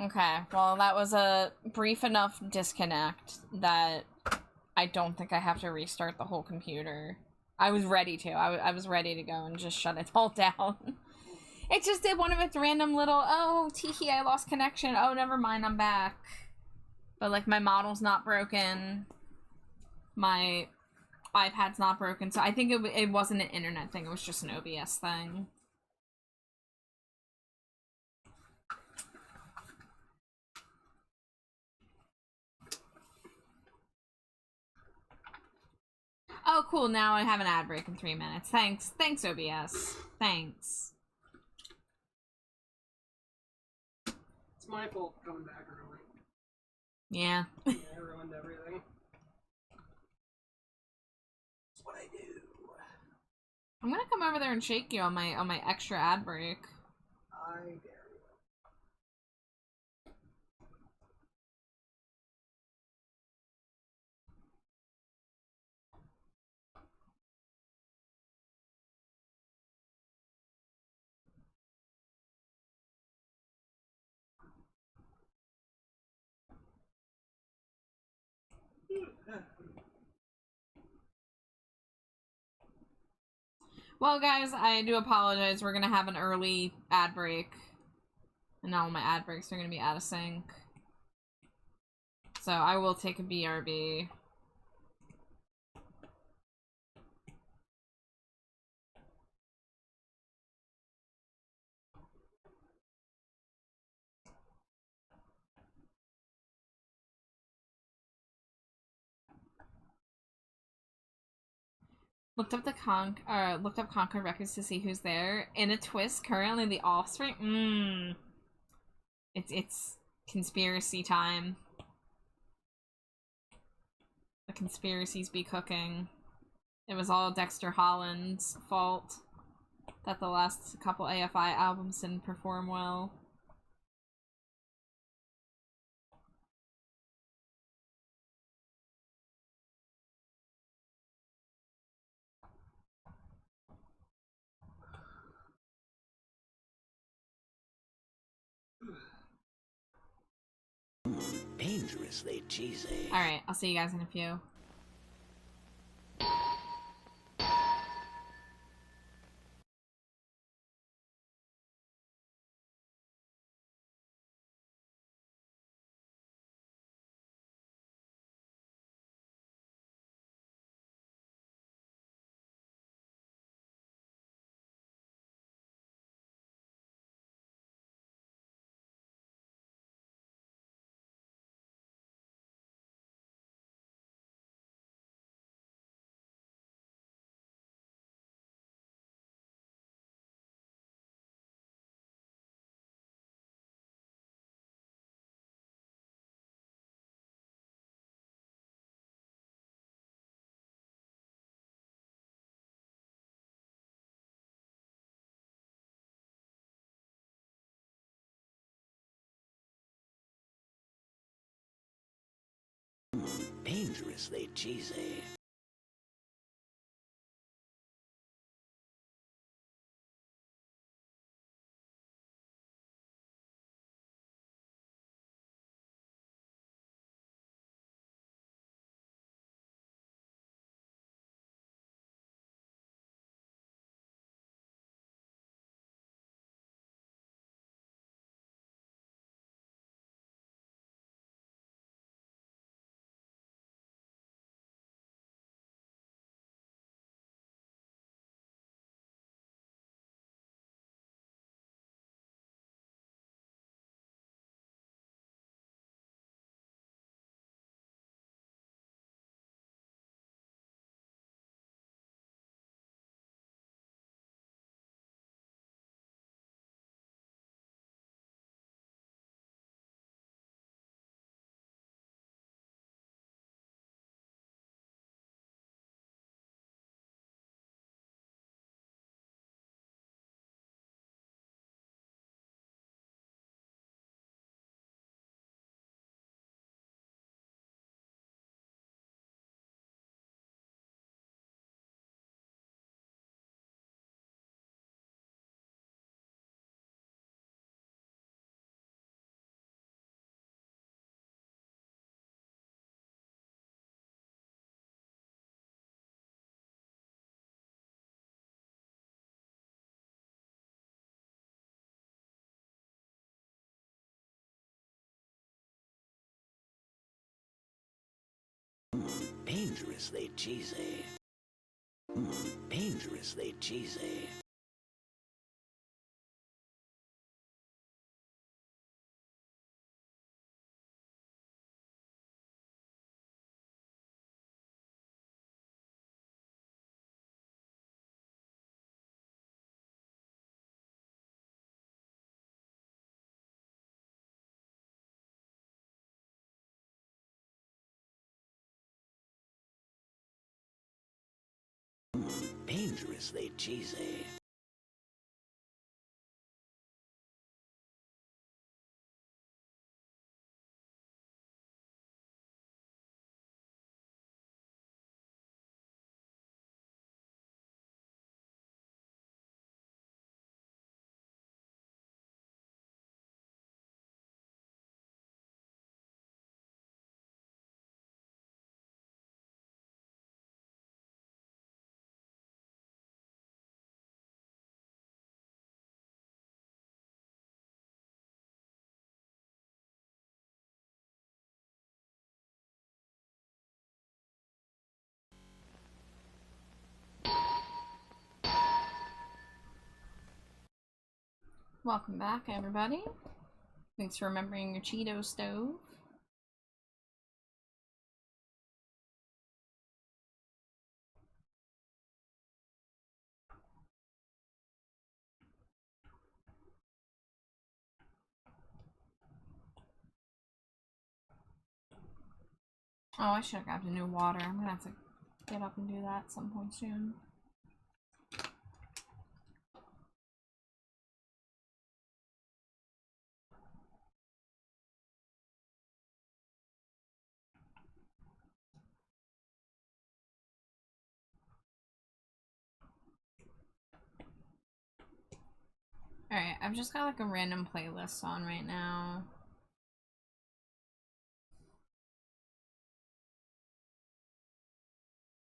Okay, well, that was a brief enough disconnect that I don't think I have to restart the whole computer. I was ready to. I was ready to go and just shut it all down. It just did one of its random little, oh, teehee, I lost connection. Oh, never mind, I'm back. But, like, my model's not broken. My iPad's not broken. So I think it wasn't an internet thing. It was just an OBS thing. Oh, cool. Now I have an ad break in 3 minutes. Thanks. Thanks, OBS. Thanks. It's my fault for coming back early. Yeah. I ruined everything. That's what I do. I'm gonna come over there and shake you on my extra ad break. I dare you. Well, guys, I do apologize. We're gonna have an early ad break. And now all my ad breaks are gonna be out of sync. So I will take a BRB. Looked up Concord Records to see who's there. In a twist, currently the Offspring. It's conspiracy time. The conspiracies be cooking. It was all Dexter Holland's fault that the last couple AFI albums didn't perform well. Dangerously cheesy. Alright, I'll see you guys in a few. Dangerously cheesy. dangerously cheesy. Dangerously cheesy. Dangerously cheesy. Welcome back, everybody. Thanks for remembering your Cheeto stove. Oh, I should have grabbed a new water. I'm gonna have to get up and do that at some point soon. Alright, I've just got like a random playlist on right now.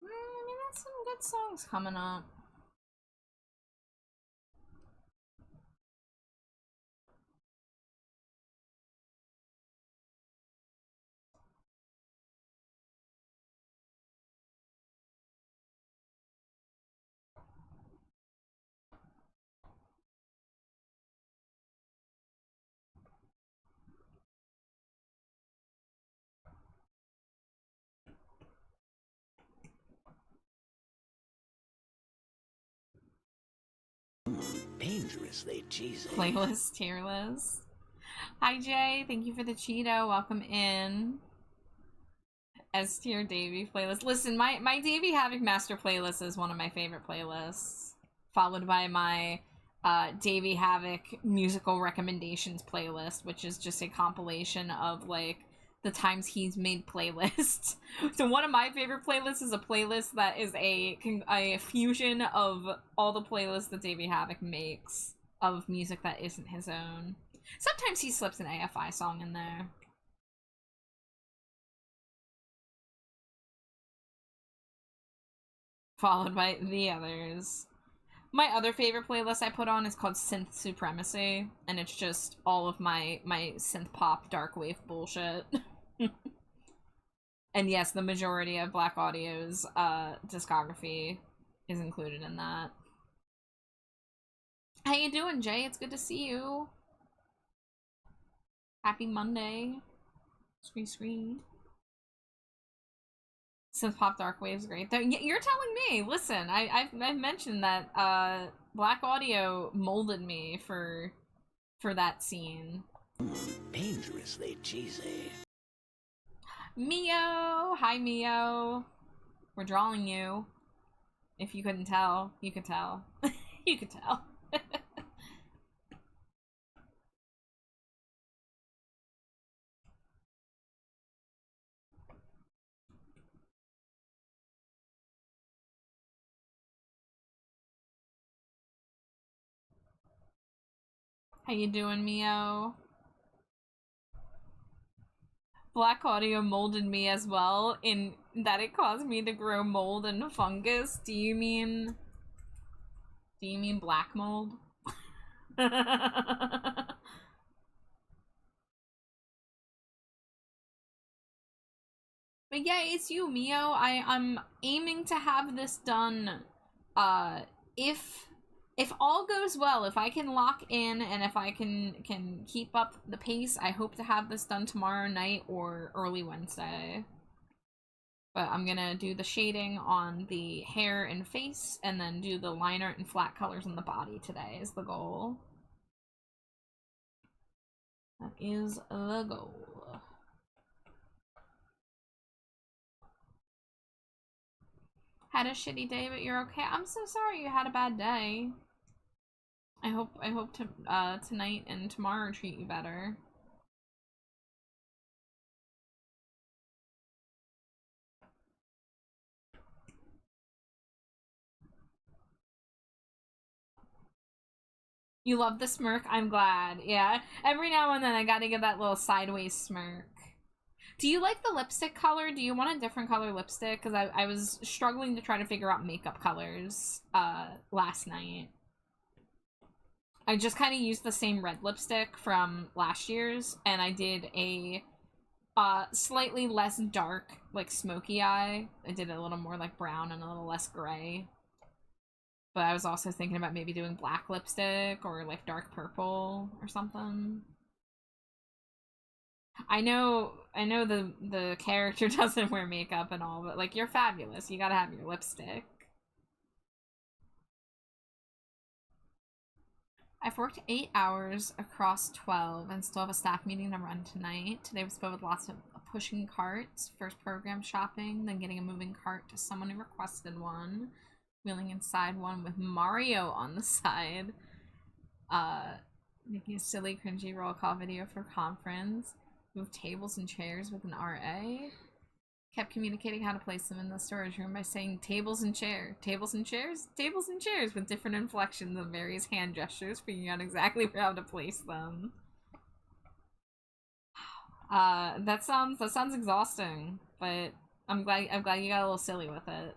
I mean, that's some good songs coming up. Dangerously cheesy. Playlist tier list. Hi Jay, thank you for the Cheeto. Welcome in. S tier Davey playlist. Listen, my Davey Havoc Master playlist is one of my favorite playlists. Followed by my Davey Havoc musical recommendations playlist, which is just a compilation of like the times he's made playlists. So one of my favorite playlists is a playlist that is a fusion of all the playlists that Davey Havoc makes of music that isn't his own. Sometimes he slips an AFI song in there. Followed by the others. My other favorite playlist I put on is called Synth Supremacy, and it's just all of my synth pop dark wave bullshit. And yes, the majority of Black Audio's discography is included in that. How you doing, Jay? It's good to see you. Happy Monday. Scree. Synth pop dark wave's great. You're telling me. Listen, I've mentioned that Black Audio molded me for that scene. Dangerously cheesy. Miyo! Hi, Miyo. We're drawing you. If you couldn't tell, you could tell. You could tell. How you doing, Miyo? Black Audio molded me as well in that it caused me to grow mold and fungus. Do you mean black mold? But But yeah, it's you, Mio. I'm aiming to have this done, if all goes well, if I can lock in and if I can keep up the pace, I hope to have this done tomorrow night or early Wednesday. But I'm gonna do the shading on the hair and face, and then do the liner and flat colors on the body today is the goal. That is the goal. Had a shitty day, but you're okay. I'm so sorry you had a bad day. I hope to tonight and tomorrow treat you better. You love the smirk? I'm glad. Yeah. Every now and then I gotta get that little sideways smirk. Do you like the lipstick color? Do you want a different color lipstick? Because I was struggling to try to figure out makeup colors last night. I just kind of used the same red lipstick from last year's, and I did a slightly less dark, like, smoky eye. I did it a little more, like, brown and a little less gray. But I was also thinking about maybe doing black lipstick or, like, dark purple or something. I know the character doesn't wear makeup and all, but, like, you're fabulous. You gotta have your lipstick. I've worked 8 hours across 12 and still have a staff meeting to run tonight. Today was filled with lots of pushing carts, first program shopping, then getting a moving cart to someone who requested one, wheeling inside one with Mario on the side, making a silly cringy roll call video for conference, move tables and chairs with an RA, kept communicating how to place them in the storage room by saying tables and chairs, with different inflections of various hand gestures, figuring out exactly how to place them. That sounds exhausting, but I'm glad you got a little silly with it.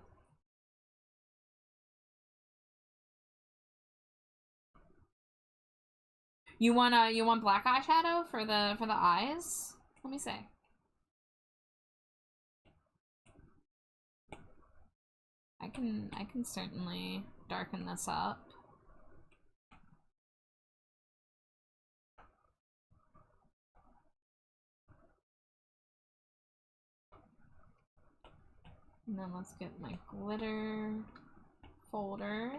You want black eyeshadow for the eyes? Let me see. I can certainly darken this up. And then let's get my glitter folder.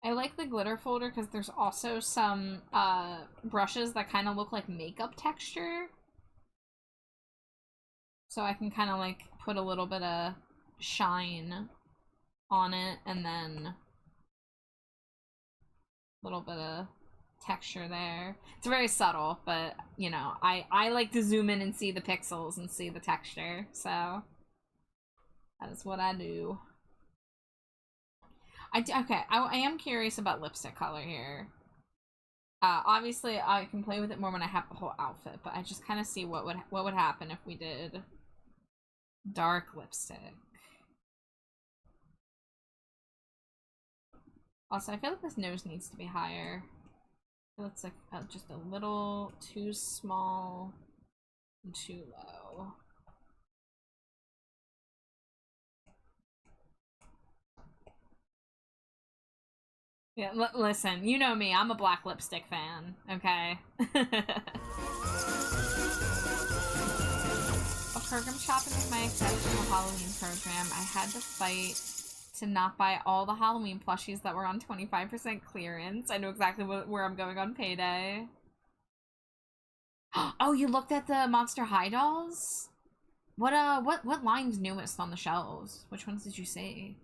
I like the glitter folder because there's also some brushes that kind of look like makeup texture. So I can kind of like put a little bit of shine on it and then a little bit of texture there. It's very subtle, but you know, I like to zoom in and see the pixels and see the texture, so that is what I do. Okay, I am curious about lipstick color here. Obviously I can play with it more when I have the whole outfit, but I just kind of see what would happen if we did dark lipstick. Also, I feel like this nose needs to be higher. It looks like just a little too small and too low. Yeah, listen, you know me, I'm a black lipstick fan, okay? A program shopping with my exceptional Halloween program, I had to fight to not buy all the Halloween plushies that were on 25% clearance. I know exactly where I'm going on payday. Oh, you looked at the Monster High dolls? What line's newest on the shelves? Which ones did you see?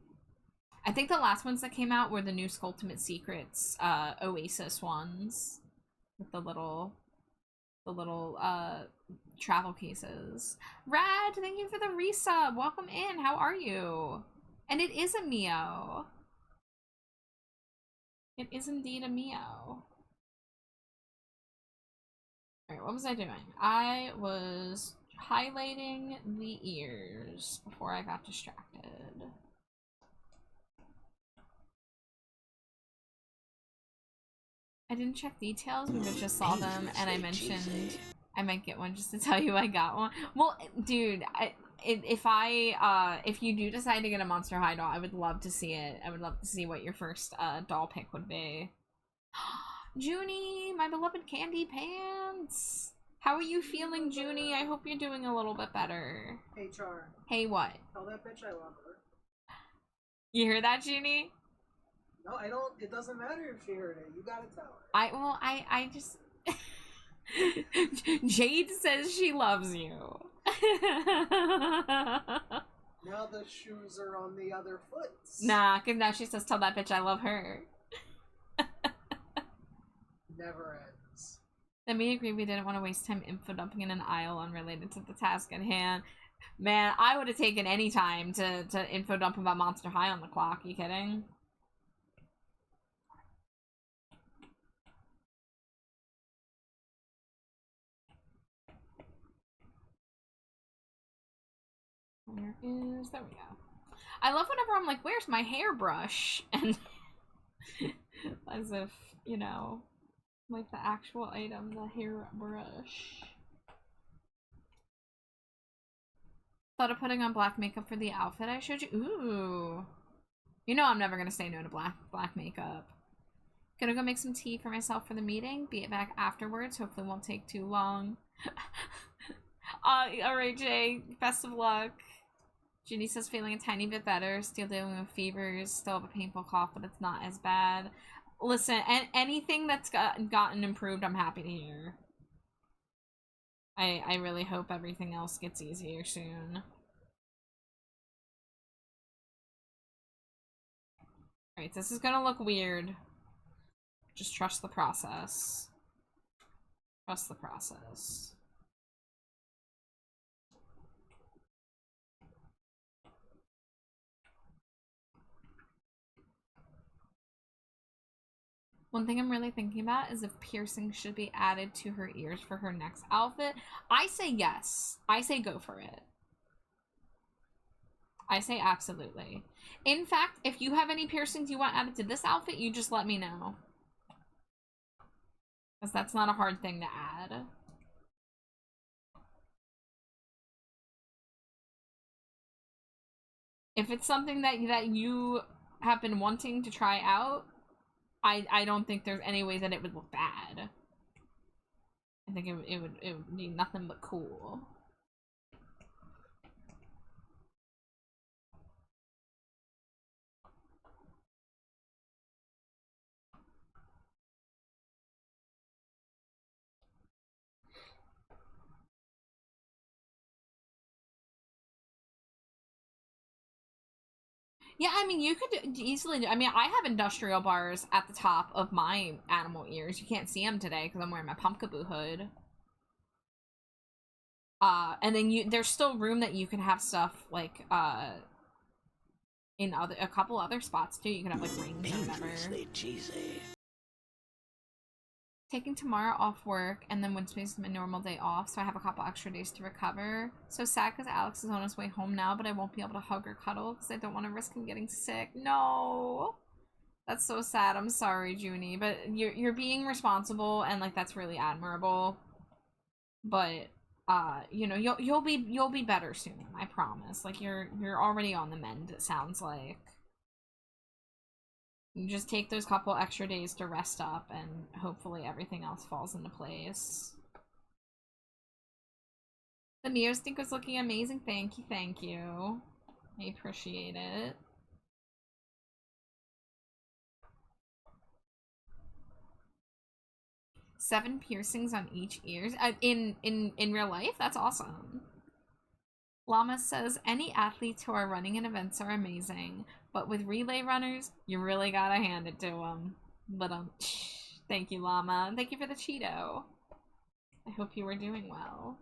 I think the last ones that came out were the new Skulltimate Secrets Oasis ones with the little travel cases. Rad, thank you for the resub. Welcome in. How are you? And it is a Miyo. It is indeed a Miyo. Alright, what was I doing? I was highlighting the ears before I got distracted. I didn't check details, we just saw them, and I mentioned I might get one just to tell you I got one. Well, dude, if you do decide to get a Monster High doll, I would love to see it. I would love to see what your first doll pick would be. Junie, my beloved candy pants. How are you feeling, Junie? I hope you're doing a little bit better. Hey, Char. Hey, what? Tell that bitch I love her. You hear that, Junie? No, I don't. It doesn't matter if she heard it. You gotta tell her. I just... Jade says she loves you. Now the shoes are on the other foot. Nah, because now she says, tell that bitch I love her. Never ends. Then we agreed we didn't want to waste time info dumping in an aisle unrelated to the task at hand. Man, I would have taken any time to info dump about Monster High on the clock. You kidding? There we go. I love whenever I'm like, where's my hairbrush? And as if, you know, like the actual item, the hairbrush. Thought of putting on black makeup for the outfit I showed you. Ooh. You know I'm never gonna say no to black makeup. Gonna go make some tea for myself for the meeting. Be it back afterwards. Hopefully won't take too long. Alright, Jay. Best of luck. Ginny says feeling a tiny bit better. Still dealing with fevers. Still have a painful cough, but it's not as bad. Listen, anything that's gotten improved, I'm happy to hear. I really hope everything else gets easier soon. Alright, this is gonna look weird. Just trust the process. Trust the process. One thing I'm really thinking about is if piercing should be added to her ears for her next outfit. I say yes. I say go for it. I say absolutely. In fact, if you have any piercings you want added to this outfit, you just let me know. Because that's not a hard thing to add. If it's something that you have been wanting to try out, I don't think there's any way that it would look bad. I think it would be nothing but cool. Yeah, I mean, you could easily do, I mean, I have industrial bars at the top of my animal ears. You can't see them today because I'm wearing my Pumpkaboo hood. And then there's still room that you can have stuff, like, in a couple other spots, too. You can have, like, rings or whatever. Dangerously cheesy. Taking tomorrow off work, and then Wednesday is my normal day off, so I have a couple extra days to recover. So sad because Alex is on his way home now, but I won't be able to hug or cuddle because I don't want to risk him getting sick. No! That's so sad. I'm sorry, Junie, but you're being responsible, and, like, that's really admirable. But, you know, you'll be better soon, I promise. Like, you're already on the mend, it sounds like. You just take those couple extra days to rest up, and hopefully everything else falls into place. The Miyo Stinko's looking amazing. Thank you, thank you. I appreciate it. Seven piercings on each ear. In real life? That's awesome. Llama says, any athletes who are running in events are amazing, but with relay runners, you really gotta hand it to them. But, thank you, Llama. Thank you for the Cheeto. I hope you are doing well.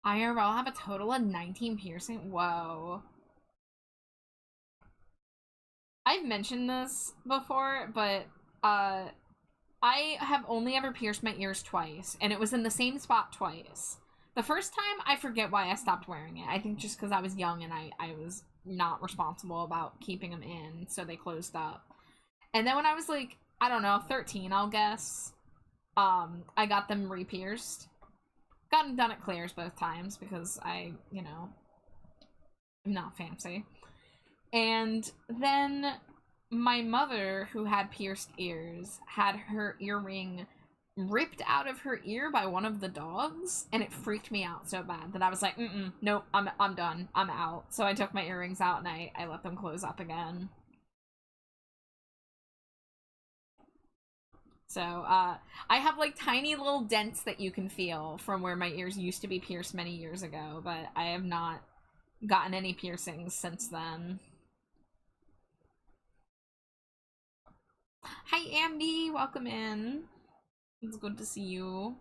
IRL have a total of 19 piercing. Whoa. I've mentioned this before, but I have only ever pierced my ears twice, and it was in the same spot twice. The first time, I forget why I stopped wearing it. I think just because I was young and I was not responsible about keeping them in, so they closed up. And then when I was like, I don't know, 13, I'll guess, I got them re-pierced. Gotten done at Claire's both times because I, you know, I'm not fancy. And then my mother, who had pierced ears, had her earring ripped out of her ear by one of the dogs, and it freaked me out so bad that I was like, nope, I'm done. I'm out. So I took my earrings out and I let them close up again. So, I have, like, tiny little dents that you can feel from where my ears used to be pierced many years ago, but I have not gotten any piercings since then. Hi, Ambi! Welcome in. It's good to see you.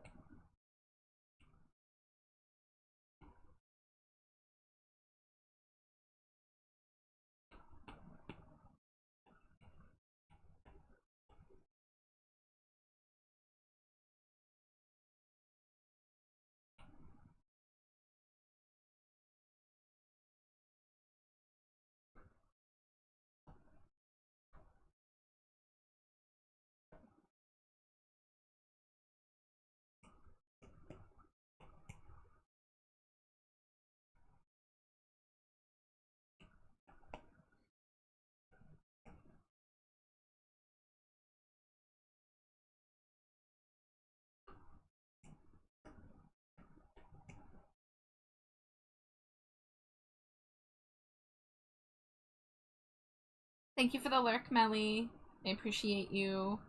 Thank you for the lurk, Melly. I appreciate you.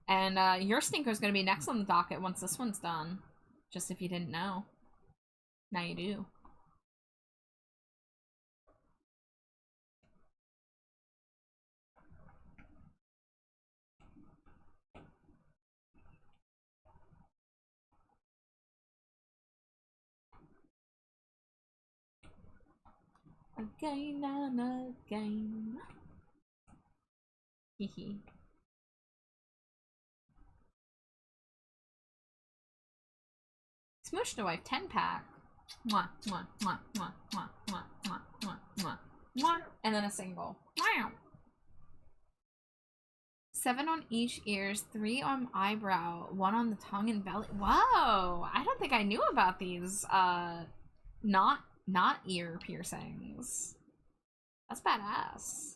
And your Stinko's gonna be next on the docket once this one's done. Just if you didn't know. Now you do. Again and again. Hehe. Smush the Wife 10-pack. Mwah, mwah, mwah, mwah, mwah, mwah, mwah, mwah, mwah, mwah. And then a single. Wow. 7 on each ears, 3 on eyebrow, 1 on the tongue and belly. Whoa! I don't think I knew about these, not ear piercings. That's badass.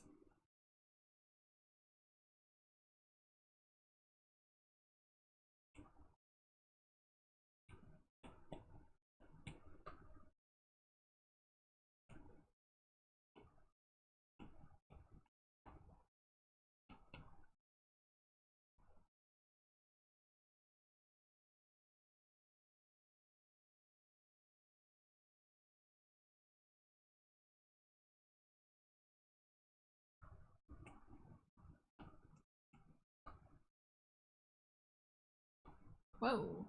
Whoa.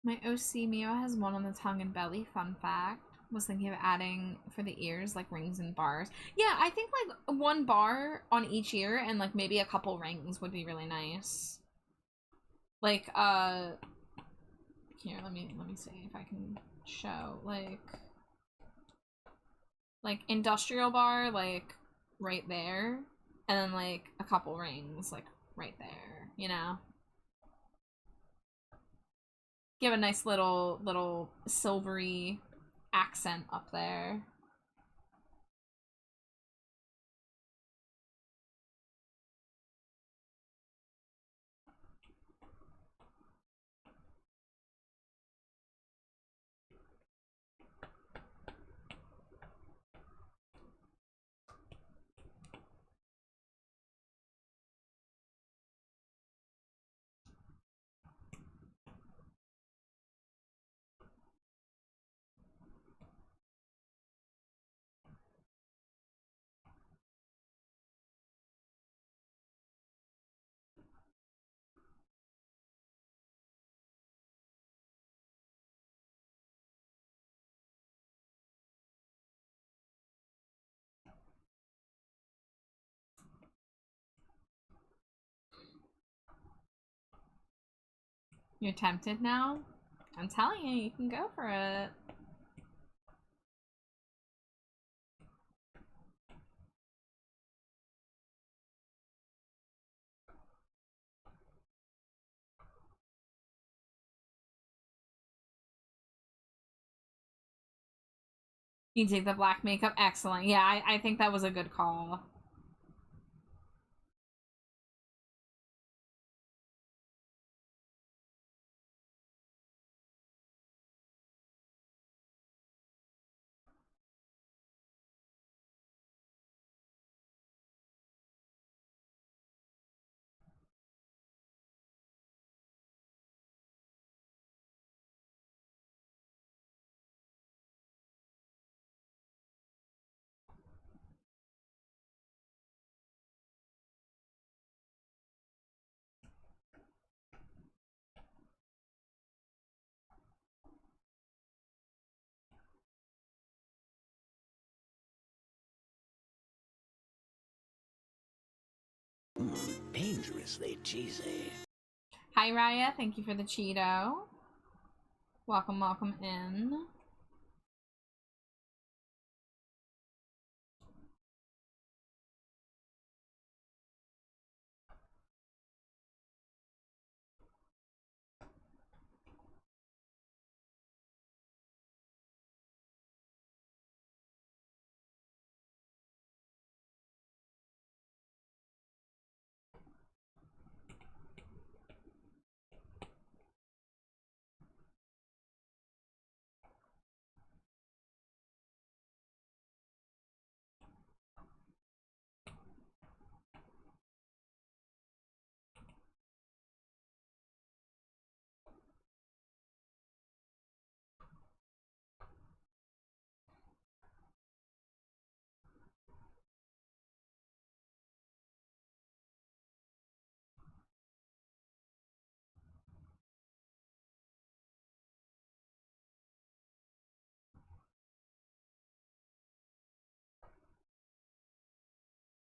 My OC Miyo has 1 on the tongue and belly, fun fact. Was thinking of adding for the ears, like rings and bars. Yeah, I think like 1 bar on each ear and like maybe a couple rings would be really nice. Like, here, let me see if I can show, like industrial bar, like right there, and then like a couple rings, like right there, you know? Give a nice little silvery accent up there. You're tempted now? I'm telling you, you can go for it. You take the black makeup? Excellent. Yeah, I think that was a good call. Dangerously cheesy. Hi, Raya. Thank you for the Cheeto. Welcome, welcome in.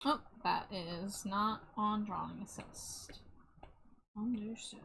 Oh, that is not on drawing assist. Understood.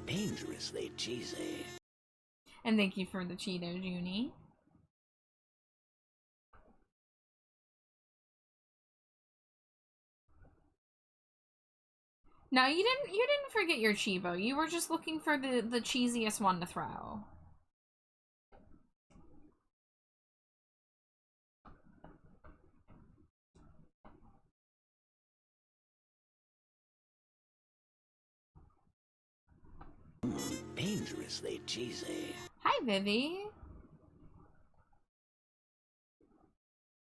Dangerously cheesy. And thank you for the Cheeto, Junie. No, you didn't forget your Chibo. You were just looking for the cheesiest one to throw. Dangerously cheesy. Hi, Vivi.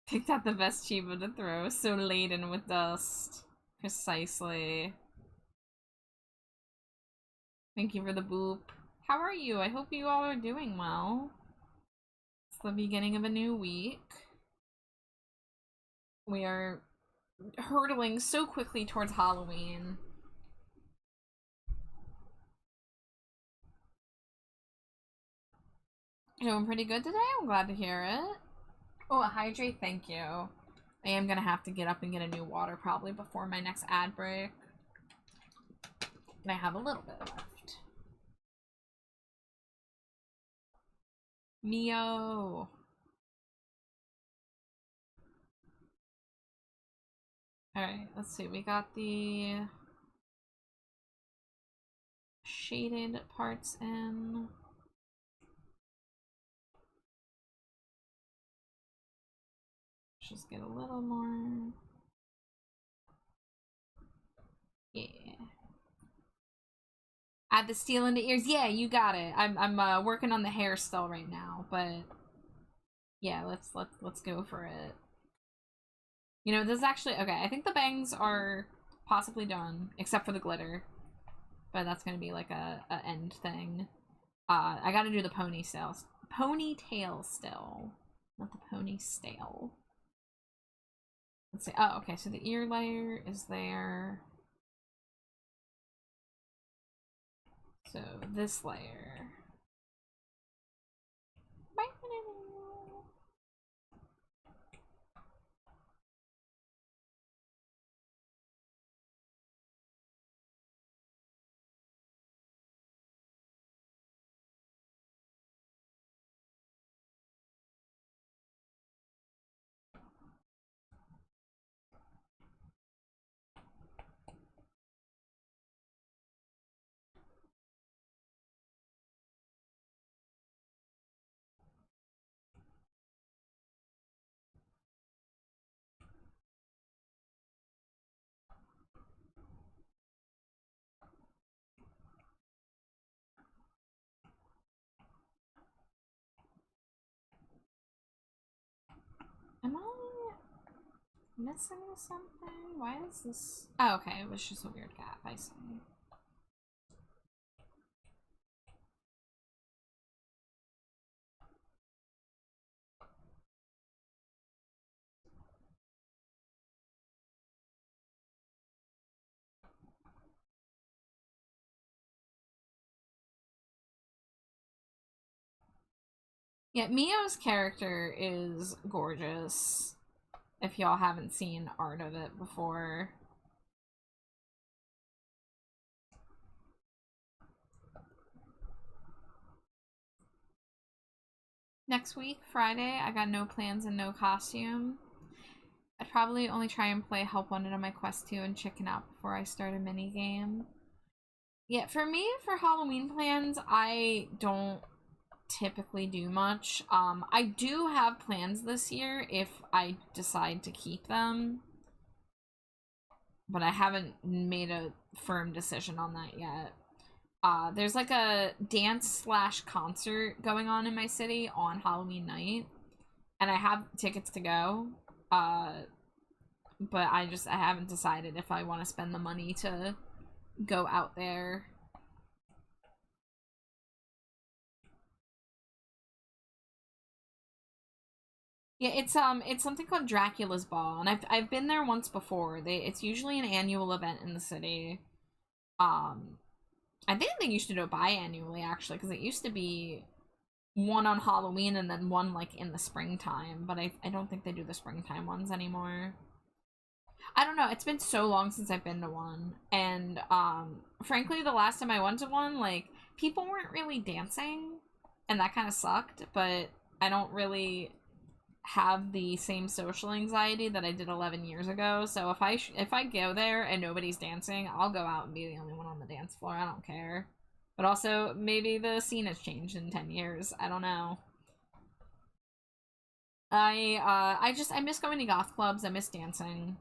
Picked out the best Chibo to throw. So laden with dust. Precisely. Thank you for the boop. How are you? I hope you all are doing well. It's the beginning of a new week. We are hurtling so quickly towards Halloween. Doing pretty good today? I'm glad to hear it. Oh, hydrate, thank you. I am gonna have to get up and get a new water probably before my next ad break. And I have a little bit left. Miyo. Alright, let's see. We got the shaded parts in. Just get a little more. Yeah. Add the steel into ears. Yeah, you got it. I'm working on the hair still right now, but yeah, let's go for it. You know, this is actually okay. I think the bangs are possibly done, except for the glitter, but that's gonna be like a end thing. I gotta do the ponytail still, not the pony stale. Let's see. Oh, okay. So the ear layer is there. So this layer. Am I missing something? Why is this? Oh, okay. It was just a weird gap. I see. Yeah, Miyo's character is gorgeous. If y'all haven't seen art of it before. Next week, Friday, I got no plans and no costume. I'd probably only try and play Help Wanted on my Quest 2 and chicken out before I start a mini game. Yeah, for me, for Halloween plans, I don't typically do much. I do have plans this year if I decide to keep them, but I haven't made a firm decision on that yet. There's like a dance slash concert going on in my city on Halloween night, and I have tickets to go. But I haven't decided if I want to spend the money to go out there. Yeah, it's something called Dracula's Ball, and I've been there once before. It's usually an annual event in the city. I think they used to do it biannually actually, because it used to be one on Halloween and then one like in the springtime, but I don't think they do the springtime ones anymore. I don't know, it's been so long since I've been to one, and frankly the last time I went to one, like, people weren't really dancing, and that kind of sucked, but I don't really have the same social anxiety that I did 11 years ago. So if I go there and nobody's dancing, I'll go out and be the only one on the dance floor. I don't care. But also, maybe the scene has changed in 10 years. I don't know. I miss going to goth clubs. I miss dancing.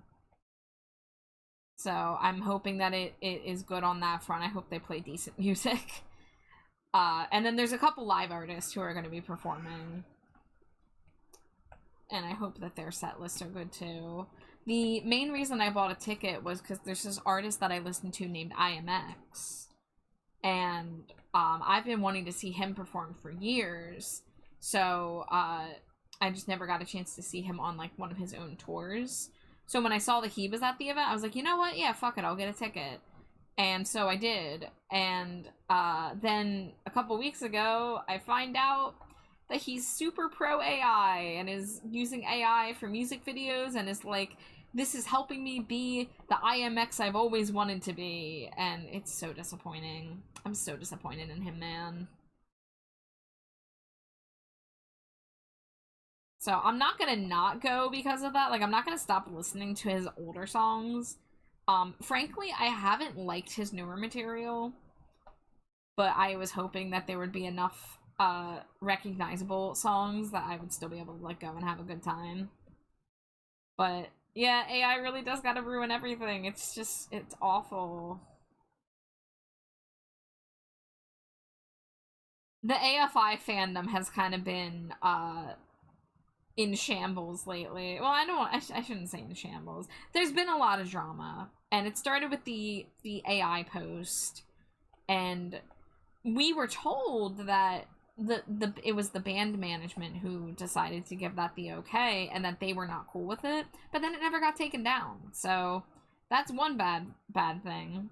So I'm hoping that it is good on that front. I hope they play decent music. And then there's a couple live artists who are going to be performing. And I hope that their set lists are good too. The main reason I bought a ticket was because there's this artist that I listen to named IMX. And I've been wanting to see him perform for years. So I just never got a chance to see him on like one of his own tours. So when I saw that he was at the event, I was like, you know what? Yeah, fuck it. I'll get a ticket. And so I did. And then a couple weeks ago, I find out that he's super pro AI and is using AI for music videos and is like, this is helping me be the IMX I've always wanted to be. And it's so disappointing. I'm so disappointed in him, man. So I'm not gonna not go because of that. Like, I'm not gonna stop listening to his older songs. Frankly, I haven't liked his newer material, but I was hoping that there would be enough recognizable songs that I would still be able to like go and have a good time. But yeah, AI really does gotta ruin everything. It's awful. the AFI fandom has kind of been in shambles lately. Well, I shouldn't say in shambles. There's been a lot of drama, and it started with the AI post, and we were told that it was the band management who decided to give that the okay, and that they were not cool with it, but then it never got taken down. So that's one bad thing.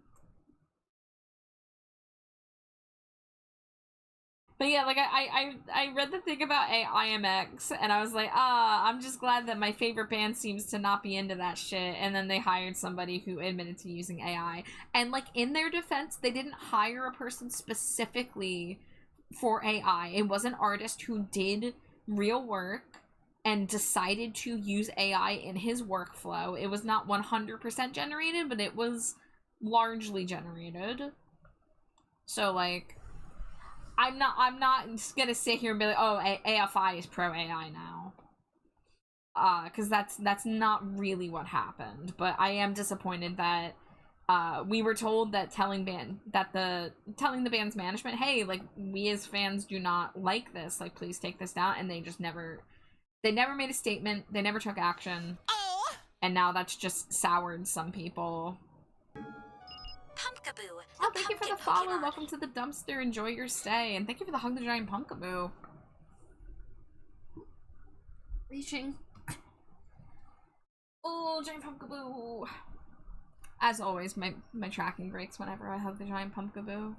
But yeah, like, I read the thing about IMX, and I was like, I'm just glad that my favorite band seems to not be into that shit, and then they hired somebody who admitted to using AI. And, like, in their defense, they didn't hire a person specifically for AI. It was an artist who did real work and decided to use AI in his workflow. It was not 100% generated, but it was largely generated. So, like, I'm not just gonna sit here and be like, oh, AFI is pro AI now. Because that's not really what happened. But I am disappointed that we were told that telling the band's management, hey, like, we as fans do not like this, like, please take this down, and they never made a statement, they never took action. Oh! And now that's just soured some people. Pumpkaboo. Oh, thank you for the follow. Pokemon. Welcome to the dumpster. Enjoy your stay. And thank you for the hug the giant Pumpkaboo. Reaching. Oh, giant Pumpkaboo. As always, my tracking breaks whenever I hug the giant Pumpkaboo.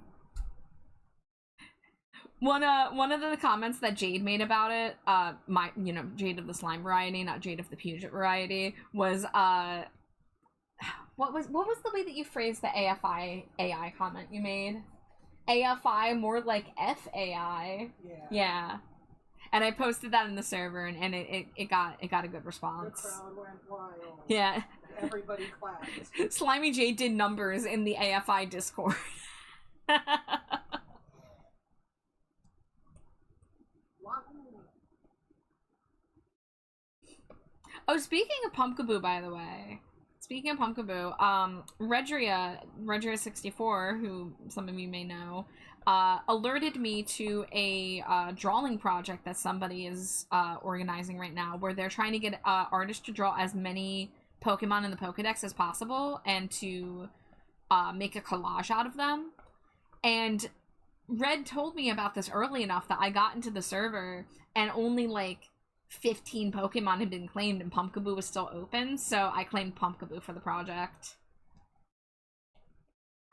One of the comments that Jade made about it, Jade of the slime variety, not Jade of the Puget variety, was what was the way that you phrased the AFI AI comment you made? AFI, more like FAI. Yeah. And I posted that in the server, and it got a good response. The crowd went wild. Yeah. Everybody clapped. Slimy Jade did numbers in the AFI Discord. Oh, speaking of Pumpkaboo, by the way. Speaking of Pumpkaboo, Redria64, who some of you may know, alerted me to a drawing project that somebody is organizing right now, where they're trying to get artists to draw as many Pokemon in the Pokedex as possible, and to make a collage out of them. And Red told me about this early enough that I got into the server, and only, like, 15 Pokemon had been claimed and Pumpkaboo was still open, so I claimed Pumpkaboo for the project.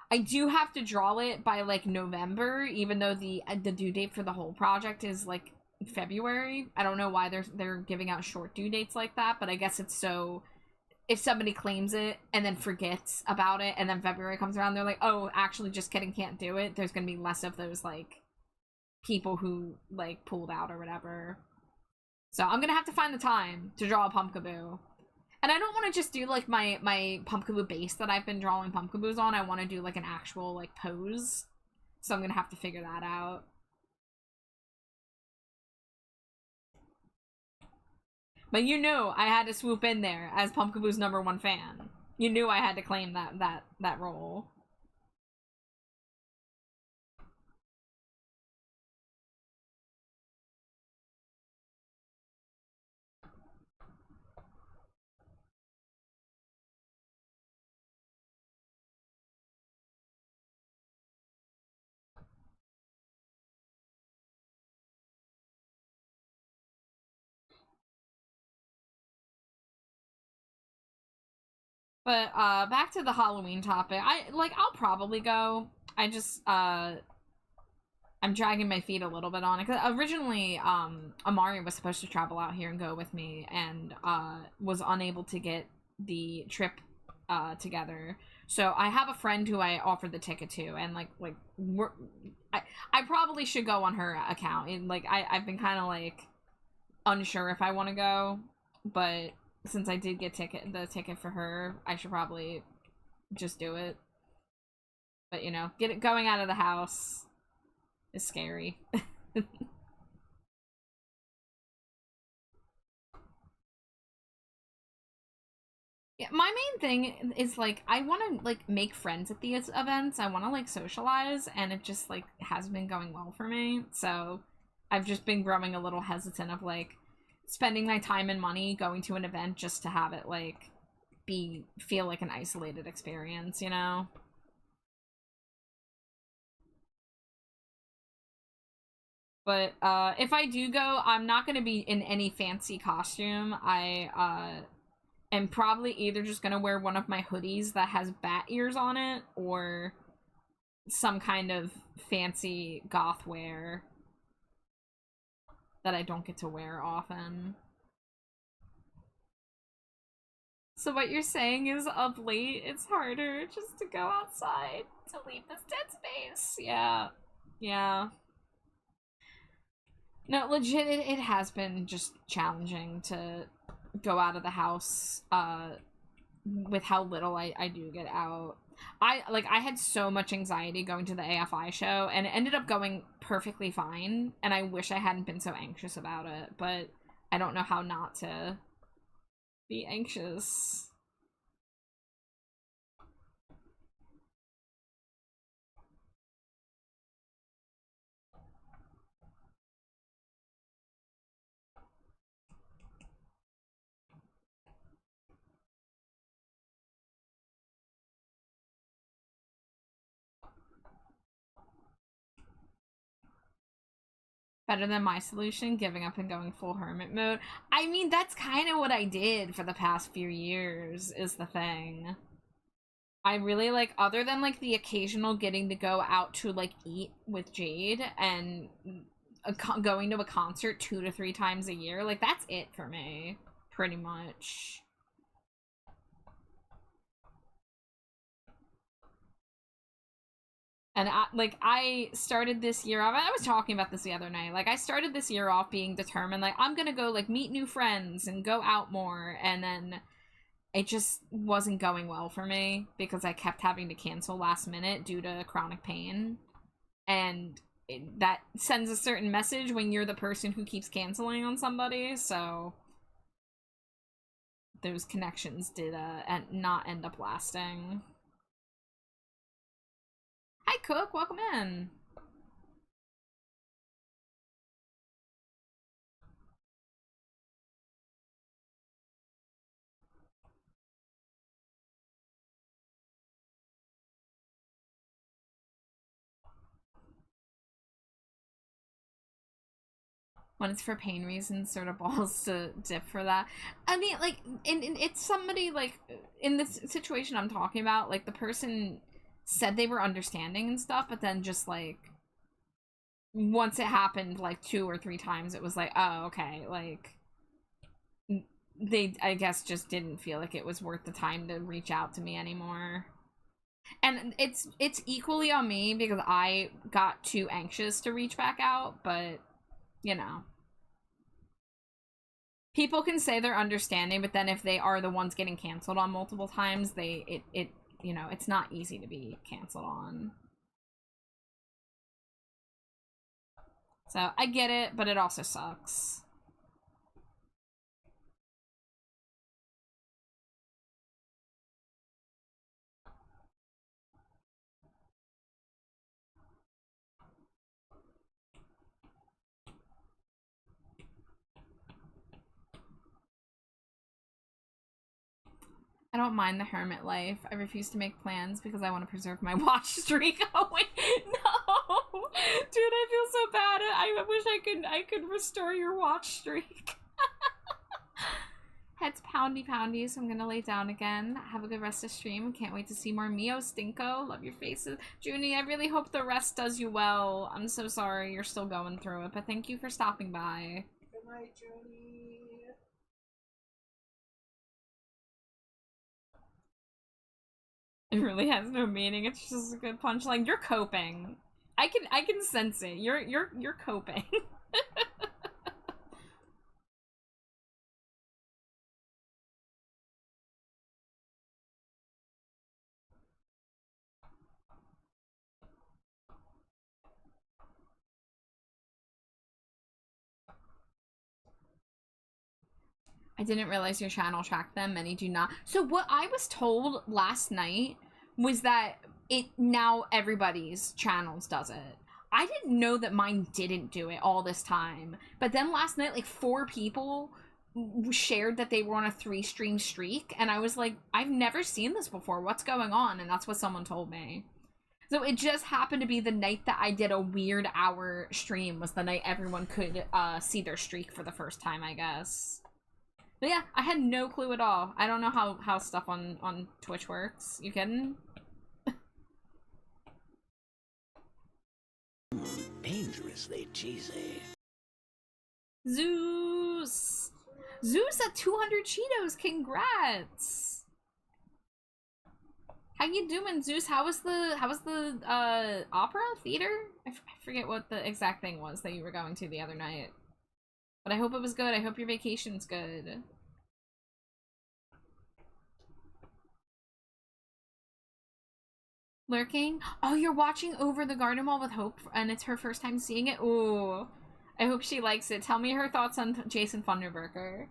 I do have to draw it by, like, November, even though the due date for the whole project is, like, February. I don't know why they're giving out short due dates like that, but I guess it's so if somebody claims it and then forgets about it, and then February comes around, they're like, oh, actually, just kidding, can't do it, there's gonna be less of those, like, people who, like, pulled out or whatever. So I'm gonna have to find the time to draw a Pumpkaboo. And I don't want to just do, like, my Pumpkaboo base that I've been drawing Pumpkaboos on. I want to do, like, an actual, like, pose. So I'm gonna have to figure that out. But you knew I had to swoop in there as Pumpkaboo's #1 fan. You knew I had to claim that role. But back to the Halloween topic. I'll probably go. I just I'm dragging my feet a little bit on it, because originally Amari was supposed to travel out here and go with me, and was unable to get the trip together. So I have a friend who I offered the ticket to, and I probably should go on her account, and like I've been kind of like unsure if I want to go, but since I did get the ticket for her, I should probably just do it. But you know, going out of the house is scary. Yeah, my main thing is like I want to like make friends at these events. I want to like socialize, and it just like has been going well for me. So I've just been growing a little hesitant of like spending my time and money going to an event just to have it like feel like an isolated experience, you know? But if I do go, I'm not going to be in any fancy costume. I am probably either just going to wear one of my hoodies that has bat ears on it or some kind of fancy goth wear that I don't get to wear often. So what you're saying is of late it's harder just to go outside, to leave this dead space. Yeah. Yeah. No, legit, it has been just challenging to go out of the house with how little I do get out. I had so much anxiety going to the AFI show, and it ended up going perfectly fine, and I wish I hadn't been so anxious about it, but I don't know how not to be anxious. Better than my solution, giving up and going full hermit mode. I mean, that's kind of what I did for the past few years, is the thing. I really like, other than like the occasional getting to go out to like eat with Jade and going to a concert 2 to 3 times a year, like that's it for me, pretty much. And I started this year off, I was talking about this the other night, like I started this year off being determined, like I'm gonna go like meet new friends and go out more, and then it just wasn't going well for me because I kept having to cancel last minute due to chronic pain. And that sends a certain message when you're the person who keeps canceling on somebody, so those connections did not end up lasting. Hi, Cook, welcome in. When it's for pain reasons, sort of balls to dip for that. I mean, like, it's somebody, like, in this situation I'm talking about, like, the person said they were understanding and stuff, but then just, like, once it happened, like, 2 or 3 times, it was like, oh, okay, like, they, I guess, just didn't feel like it was worth the time to reach out to me anymore. And it's equally on me because I got too anxious to reach back out, but, you know. People can say they're understanding, but then if they are the ones getting canceled on multiple times, it you know, it's not easy to be canceled on. So I get it, but it also sucks. I don't mind the hermit life. I refuse to make plans because I want to preserve my watch streak. Oh wait, no, dude, I feel so bad. I wish I could restore your watch streak. Head's poundy poundy, so I'm gonna lay down again. Have a good rest of stream. Can't wait to see more Miyo, Stinko. Love your faces. Junie, I really hope the rest does you well. I'm so sorry you're still going through it, but thank you for stopping by. Good night, Junie. It really has no meaning. It's just a good punchline. You're coping. I can sense it. You're coping. I didn't realize your channel tracked them. Many do not. So what I was told last night was that it now everybody's channels does it. I didn't know that mine didn't do it all this time. But then last night, like 4 people shared that they were on a 3-stream streak. And I was like, I've never seen this before. What's going on? And that's what someone told me. So it just happened to be the night that I did a weird hour stream was the night everyone could see their streak for the first time, I guess. But yeah, I had no clue at all. I don't know how stuff on Twitch works. You kidding? Dangerously cheesy. Zeus! Zeus at 200 Cheetos, congrats! How you doing, Zeus? How was the opera theater? I forget what the exact thing was that you were going to the other night. But I hope it was good. I hope your vacation's good. Lurking? Oh, you're watching Over the Garden Wall with Hope, and it's her first time seeing it? Ooh. I hope she likes it. Tell me her thoughts on Jason Funderburker.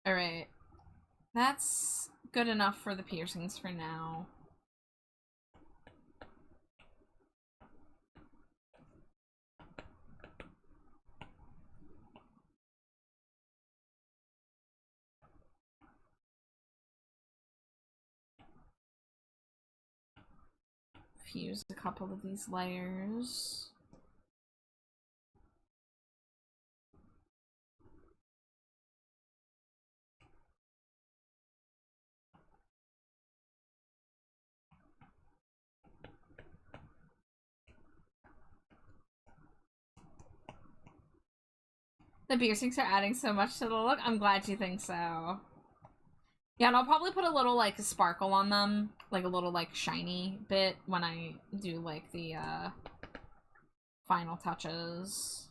Alright. That's good enough for the piercings for now. Fuse a couple of these layers. The piercings are adding so much to the look. I'm glad you think so. Yeah, and I'll probably put a little, like, sparkle on them. Like, a little, like, shiny bit when I do, like, the, final touches.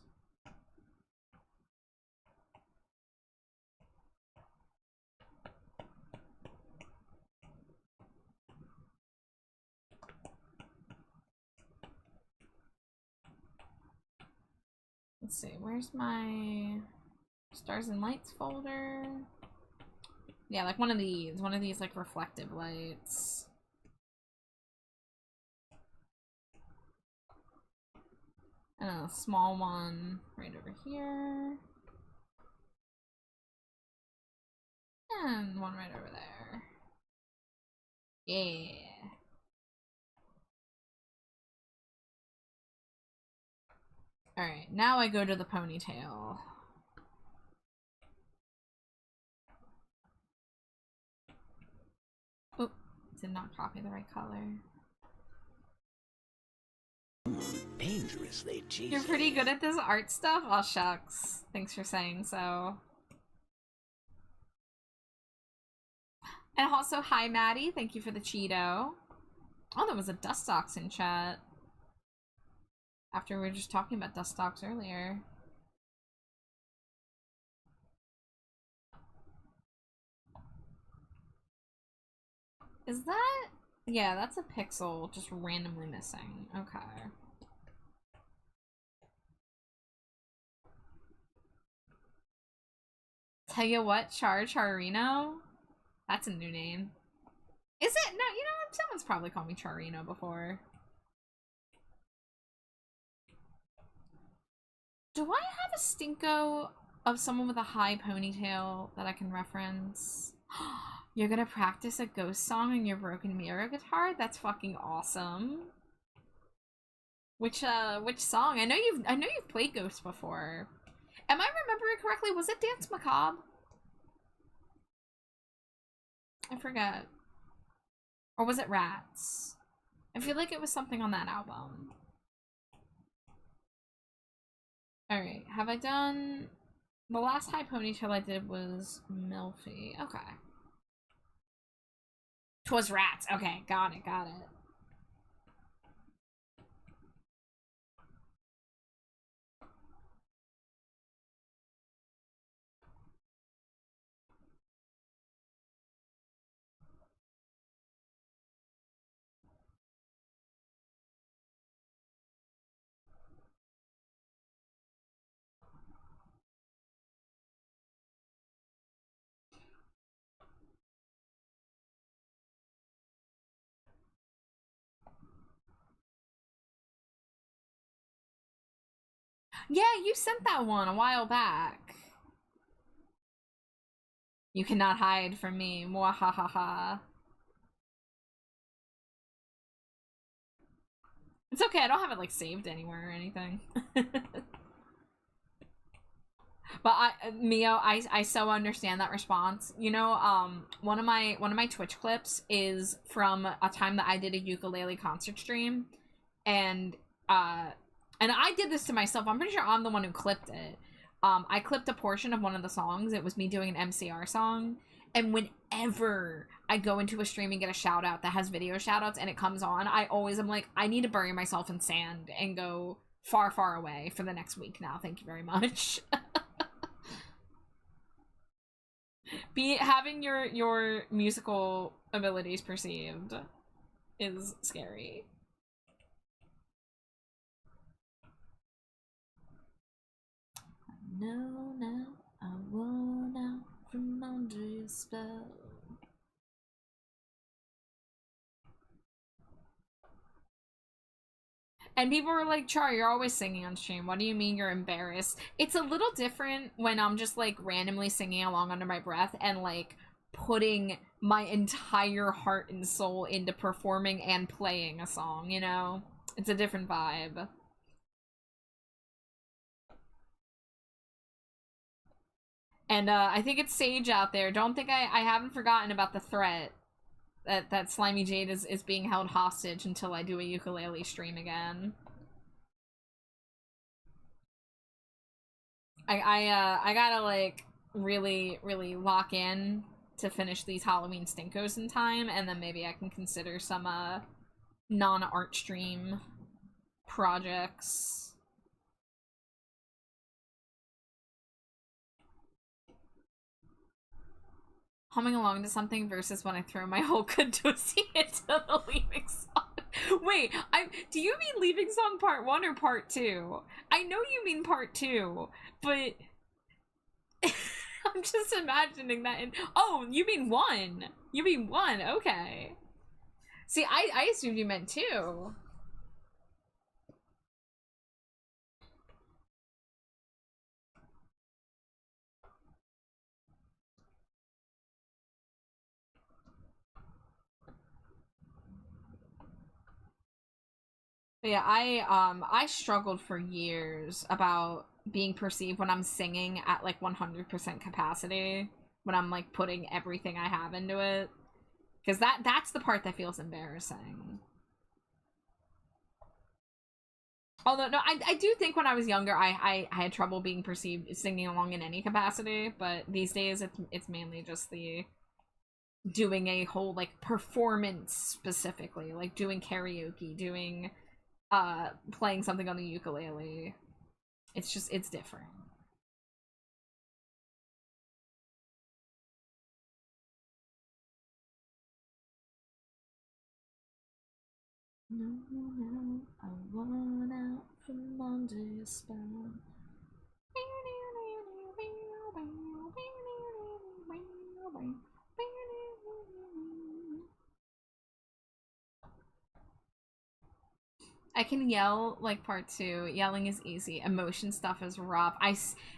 Let's see, where's my Stars and Lights folder? Yeah, like one of these like reflective lights. And a small one right over here. And one right over there. Yeah. Alright, now I go to the ponytail. Oh, did not copy the right color. Dangerously cheesy. You're pretty good at this art stuff? Oh, shucks. Thanks for saying so. And also, hi, Maddie. Thank you for the Cheeto. Oh, there was a Dustox in chat. After we were just talking about Dustox earlier. Is that... Yeah, that's a pixel just randomly missing. Okay. Tell you what, Charino? That's a new name. Is it? No, you know, someone's probably called me Charino before. Do I have a Stinko of someone with a high ponytail that I can reference? You're gonna practice a ghost song on your broken Miyo guitar? That's fucking awesome. Which song? I know you've played Ghost before. Am I remembering correctly? Was it Dance Macabre? I forget. Or was it Rats? I feel like it was something on that album. Alright, have I done... The last high ponytail I did was Milfy. Okay. 'Twas Rats. Okay, got it, got it. Yeah, you sent that one a while back. You cannot hide from me. Mwahahaha. It's okay, I don't have it like saved anywhere or anything. But Miyo, I so understand that response. You know, one of my Twitch clips is from a time that I did a ukulele concert stream, and I did this to myself. I'm pretty sure I'm the one who clipped it. I clipped a portion of one of the songs. It was me doing an MCR song, and whenever I go into a stream and get a shout out that has video shout outs and it comes on, I always am like, I need to bury myself in sand and go far, far away for the next week now. Thank you very much. Having your musical abilities perceived is scary. No, now I want out from under your spell. And people were like, Char, you're always singing on stream. What do you mean you're embarrassed? It's a little different when I'm just like randomly singing along under my breath and like putting my entire heart and soul into performing and playing a song, you know? It's a different vibe. And I think it's Sage out there. Don't think I haven't forgotten about the threat that Slimy Jade is being held hostage until I do a ukulele stream again. I gotta like really lock in to finish these Halloween Stinkos in time, and then maybe I can consider some non-art stream projects. Humming along to something versus when I throw my whole Kadosi into the leaving song. Wait, do you mean leaving song part 1 or part 2? I know you mean part 2, but I'm just imagining that oh, you mean 1. You mean 1, okay. See, I assumed you meant 2. But yeah, I struggled for years about being perceived when I'm singing at like 100% capacity, when I'm like putting everything I have into it, because that's the part that feels embarrassing. Although no, I do think when I was younger I had trouble being perceived singing along in any capacity, but these days it's mainly just the doing a whole like performance specifically, like doing karaoke, doing playing something on the ukulele. It's different. No, I want out from under your spell. I can yell like part 2. Yelling is easy. Emotion stuff is rough.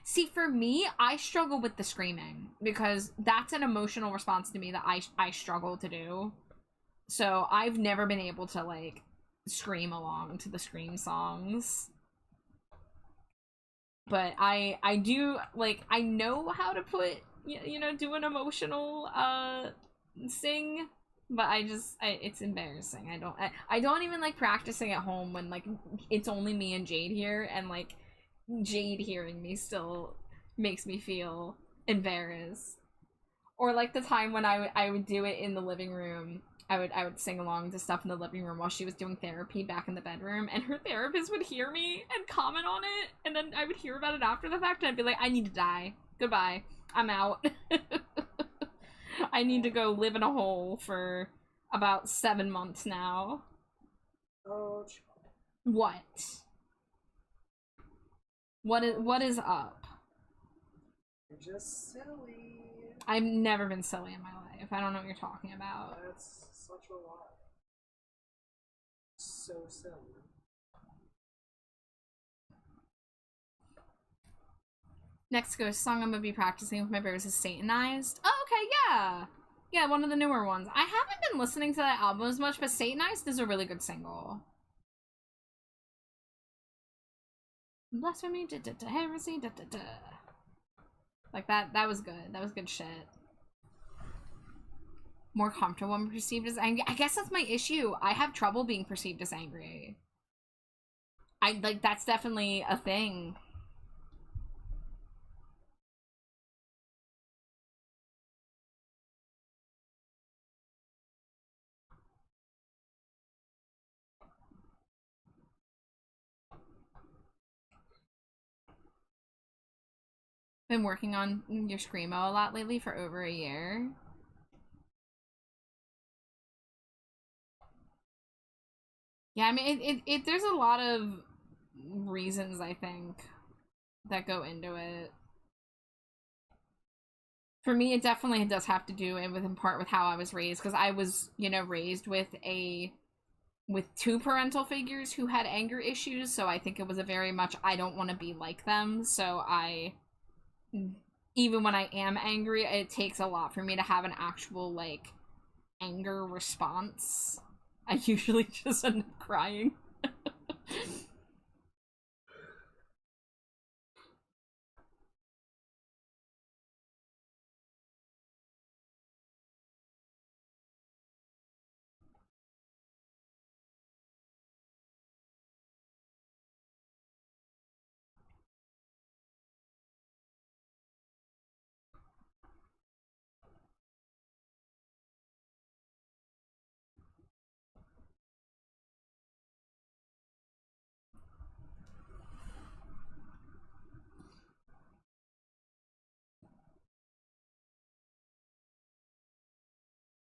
See, for me, I struggle with the screaming because that's an emotional response to me that I struggle to do. So I've never been able to like scream along to the Scream songs. But I do like, I know how to put, you know, do an emotional sing, but it's embarrassing. I don't even like practicing at home when like it's only me and Jade here, and like Jade hearing me still makes me feel embarrassed. Or like the time when I would do it in the living room. I would sing along to stuff in the living room while she was doing therapy back in the bedroom, and her therapist would hear me and comment on it, and then I would hear about it after the fact, and I'd be like, I need to die. Goodbye. I'm out. I need to go live in a hole for about 7 months now. Oh, What? What is up? you're just silly. I've never been silly in my life. I don't know what you're talking about. That's such a lie. So silly. Next ghost song I'm gonna be practicing with my bears is Satanized. Oh, okay, yeah. Yeah, one of the newer ones. I haven't been listening to that album as much, but Satanized is a really good single. Blasphemy, heresy, Like that was good. That was good shit. More comfortable when perceived as angry. I guess that's my issue. I have trouble being perceived as angry. That's definitely a thing. Been working on your Screamo a lot lately for over a year. Yeah, I mean, there's a lot of reasons, I think, that go into it. For me, it definitely does have to do with, in part, with how I was raised, because I was, you know, raised with two parental figures who had anger issues, so I think it was a very much, I don't want to be like them, so even when I am angry, it takes a lot for me to have an actual, like, anger response. I usually just end up crying.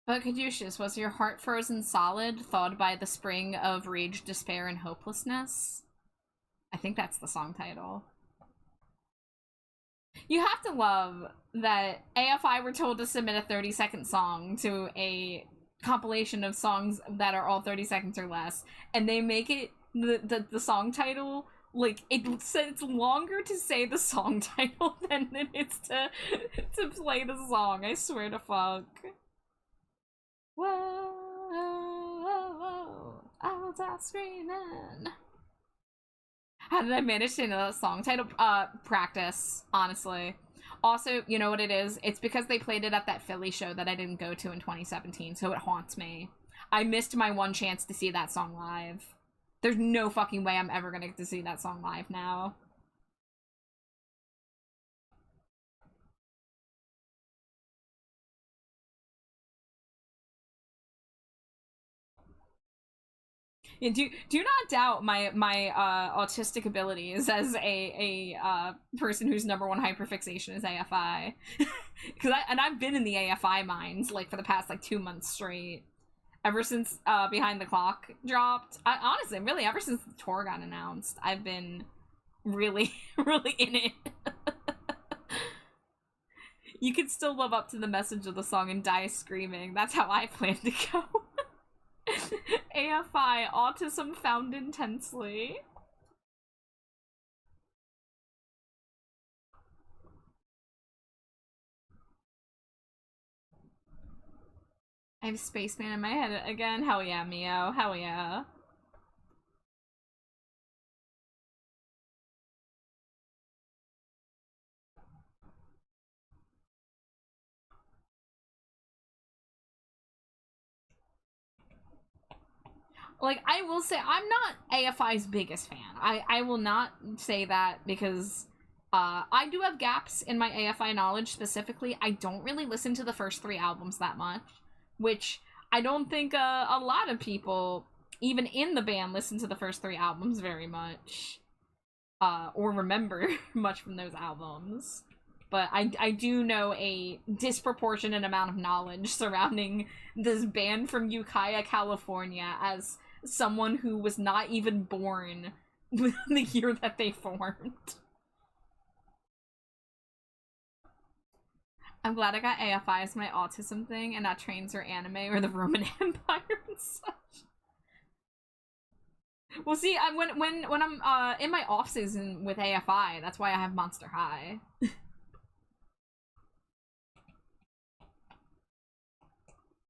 But Caduceus, was your heart frozen solid, thawed by the spring of rage, despair, and hopelessness? I think that's the song title. You have to love that AFI were told to submit a 30-second song to a compilation of songs that are all 30 seconds or less, and they make it the song title, like, it's longer to say the song title than it is to play the song. I swear to fuck. Whoa, whoa, whoa, I'll die screaming. How did I manage to know that song title? Practice, honestly. Also, you know what it is? It's because they played it at that Philly show that I didn't go to in 2017, so it haunts me. I missed my one chance to see that song live. There's no fucking way I'm ever gonna get to see that song live now. Yeah, do not doubt my autistic abilities as a person whose number one hyperfixation is AFI, because I've been in the AFI mines like for the past like 2 months straight, ever since Behind the Clock dropped. Honestly, really, ever since the tour got announced, I've been really really in it. You can still live up to the message of the song and die screaming. That's how I plan to go. AFI, autism found intensely. I have Spaceman in my head again. Hell yeah, Miyo. Hell yeah. Like, I will say, I'm not AFI's biggest fan. I will not say that because I do have gaps in my AFI knowledge specifically. I don't really listen to the first 3 albums that much, which I don't think a lot of people, even in the band, listen to the first 3 albums very much. Or remember much from those albums. But I do know a disproportionate amount of knowledge surrounding this band from Ukiah, California, as someone who was not even born the year that they formed. I'm glad I got AFI as my autism thing and not trains or anime or the Roman Empire and such. Well, see, when I'm in my off season with AFI, that's why I have Monster High.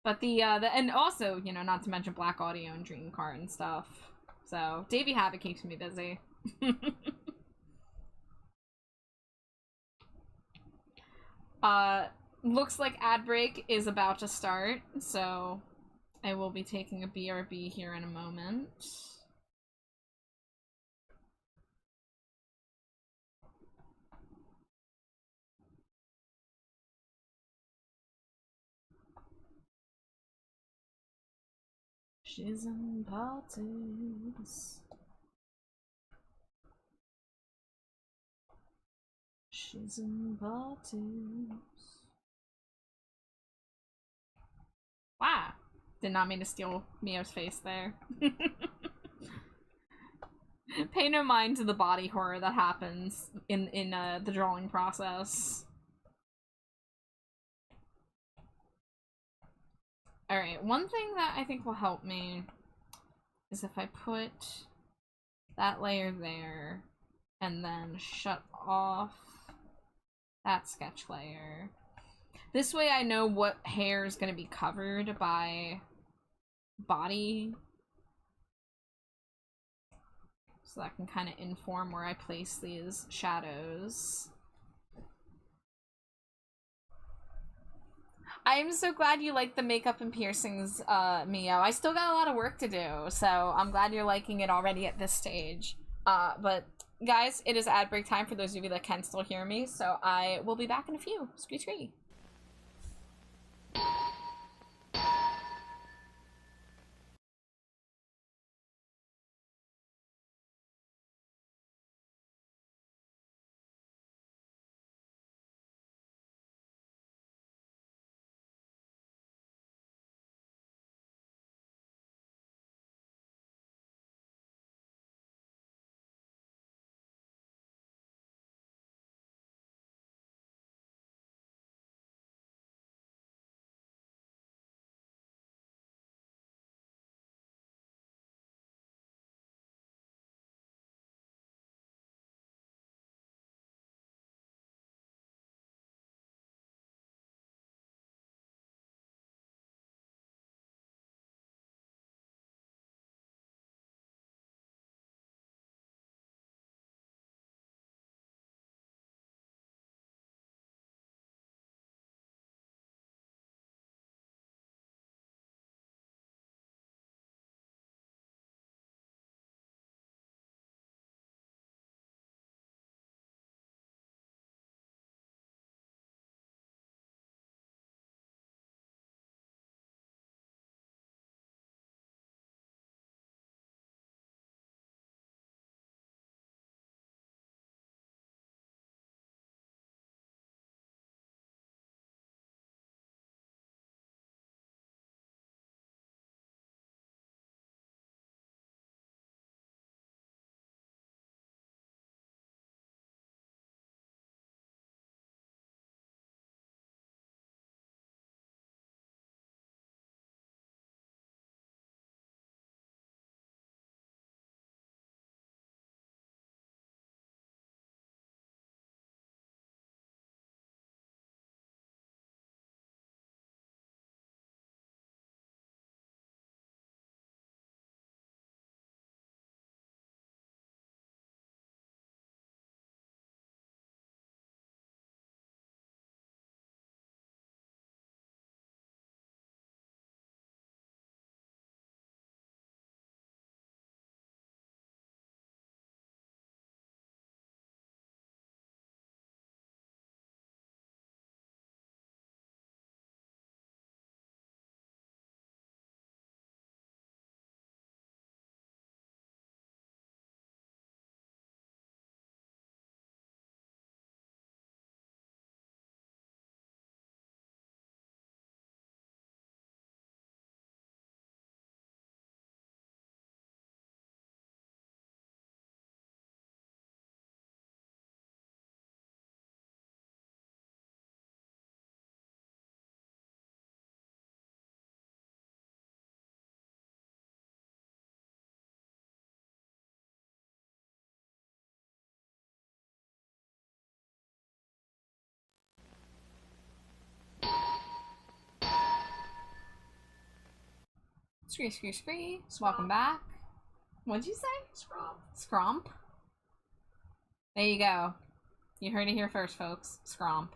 But the and also, you know, not to mention Black Audio and Dream Cart and stuff. So Davey Habit keeps me busy. Looks like ad break is about to start, so I will be taking a BRB here in a moment. She's in parties. She's in parties. Wow. Did not mean to steal Miyo's face there. Pay no mind to the body horror that happens in the drawing process. Alright, one thing that I think will help me is if I put that layer there and then shut off that sketch layer. This way I know what hair is going to be covered by body. So that can kind of inform where I place these shadows. I'm so glad you like the makeup and piercings, Miyo. I still got a lot of work to do, so I'm glad you're liking it already at this stage. But guys, it is ad break time for those of you that can still hear me, so I will be back in a few. Scree. Scree. Welcome back. What'd you say? Scromp. There you go. You heard it here first, folks. Scromp.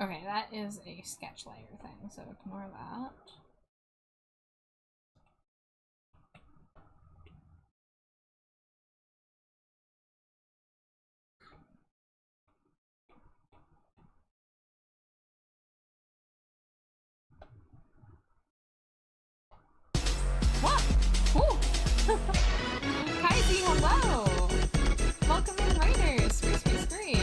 Okay, that is a sketch layer thing, so ignore that. What? Ooh! Kaiji, hello! Welcome in, Raiders! Scree.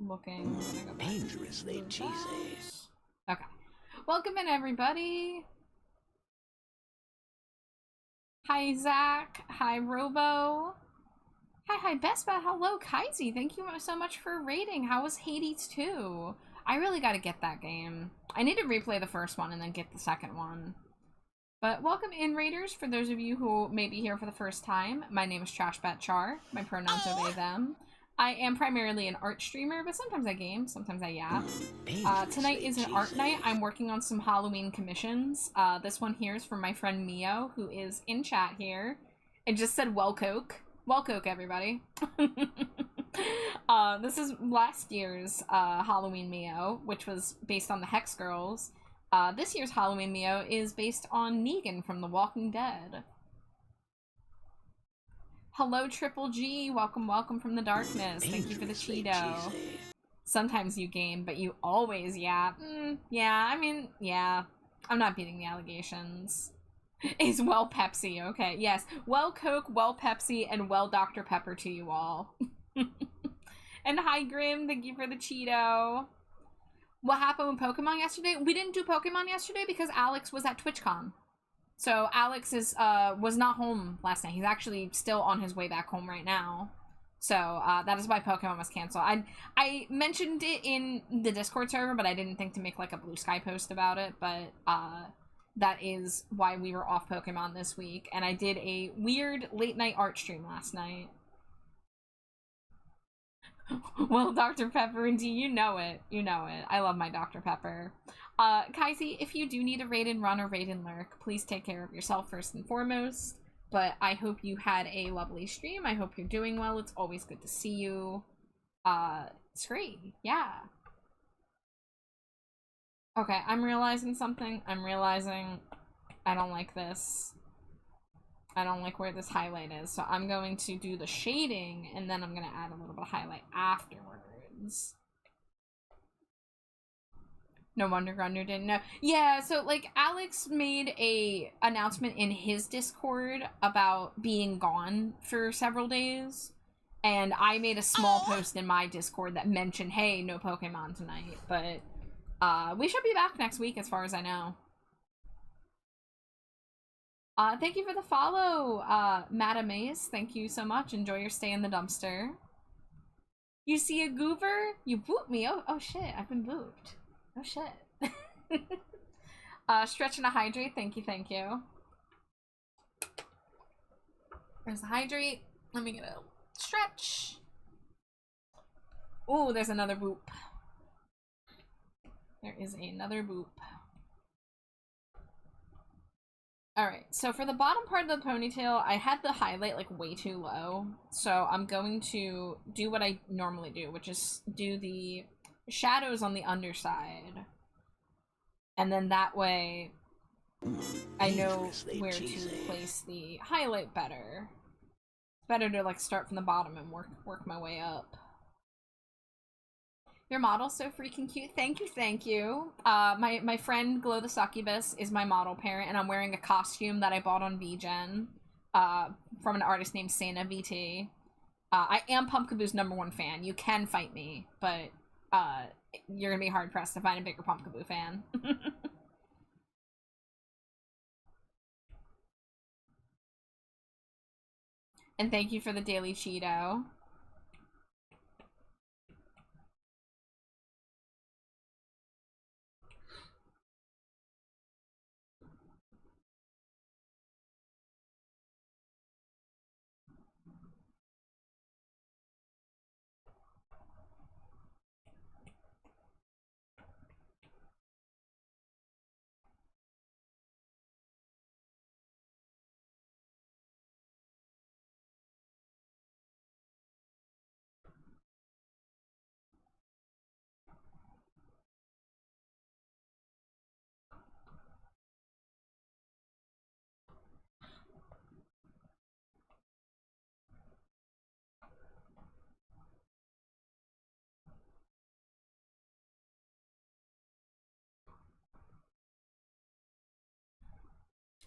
Looking. Go Dangerously cheesy. Okay. Welcome in, everybody! Hi, Zach. Hi, Robo. Hi, Bespa. Hello, Kaiji. Thank you so much for raiding. How was Hades 2? I really gotta get that game. I need to replay the first one and then get the second one. But welcome in, Raiders. For those of you who may be here for the first time, my name is TrashBatChar. My pronouns are they, them. I am primarily an art streamer, but sometimes I game, sometimes I yap. Tonight is an art night. I'm working on some Halloween commissions. This one here is from my friend Miyo, who is in chat here. It just said, well, Coke. Well, Coke, everybody. This is last year's Halloween Miyo, which was based on the Hex Girls. This year's Halloween Miyo is based on Negan from The Walking Dead. Hello, Triple G. Welcome from the darkness. Thank you for the Cheeto. Sometimes you game, but you always yap. Yeah, I mean, yeah. I'm not beating the allegations. Is well Pepsi, okay. Yes, well Coke, well Pepsi, and well Dr. Pepper to you all. And hi, Grim. Thank you for the Cheeto. What happened with Pokemon yesterday? We didn't do Pokemon yesterday because Alex was at TwitchCon. So Alex is was not home last night. He's actually still on his way back home right now. So that is why Pokemon was canceled. I mentioned it in the Discord server, but I didn't think to make like a Blue Sky post about it. But that is why we were off Pokemon this week. And I did a weird late night art stream last night. Well, Dr. Pepper, and you know it. You know it. I love my Dr. Pepper. Kaisi, if you do need a raid and run or raid and lurk, please take care of yourself first and foremost. But I hope you had a lovely stream. I hope you're doing well. It's always good to see you. It's great. Yeah. Okay, I'm realizing something. I'm realizing I don't like this. I don't like where this highlight is. So I'm going to do the shading, and then I'm going to add a little bit of highlight afterwards. No wonder Grunder didn't know. Yeah, so, like, Alex made a announcement in his Discord about being gone for several days. And I made a small post in my Discord that mentioned, hey, no Pokemon tonight. But, we should be back next week, as far as I know. Thank you for the follow, Madam Ace. Thank you so much. Enjoy your stay in the dumpster. You see a goober? You boot me. Oh shit, I've been booped. Oh shit. Stretch and a hydrate. Thank you. There's a hydrate. Let me get a stretch. Oh, there's another boop. There is another boop. Alright, so for the bottom part of the ponytail, I had the highlight like way too low. So I'm going to do what I normally do, which is do the shadows on the underside. And then that way I know where to place the highlight better. It's better to like start from the bottom and work my way up. Your model's so freaking cute. Thank you. My friend Glow the Succubus is my model parent, and I'm wearing a costume that I bought on VGen from an artist named Sana VT. I am Pumpkaboo's #1 fan. You can fight me, but you're gonna be hard pressed to find a bigger Pumpkaboo fan. And thank you for the daily Cheeto.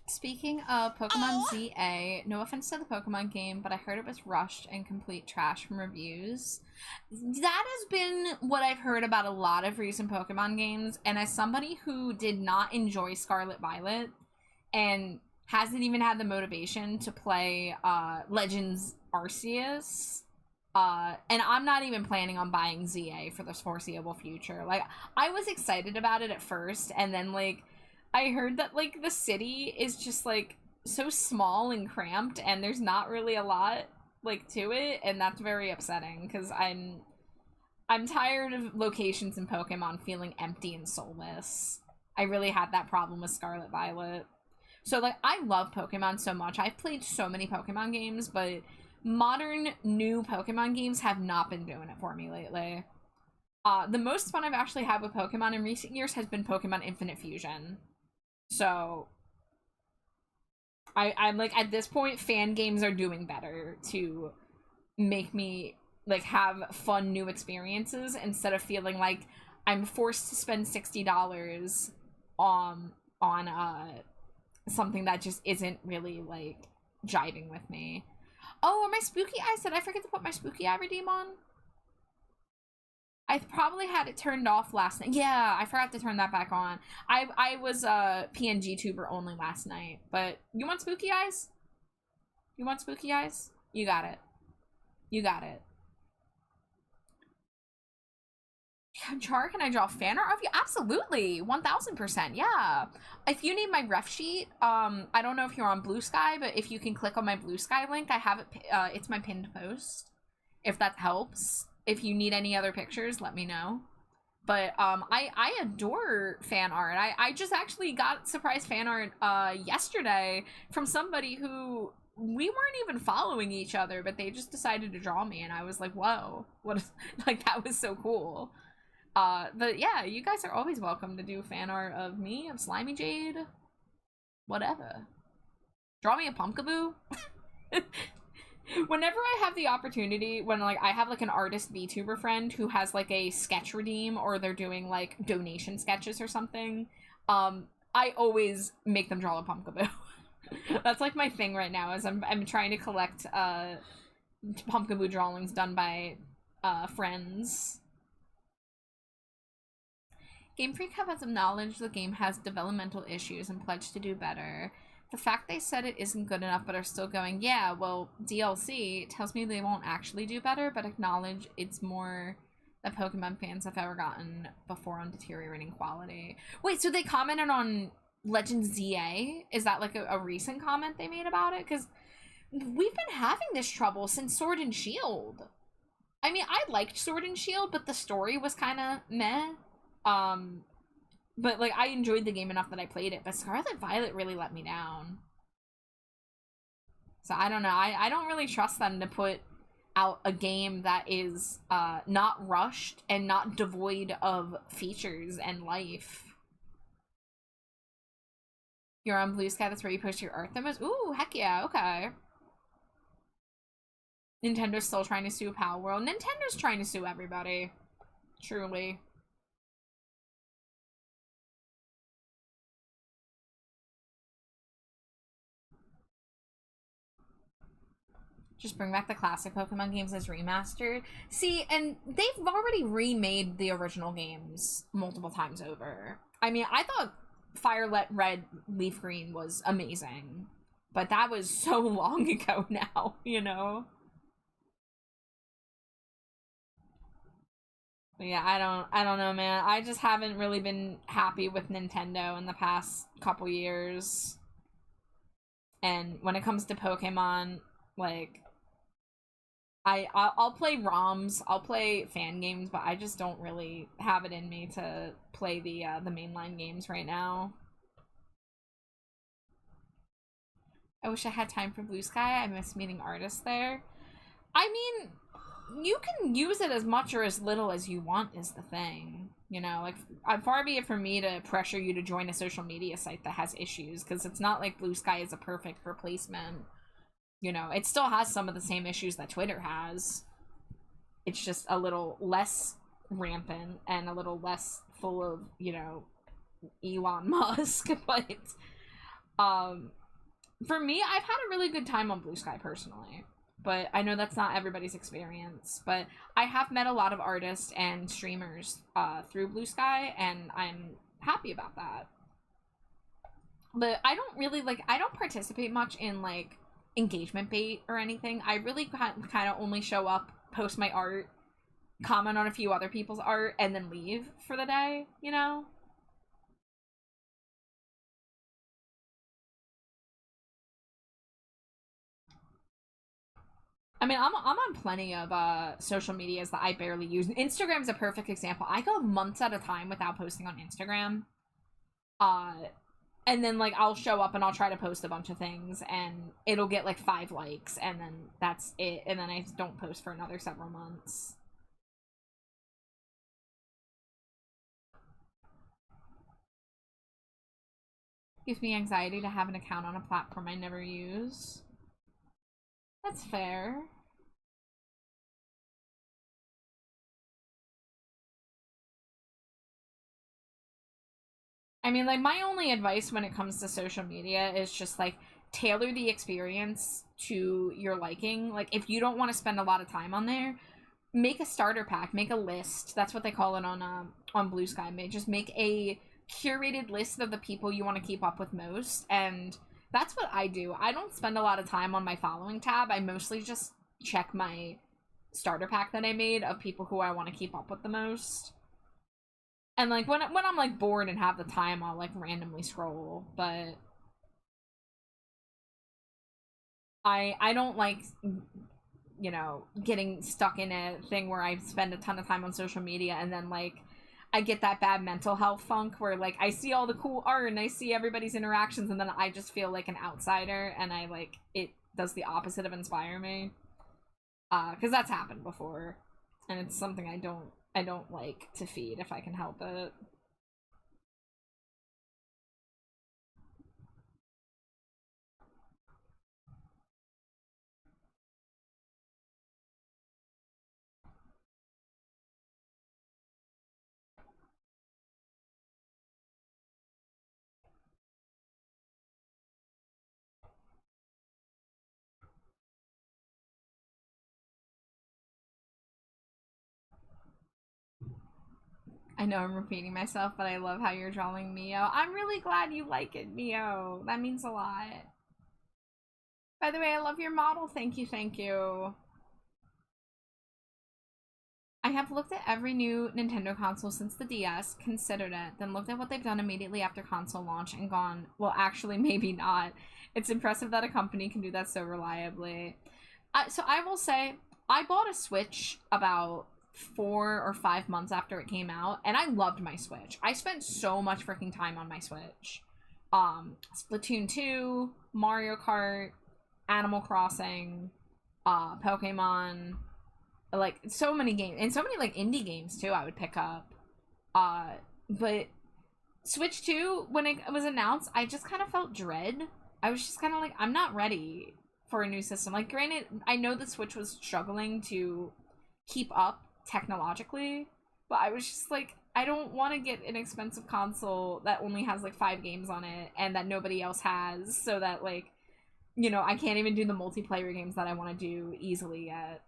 Speaking of Pokemon ZA, no offense to the Pokemon game, but I heard it was rushed and complete trash from reviews. That has been what I've heard about a lot of recent Pokemon games, and as somebody who did not enjoy Scarlet Violet and hasn't even had the motivation to play Legends Arceus, and I'm not even planning on buying ZA for the foreseeable future. Like, I was excited about it at first, and then, like, I heard that, like, the city is just, like, so small and cramped, and there's not really a lot, like, to it, and that's very upsetting, because I'm tired of locations in Pokemon feeling empty and soulless. I really had that problem with Scarlet Violet. So, like, I love Pokemon so much. I've played so many Pokemon games, but modern, new Pokemon games have not been doing it for me lately. The most fun I've actually had with Pokemon in recent years has been Pokemon Infinite Fusion. So, I'm like, at this point, fan games are doing better to make me, like, have fun new experiences instead of feeling like I'm forced to spend $60 on something that just isn't really, like, jiving with me. Oh, my Spooky Eyes, did I forget to put my Spooky Eye redeem on? I probably had it turned off last night. Yeah, I forgot to turn that back on. I was a PNG tuber only last night. But you want Spooky Eyes? You want Spooky Eyes? You got it. You got it. Char, can I draw fan art of you? Absolutely. 1000%. Yeah. If you need my ref sheet, I don't know if you're on Blue Sky, but if you can click on my Blue Sky link, I have it. It's my pinned post. If that helps. If you need any other pictures, let me know. But I adore fan art. I just actually got surprise fan art yesterday from somebody who we weren't even following each other, but they just decided to draw me, and I was like, whoa, what is, like, that was so cool. But yeah, you guys are always welcome to do fan art of me, of Slimy Jade, whatever. Draw me a Pumpkaboo. Whenever I have the opportunity, when, like, I have, like, an artist VTuber friend who has, like, a sketch redeem, or they're doing, like, donation sketches or something, I always make them draw a Pumpkaboo. That's, like, my thing right now, is I'm trying to collect, Pumpkaboo drawings done by, friends. Game Freak have acknowledged the game has developmental issues and pledged to do better. The fact they said it isn't good enough but are still going, yeah, well, DLC, tells me they won't actually do better, but acknowledge it's more that Pokemon fans have ever gotten before on deteriorating quality. Wait, so they commented on Legends ZA? Is that, like, a recent comment they made about it? Because we've been having this trouble since Sword and Shield. I mean, I liked Sword and Shield, but the story was kind of meh. But, like, I enjoyed the game enough that I played it, but Scarlet Violet really let me down. So, I don't know. I don't really trust them to put out a game that is, not rushed and not devoid of features and life. You're on Blue Sky, that's where you post your art demos? Ooh, heck yeah, okay. Nintendo's still trying to sue Pal World. Nintendo's trying to sue everybody. Truly. Just bring back the classic Pokemon games as remastered. See, and they've already remade the original games multiple times over. I mean, I thought Violet, Red, Leaf Green was amazing. But that was so long ago now, you know? But yeah, I don't know, man. I just haven't really been happy with Nintendo in the past couple years. And when it comes to Pokemon, like, I'll play ROMs, I'll play fan games, but I just don't really have it in me to play the mainline games right now. I wish I had time for Blue Sky. I miss meeting artists there. I mean, you can use it as much or as little as you want is the thing. You know, like, far be it for me to pressure you to join a social media site that has issues, because it's not like Blue Sky is a perfect replacement. You know, it still has some of the same issues that Twitter has. It's just a little less rampant and a little less full of, you know, Elon Musk. But, for me, I've had a really good time on Blue Sky personally. But I know that's not everybody's experience. But I have met a lot of artists and streamers through Blue Sky, and I'm happy about that. But I don't really, like, I don't participate much in, like, engagement bait or anything. I really kind of only show up, post my art, comment on a few other people's art, and then leave for the day, you know? I mean, I'm on plenty of social medias that I barely use. Instagram's a perfect example. I go months at a time without posting on Instagram. Uh, and then, like, I'll show up and I'll try to post a bunch of things, and it'll get, like, 5 likes, and then that's it. And then I don't post for another several months. Gives me anxiety to have an account on a platform I never use. That's fair. I mean, like, my only advice when it comes to social media is just, like, tailor the experience to your liking. Like, if you don't want to spend a lot of time on there, make a starter pack, make a list. That's what they call it on Blue Sky. Just make a curated list of the people you want to keep up with most, and that's what I do. I don't spend a lot of time on my following tab. I mostly just check my starter pack that I made of people who I want to keep up with the most. And, like, when I'm, like, bored and have the time, I'll, like, randomly scroll. But I don't like, you know, getting stuck in a thing where I spend a ton of time on social media and then, like, I get that bad mental health funk where, like, I see all the cool art and I see everybody's interactions, and then I just feel like an outsider, and I, like, it does the opposite of inspire me. Because that's happened before, and it's something I don't like to feed if I can help it. I know I'm repeating myself, but I love how you're drawing Miyo. I'm really glad you like it, Miyo. That means a lot. By the way, I love your model. Thank you, thank you. I have looked at every new Nintendo console since the DS, considered it, then looked at what they've done immediately after console launch and gone, well, actually, maybe not. It's impressive that a company can do that so reliably. So I will say, I bought a Switch about 4 or 5 months after it came out, and I loved my Switch. I spent so much freaking time on my Switch. Splatoon 2, Mario Kart, Animal Crossing, Pokemon, like, so many games, and so many, like, indie games too I would pick up. But Switch 2, when it was announced, I just kind of felt dread. I was just kind of like, I'm not ready for a new system. Like, granted, I know the Switch was struggling to keep up technologically, but I was just like, I don't want to get an expensive console that only has, like, 5 games on it and that nobody else has, so that, like, you know, I can't even do the multiplayer games that I want to do easily yet.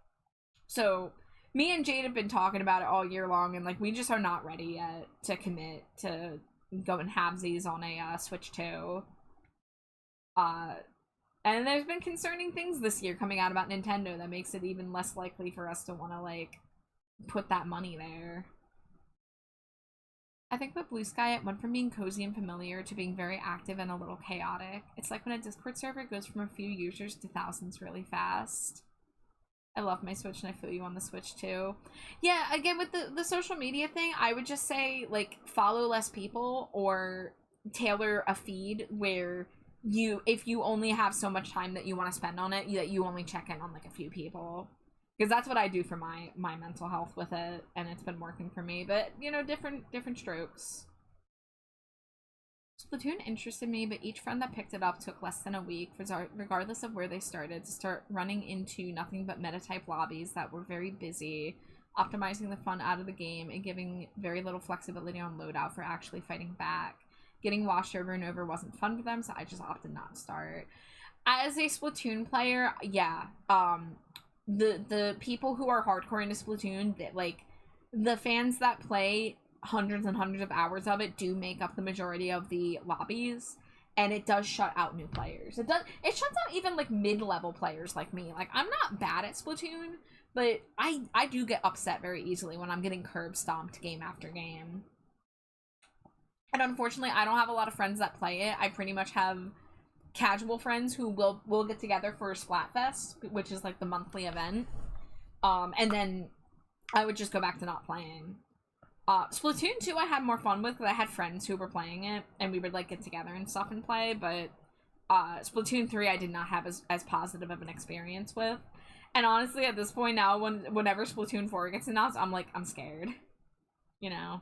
So me and Jade have been talking about it all year long, and, like, we just are not ready yet to commit to going halvesies on a Switch 2. And there's been concerning things this year coming out about Nintendo that makes it even less likely for us to want to, like, put that money there. I think with Blue Sky, it went from being cozy and familiar to being very active and a little chaotic. It's like when a Discord server goes from a few users to thousands really fast. I love my Switch, and I feel you on the Switch, too. Yeah, again, with the social media thing, I would just say, like, follow less people or tailor a feed where if you only have so much time that you want to spend on it, that you only check in on, like, a few people. Because that's what I do for my mental health with it, and it's been working for me. But, you know, different strokes. Splatoon interested me, but each friend that picked it up took less than a week, regardless of where they started, to start running into nothing but meta-type lobbies that were very busy, optimizing the fun out of the game, and giving very little flexibility on loadout for actually fighting back. Getting washed over and over wasn't fun for them, so I just opted not to start. As a Splatoon player, yeah, the people who are hardcore into Splatoon, that, like, the fans that play hundreds and hundreds of hours of it do make up the majority of the lobbies, and it does shut out new players. It shuts out even, like, mid-level players like me. Like, I'm not bad at Splatoon, but I do get upset very easily when I'm getting curb stomped game after game. And unfortunately, I don't have a lot of friends that play it. I pretty much have casual friends who will get together for Splatfest, which is, like, the monthly event. And then I would just go back to not playing. Splatoon 2 I had more fun with, because I had friends who were playing it, and we would, like, get together and stuff and play, but Splatoon 3 I did not have as positive of an experience with. And honestly, at this point now, whenever Splatoon 4 gets announced, I'm like, I'm scared. You know?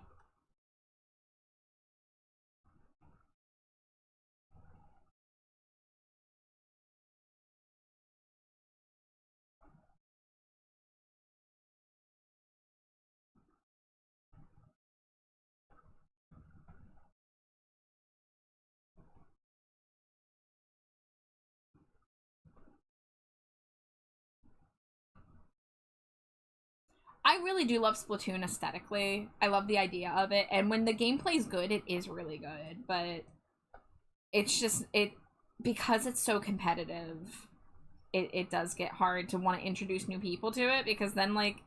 I really do love Splatoon aesthetically. I love the idea of it, and when the gameplay's good, it is really good, but it's just, because it's so competitive, it does get hard to want to introduce new people to it, because then, like,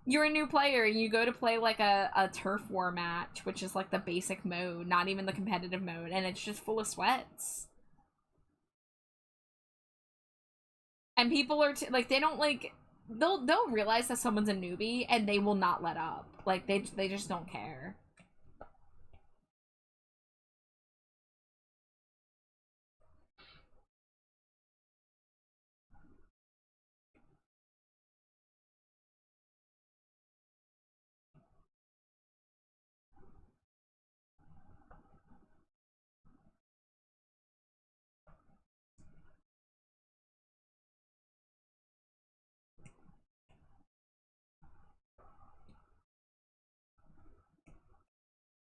you're a new player and you go to play, like, a turf war match, which is, like, the basic mode, not even the competitive mode, and it's just full of sweats. And people are like, they don't, like, they'll realize that someone's a newbie and they will not let up. Like, they just don't care.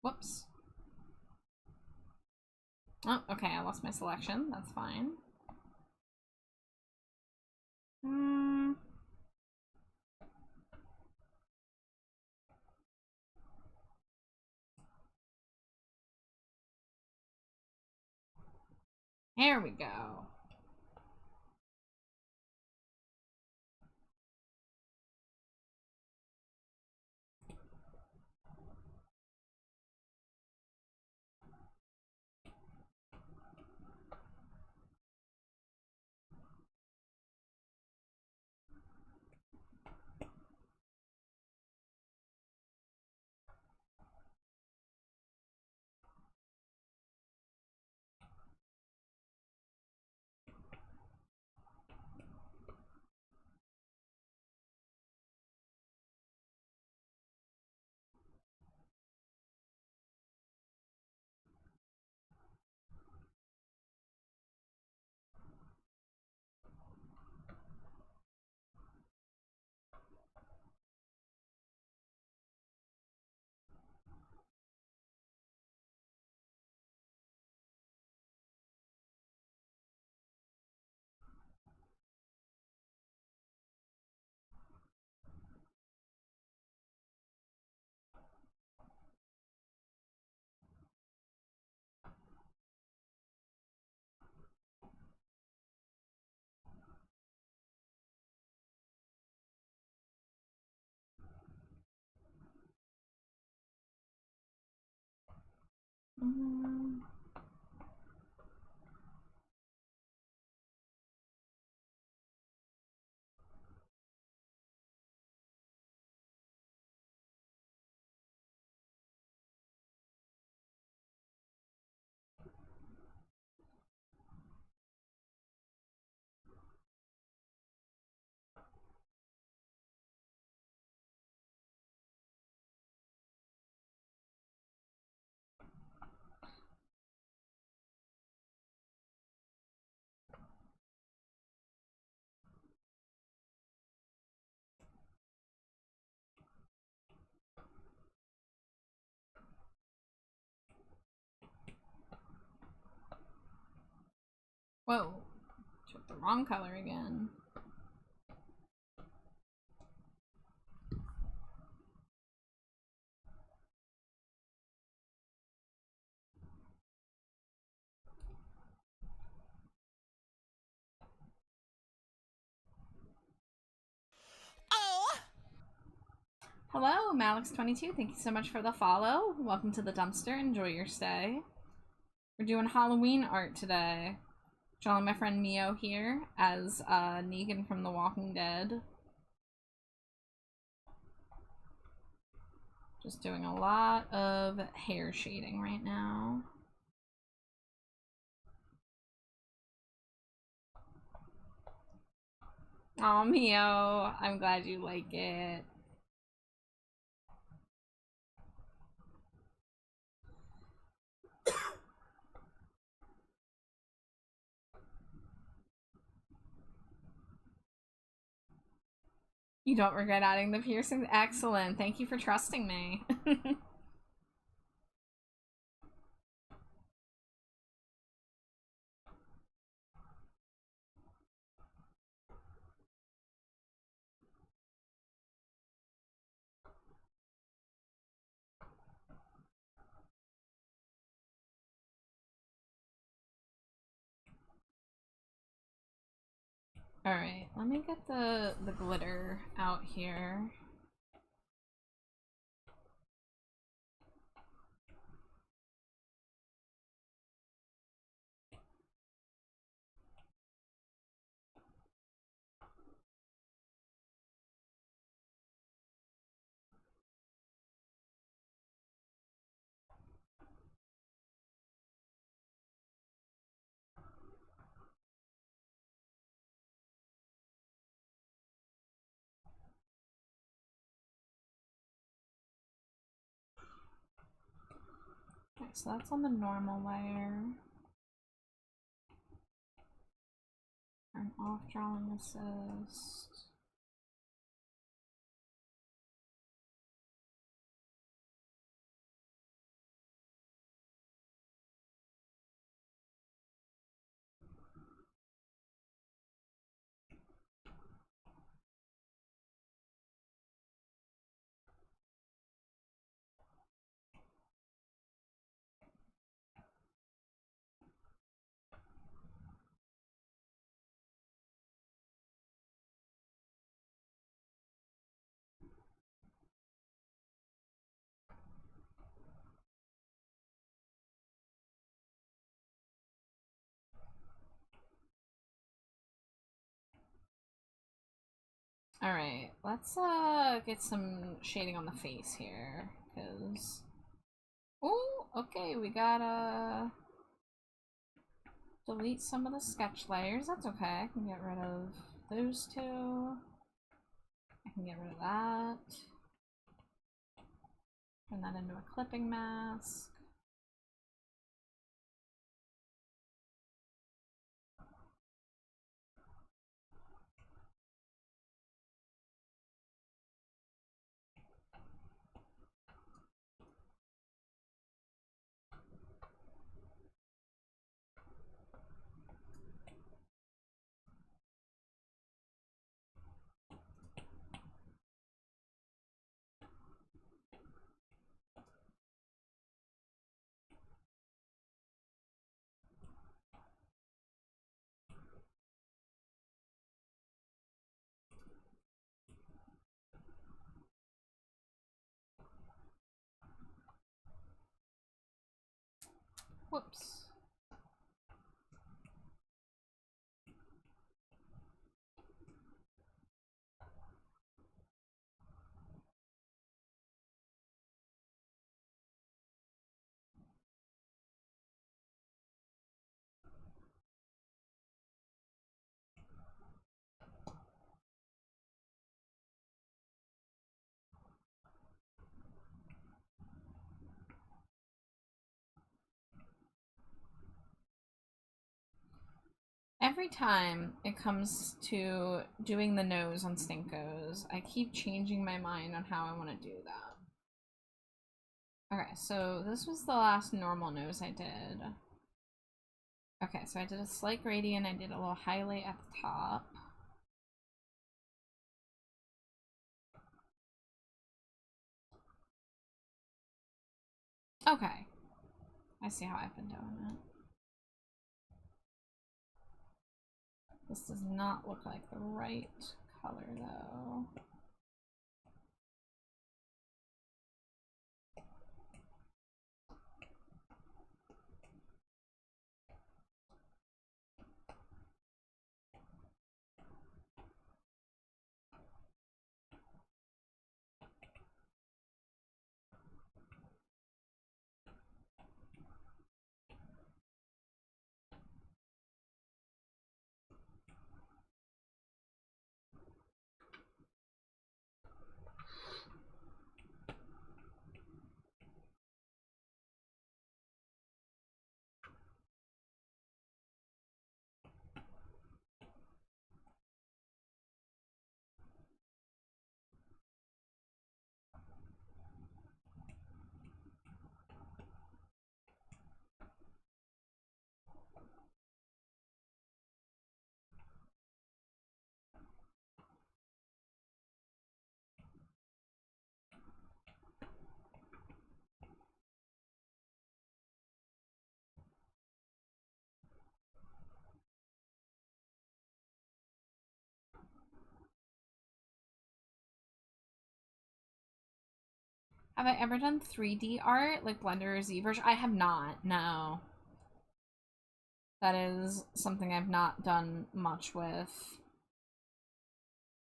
Whoops. Oh, okay, I lost my selection. That's fine. Here we go. Mm. Whoa. Took the wrong color again. Hello, Malix22. Thank you so much for the follow. Welcome to the dumpster. Enjoy your stay. We're doing Halloween art today. Drawing my friend Miyo here as Negan from The Walking Dead. Just doing a lot of hair shading right now. Aw, Miyo. I'm glad you like it. You don't regret adding the piercings? Excellent. Thank you for trusting me. Alright, let me get the glitter out here. Okay, so that's on the normal layer. Turn off drawing assist. Alright, let's get some shading on the face here, because... Ooh, okay, we gotta delete some of the sketch layers. That's okay, I can get rid of those two. I can get rid of that. Turn that into a clipping mask. Whoops. Every time it comes to doing the nose on Stinkos, I keep changing my mind on how I want to do that. Okay, so this was the last normal nose I did. Okay, so I did a slight gradient, I did a little highlight at the top. Okay. I see how I've been doing it. This does not look like the right color, though. Have I ever done 3D art, like Blender or ZBrush? I have not, no. That is something I've not done much with.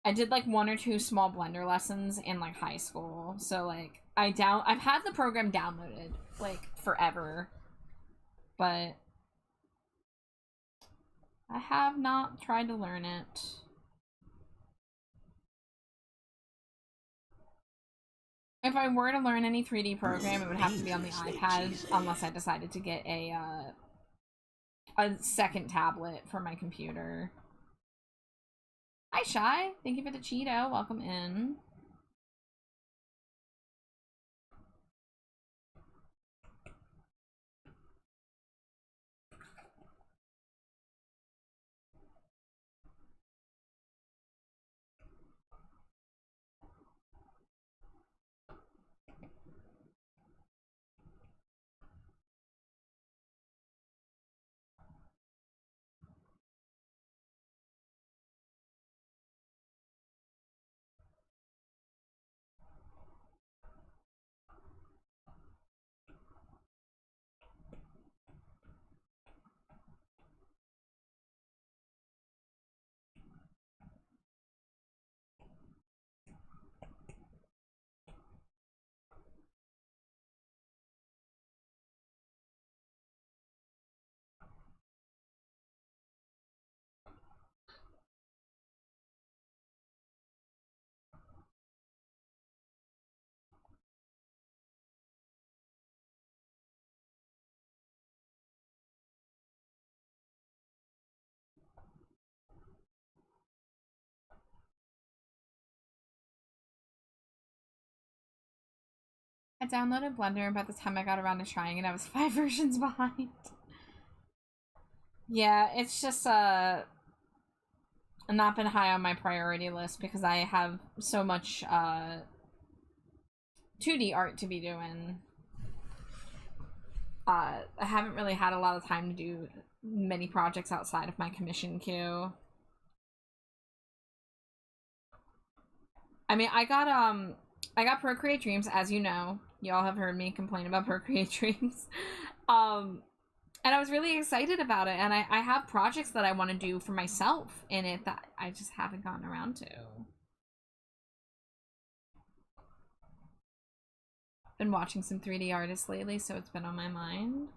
I did like 1 or 2 small Blender lessons in like high school, so like I've had the program downloaded like forever, but I have not tried to learn it. If I were to learn any 3D program, it would have to be on the iPad, unless I decided to get a second tablet for my computer. Hi, Shy. Thank you for the Cheeto. Welcome in. I downloaded Blender, and by the time I got around to trying it, I was 5 versions behind. Yeah, it's just not been high on my priority list because I have so much 2D art to be doing. I haven't really had a lot of time to do many projects outside of my commission queue. I mean, I got Procreate Dreams, as you know. Y'all have heard me complain about Procreate Dreams. And I was really excited about it, and I have projects that I want to do for myself in it that I just haven't gotten around to. Been watching some 3D artists lately, so it's been on my mind.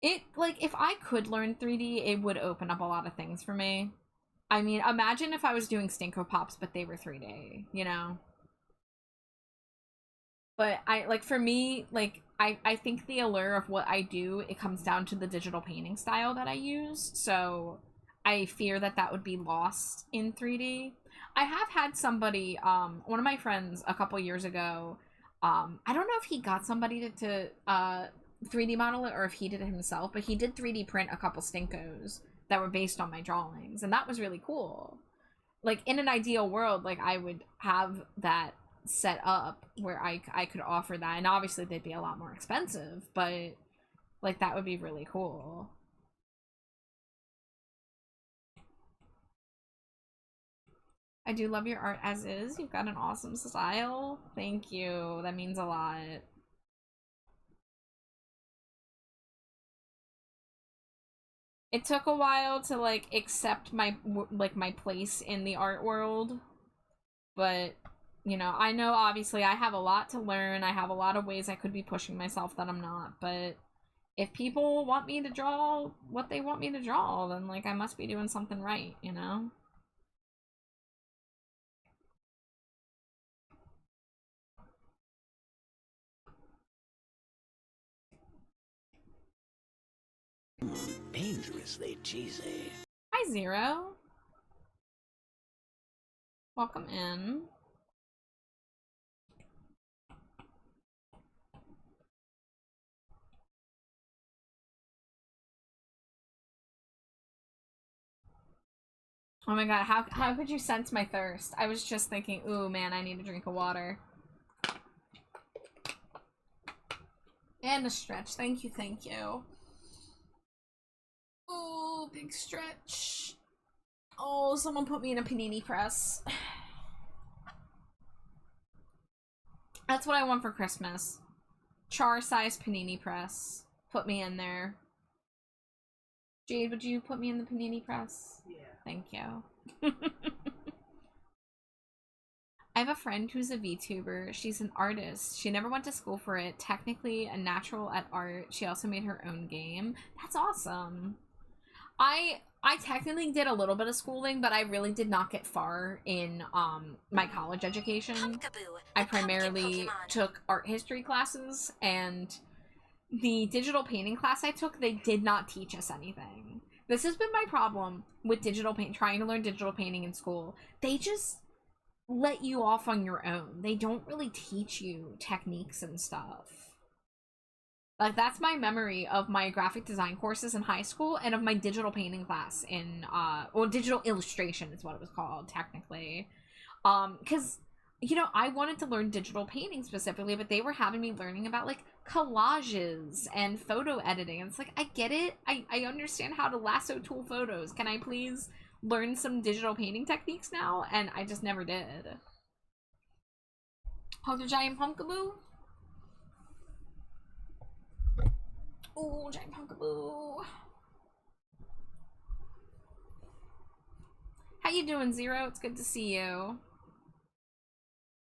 It, like, if I could learn 3D, it would open up a lot of things for me. I mean, imagine if I was doing Stinko Pops, but they were 3D, you know? But for me, like, I think the allure of what I do, it comes down to the digital painting style that I use. So I fear that that would be lost in 3D. I have had somebody, one of my friends a couple years ago, I don't know if he got somebody to 3D model it or if he did it himself, but he did 3D print a couple Stinkos that were based on my drawings, and that was really cool. Like, in an ideal world, like, I would have that set up where I could offer that, and obviously they'd be a lot more expensive, but like that would be really cool. I do love your art as is. You've got an awesome style. Thank you. That means a lot. It took a while to like accept my place in the art world, but you know, I know obviously I have a lot to learn. I have a lot of ways I could be pushing myself that I'm not, but if people want me to draw what they want me to draw, then like I must be doing something right, you know? Dangerously cheesy. Hi, Zero. Welcome in. Oh my god, how could you sense my thirst? I was just thinking, ooh man, I need a drink of water. And a stretch. Thank you, thank you. Oh, big stretch. Oh, someone put me in a panini press. That's what I want for Christmas. Char-size panini press. Put me in there. Jade, would you put me in the panini press? Yeah. Thank you. I have a friend who's a VTuber. She's an artist. She never went to school for it. Technically a natural at art. She also made her own game. That's awesome. I technically did a little bit of schooling, but I really did not get far in my college education. I primarily took art history classes, and the digital painting class I took, they did not teach us anything. This has been my problem with digital paint, trying to learn digital painting in school. They just let you off on your own. They don't really teach you techniques and stuff. Like, that's my memory of my graphic design courses in high school and of my digital painting class in, or digital illustration is what it was called, technically. Because, you know, I wanted to learn digital painting specifically, but they were having me learning about, like, collages and photo editing. And it's like, I get it. I understand how to lasso tool photos. Can I please learn some digital painting techniques now? And I just never did. Hug the giant pumpkaboo. Oh, giant pumpkaboo. How you doing, Zero? It's good to see you.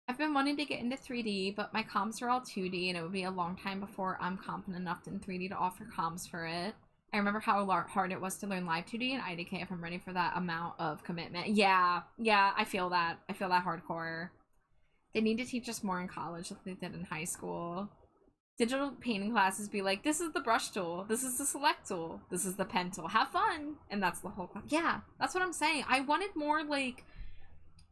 I've been wanting to get into 3D, but my comps are all 2D, and it would be a long time before I'm confident enough in 3D to offer comps for it. I remember how hard it was to learn Live 2D and IDK if I'm ready for that amount of commitment. Yeah, I feel that. I feel that hardcore. They need to teach us more in college like they did in high school. Digital painting classes be like, this is the brush tool, this is the select tool, this is the pen tool, have fun, and that's the whole class. Yeah, that's what I'm saying. I wanted more like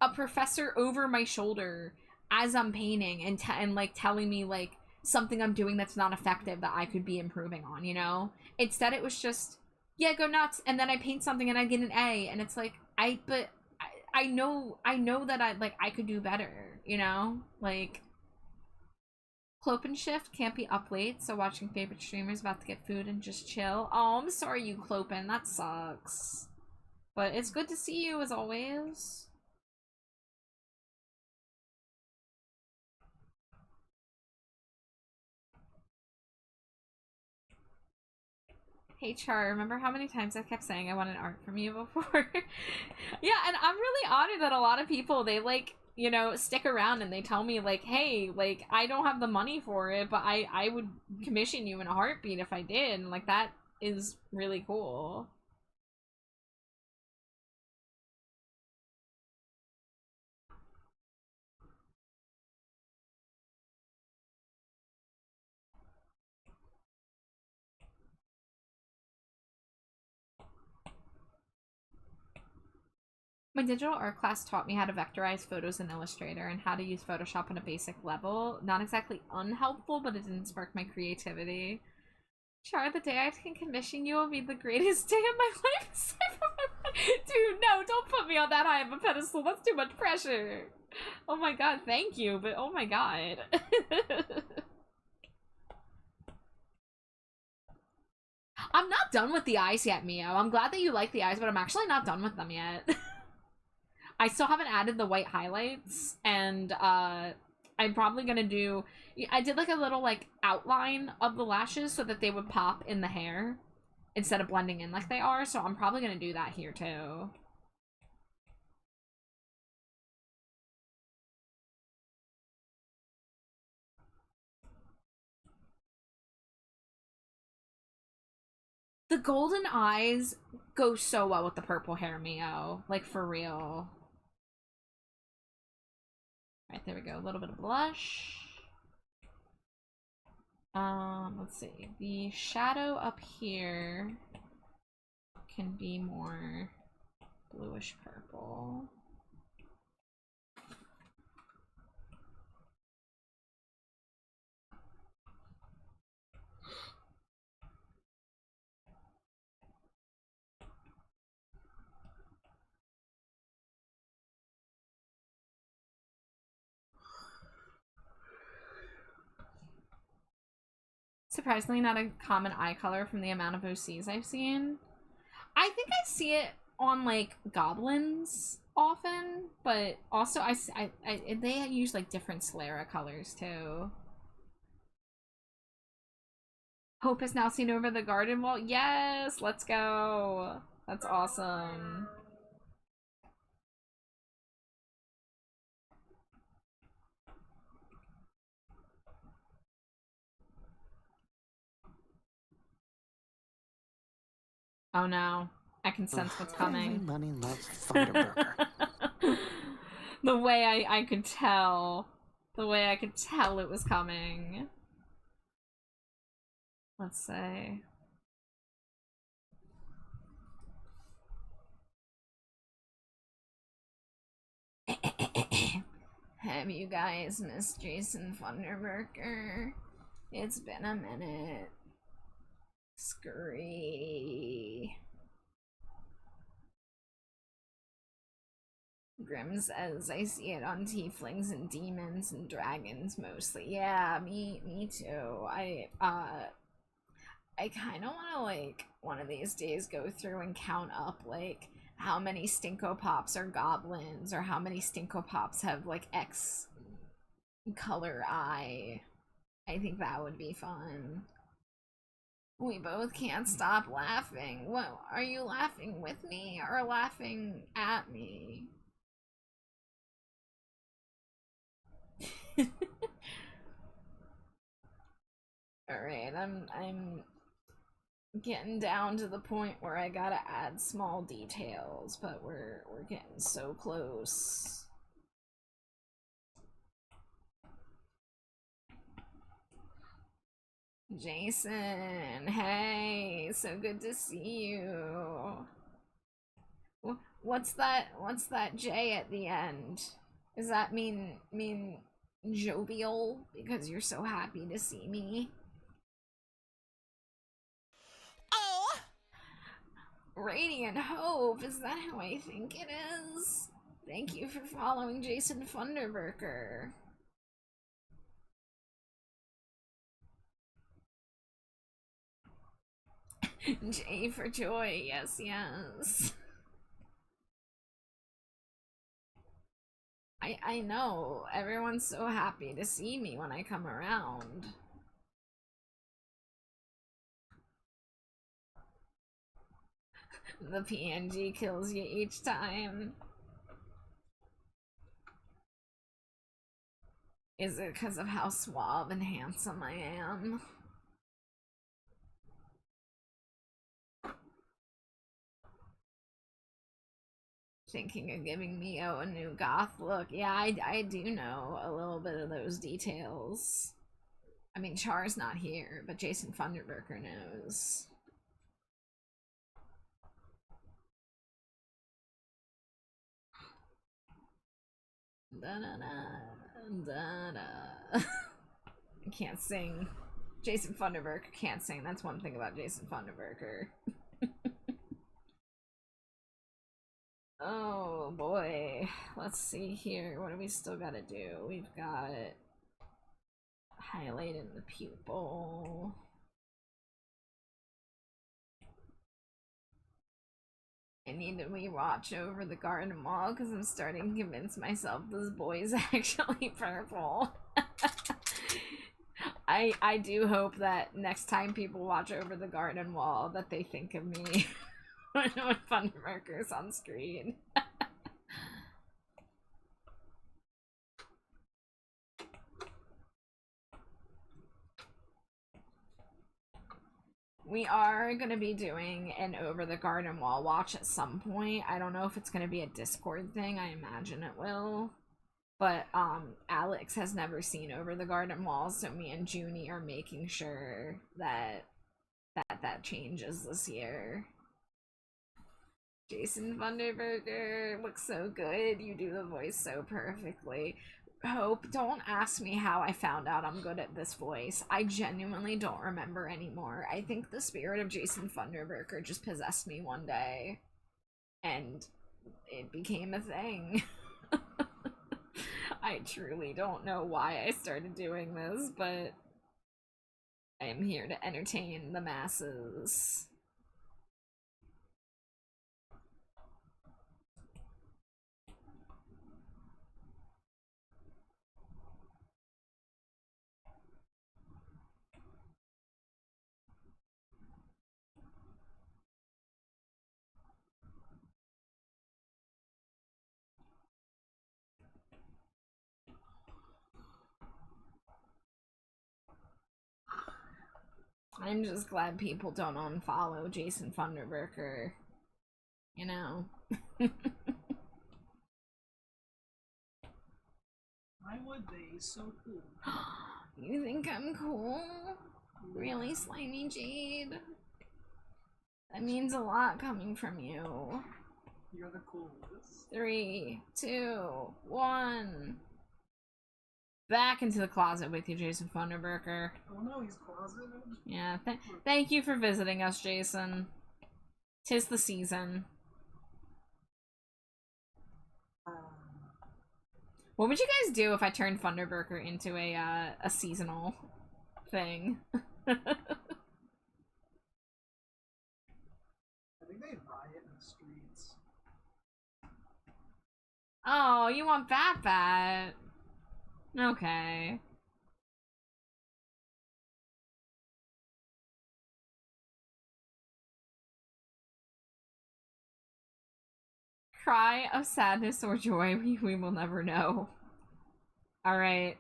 a professor over my shoulder as I'm painting and like telling me like something I'm doing that's not effective that I could be improving on, you know? Instead it was just, yeah, go nuts, and then I paint something and I get an A, and it's like, I know that I could do better, you know? Like, Clopen shift can't be up late, so watching favorite streamers about to get food and just chill. Oh, I'm sorry you, Clopen. That sucks. But it's good to see you as always. Hey Char, remember how many times I kept saying I wanted art from you before? Yeah, and I'm really honored that a lot of people, they like, you know, stick around and they tell me like, hey, like, I don't have the money for it, but I would commission you in a heartbeat if I did. And like, that is really cool. My digital art class taught me how to vectorize photos in Illustrator and how to use Photoshop on a basic level. Not exactly unhelpful, but it didn't spark my creativity. Char, the day I can commission you will be the greatest day of my life. Dude, no, don't put me on that high of a pedestal. That's too much pressure. Oh my god, thank you, but oh my god. I'm not done with the eyes yet, Miyo. I'm glad that you like the eyes, but I'm actually not done with them yet. I still haven't added the white highlights, and I'm probably gonna do... I did like a little like outline of the lashes so that they would pop in the hair instead of blending in like they are, so I'm probably gonna do that here too. The golden eyes go so well with the purple hair, Miyo. Like, for real. Alright, there we go. A little bit of blush. Let's see. The shadow up here can be more bluish purple. Surprisingly not a common eye color from the amount of OCs I've seen. I think I see it on, like, goblins often, but also they use, like, different sclera colors, too. Hope has now seen over the garden wall. Yes, let's go. That's awesome. Oh no. I can sense what's coming. Everybody loves Thunderburger. The way I could tell. The way I could tell it was coming. Let's say. Have you guys missed Jason Funderburker? It's been a minute. Scree. Grim says, I see it on tieflings and demons and dragons mostly. Yeah, me too. I kind of want to, like, one of these days go through and count up, like, how many Stinko Pops are goblins, or how many Stinko Pops have, like, X color eye. I think that would be fun. We both can't stop laughing. What, are you laughing with me or laughing at me? Alright, I'm getting down to the point where I gotta add small details, but we're getting so close. Jason, hey, so good to see you. What's that J at the end? Does that mean jovial because you're so happy to see me? Oh! Radiant Hope, is that how I think it is? Thank you for following Jason Funderburker. J for joy, yes, yes. I know, everyone's so happy to see me when I come around. The PNG kills you each time. Is it because of how suave and handsome I am? Thinking of giving Miyo a new goth look. Yeah, I do know a little bit of those details. I mean, Char's not here, but Jason Funderburker knows. I can't sing. Jason Funderburker can't sing. That's one thing about Jason Funderburker. Oh boy. Let's see here. What do we still gotta do? We've got highlighting the pupil. I need to rewatch Over the Garden Wall because I'm starting to convince myself this boy's actually purple. I do hope that next time people watch Over the Garden Wall that they think of me when Funderburker's on screen. We are going to be doing an Over the Garden Wall watch at some point. I don't know if it's going to be a Discord thing. I imagine it will. But Alex has never seen Over the Garden Wall, so me and Junie are making sure that that changes this year. Jason Funderburker looks so good. You do the voice so perfectly. Hope, don't ask me how I found out I'm good at this voice. I genuinely don't remember anymore. I think the spirit of Jason Funderburker just possessed me one day. And it became a thing. I truly don't know why I started doing this, but I am here to entertain the masses. I'm just glad people don't unfollow Jason Funderburker. You know? Why would they? He's so cool. You think I'm cool? Really, Slimy Jade? That means a lot coming from you. You're the coolest. 3, 2, 1. Back into the closet with you, Jason Funderburker. Oh no, he's closeted. Yeah, thank you for visiting us, Jason. 'Tis the season. What would you guys do if I turned Funderburker into a seasonal thing? I think they'd riot in the streets. Oh, you want Bat Bat? Okay. Cry of sadness or joy, we will never know. Alright.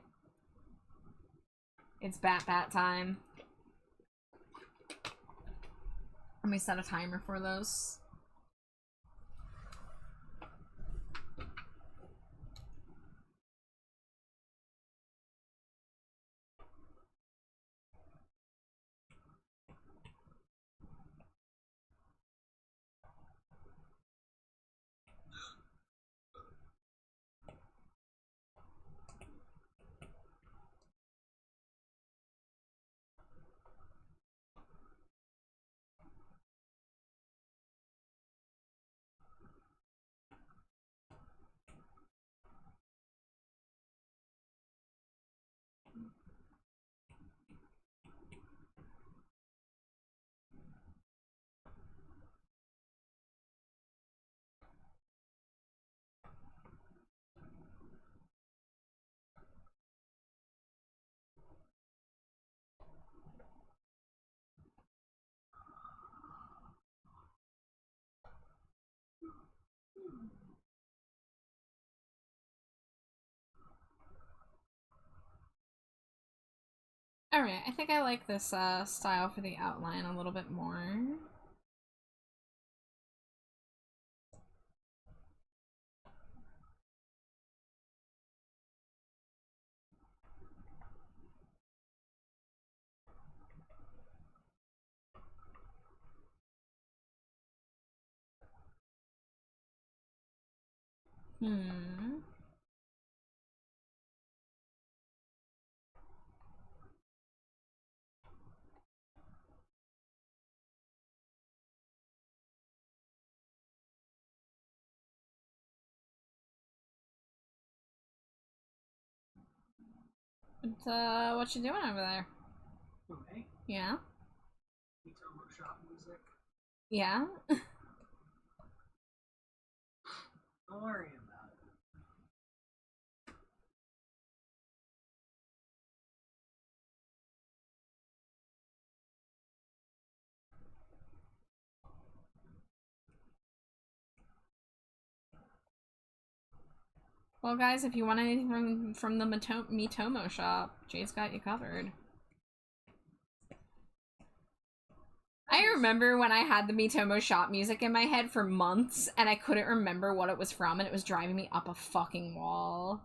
It's Bat Bat time. Let me set a timer for those. Alright, I think I like this style for the outline a little bit more. Hmm. What you doing over there? Okay. Yeah? We talk about shop music. Yeah? Don't worry about it. Well, guys, if you want anything from the Mitomo shop, Jay's got you covered. I remember when I had the Mitomo shop music in my head for months, and I couldn't remember what it was from, and it was driving me up a fucking wall.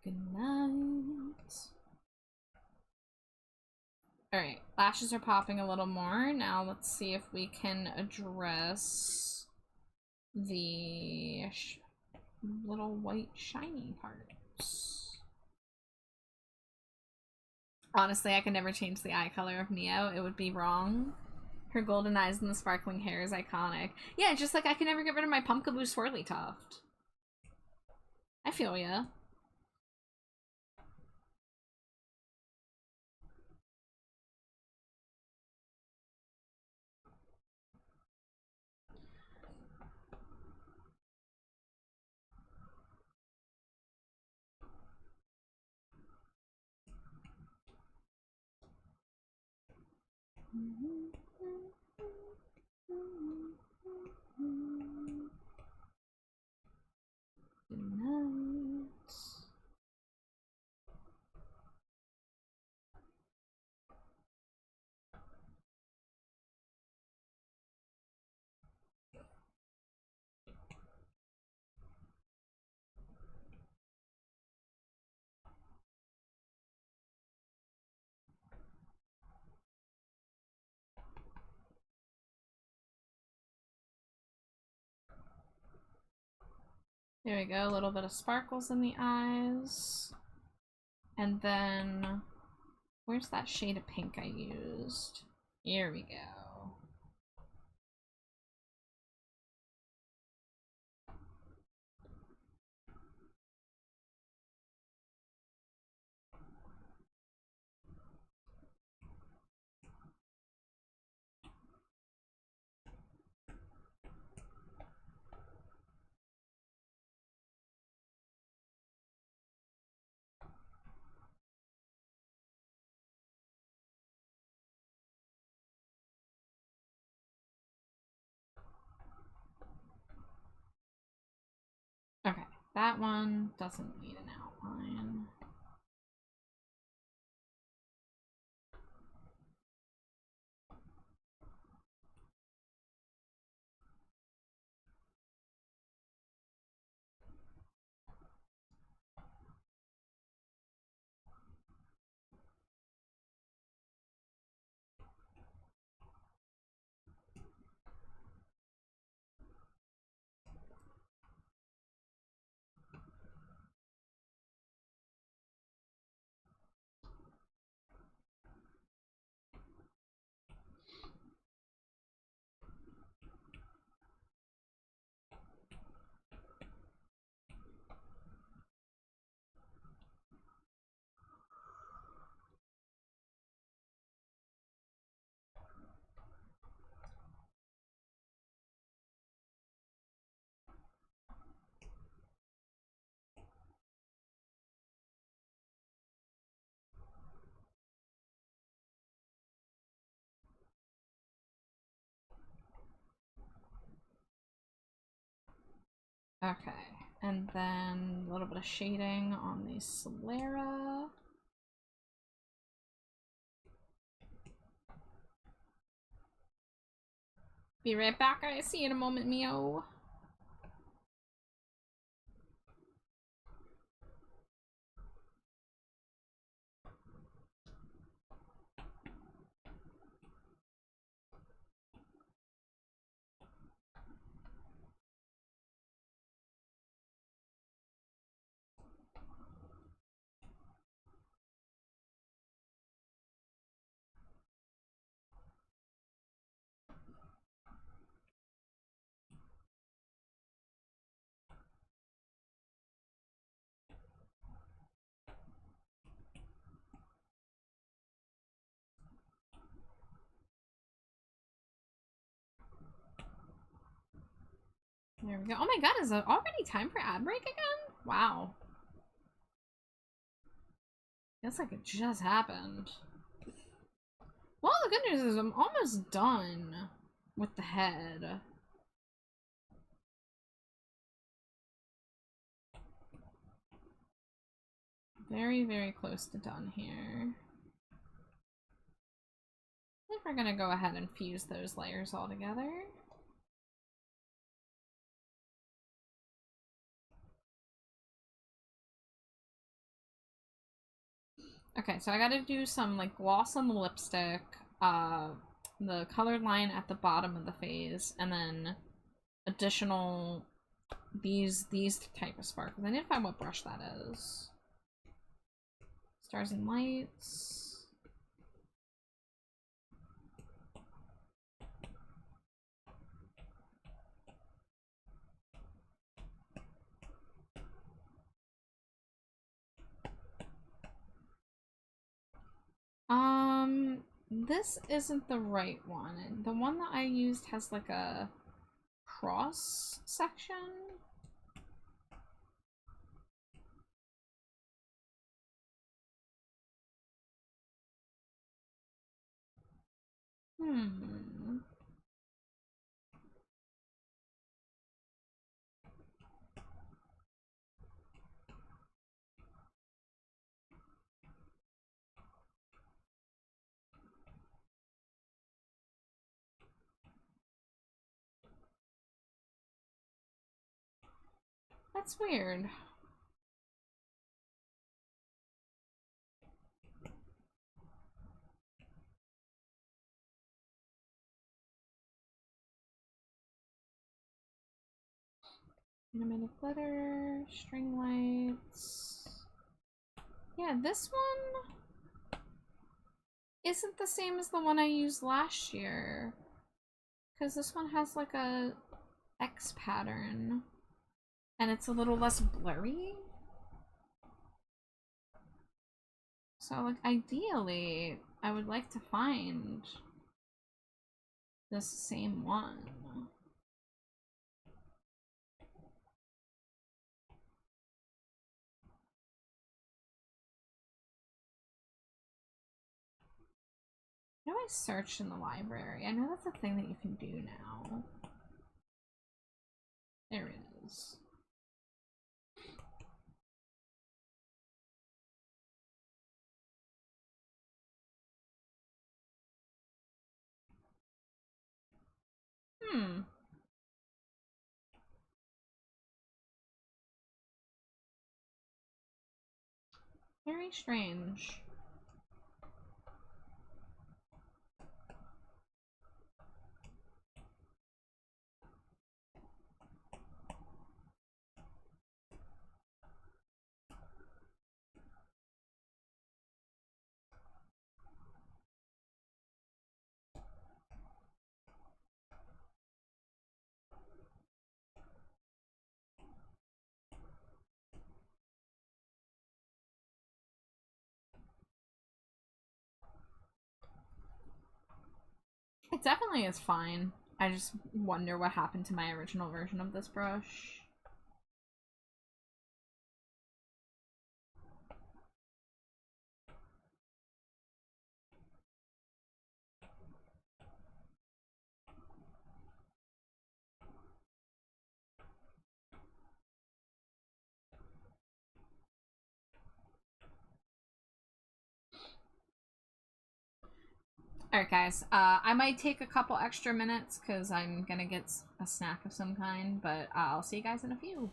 Good night. Alright, lashes are popping a little more. Now let's see if we can address the little white shiny parts. Honestly, I could never change the eye color of Miyo. It would be wrong. Her golden eyes and the sparkling hair is iconic. Yeah, just like I can never get rid of my Pumpkaboo swirly tuft. I feel ya. Good night. There we go, a little bit of sparkles in the eyes. And then, where's that shade of pink I used? Here we go. Okay, that one doesn't need an outline. Okay, and then a little bit of shading on the sclera. Be right back, I see you in a moment, Miyo. There we go. Oh my god, is it already time for ad break again? Wow. Feels like it just happened. Well, the good news is I'm almost done with the head. Very, very close to done here. I think we're gonna go ahead and fuse those layers all together. Okay, so I gotta do some like gloss on the lipstick, the colored line at the bottom of the face, and then additional these type of sparkles. I need to find what brush that is. Stars and Lights. This isn't the right one. The one that I used has like a cross section. Hmm. That's weird. Animated glitter, string lights. Yeah, this one isn't the same as the one I used last year. Because this one has like a X pattern. And it's a little less blurry. So, like, ideally, I would like to find this same one. How do I search in the library? I know that's a thing that you can do now. There it is. Hmm. Very strange. It definitely is fine. I just wonder what happened to my original version of this brush. Alright, guys. I might take a couple extra minutes because I'm gonna get a snack of some kind, but I'll see you guys in a few.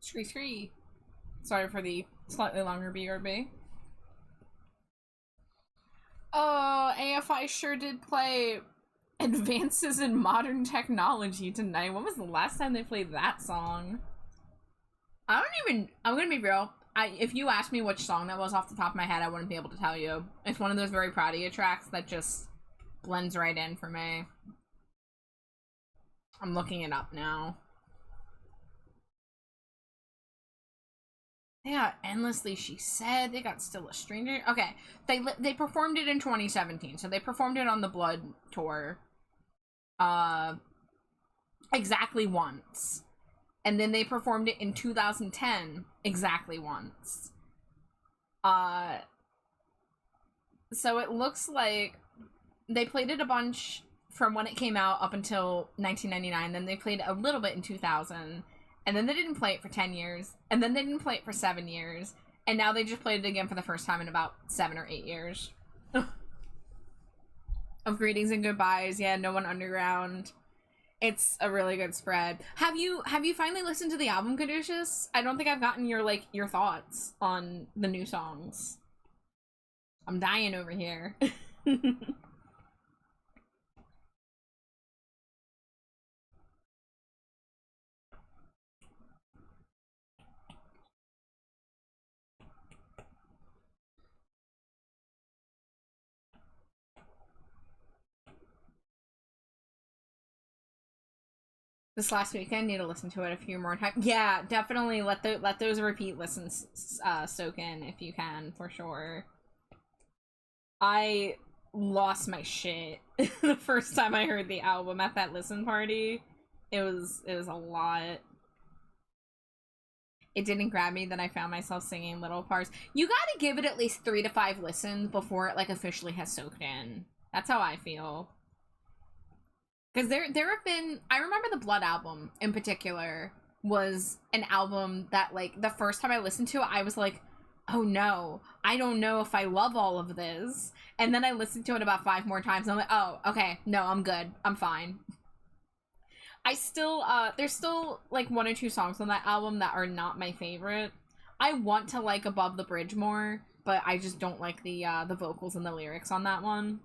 Scree. Sorry for the slightly longer BRB. Oh, AFI sure did play Advances in Modern Technology tonight. When was the last time they played that song? I'm gonna be real. If you asked me which song that was off the top of my head, I wouldn't be able to tell you. It's one of those very proud of you tracks that just blends right in for me. I'm looking it up now. They got Endlessly She Said. They got Still a Stranger. Okay, they performed it in 2017, so they performed it on the Blood tour. Exactly once. And then they performed it in 2010 exactly once. So it looks like they played it a bunch from when it came out up until 1999. Then they played a little bit in 2000. And then they didn't play it for 10 years. And then they didn't play it for 7 years. And now they just played it again for the first time in about 7 or 8 years. Of Greetings and Goodbyes. Yeah, No One Underground. It's a really good spread. Have you finally listened to the album, Caduceus? I don't think I've gotten your thoughts on the new songs. I'm dying over here. This last weekend, I need to listen to it a few more times. Yeah, definitely let those repeat listens soak in if you can, for sure. I lost my shit the first time I heard the album at that listen party. It was a lot. It didn't grab me, then I found myself singing little parts. You gotta give it at least 3 to 5 listens before it like officially has soaked in. That's how I feel. Because there have been, I remember the Blood album in particular was an album that like the first time I listened to it, I was like, oh no, I don't know if I love all of this. And then I listened to it about 5 more times and I'm like, oh, okay, no, I'm good. I'm fine. I still, there's still like 1 or 2 songs on that album that are not my favorite. I want to like Above the Bridge more, but I just don't like the vocals and the lyrics on that one.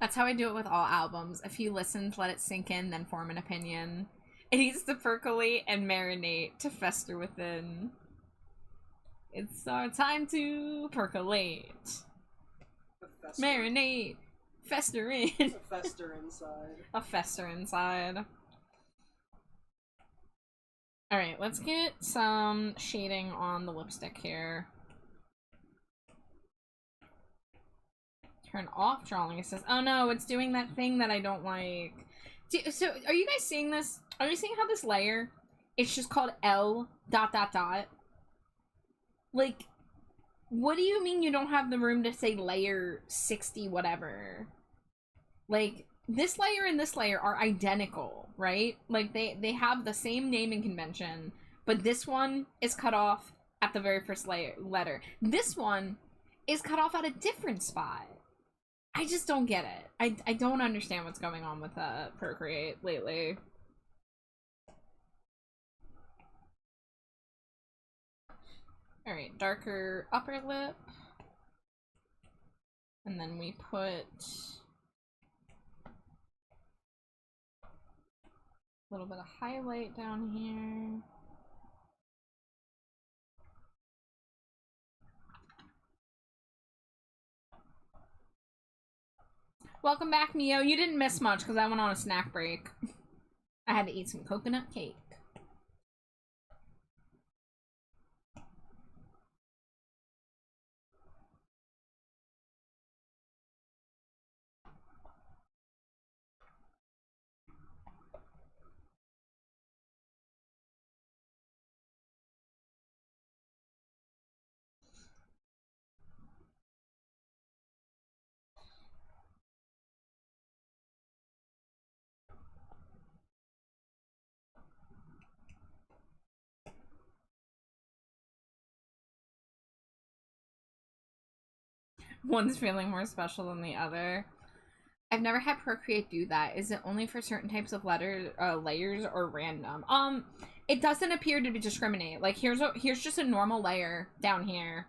That's how I do it with all albums. A few listens, let it sink in, then form an opinion. It needs to percolate and marinate to fester within. It's our time to percolate. Marinate. Fester in. A fester inside. A fester inside. Alright, let's get some shading on the lipstick here. Turn off drawing. It says, oh no, it's doing that thing that I don't like. So, are you guys seeing this? Are you seeing how this layer, it's just called L ... Like, what do you mean you don't have the room to say layer 60 whatever? Like, this layer and this layer are identical, right? Like, they have the same naming convention, but this one is cut off at the very first letter. This one is cut off at a different spot. I just don't get it. I don't understand what's going on with Procreate lately. Alright, darker upper lip. And then we put a little bit of highlight down here. Welcome back, Miyo. You didn't miss much because I went on a snack break. I had to eat some coconut cake. One's feeling more special than the other. I've never had Procreate do that. Is it only for certain types of layers or random? It doesn't appear to discriminate. Like here's just a normal layer down here.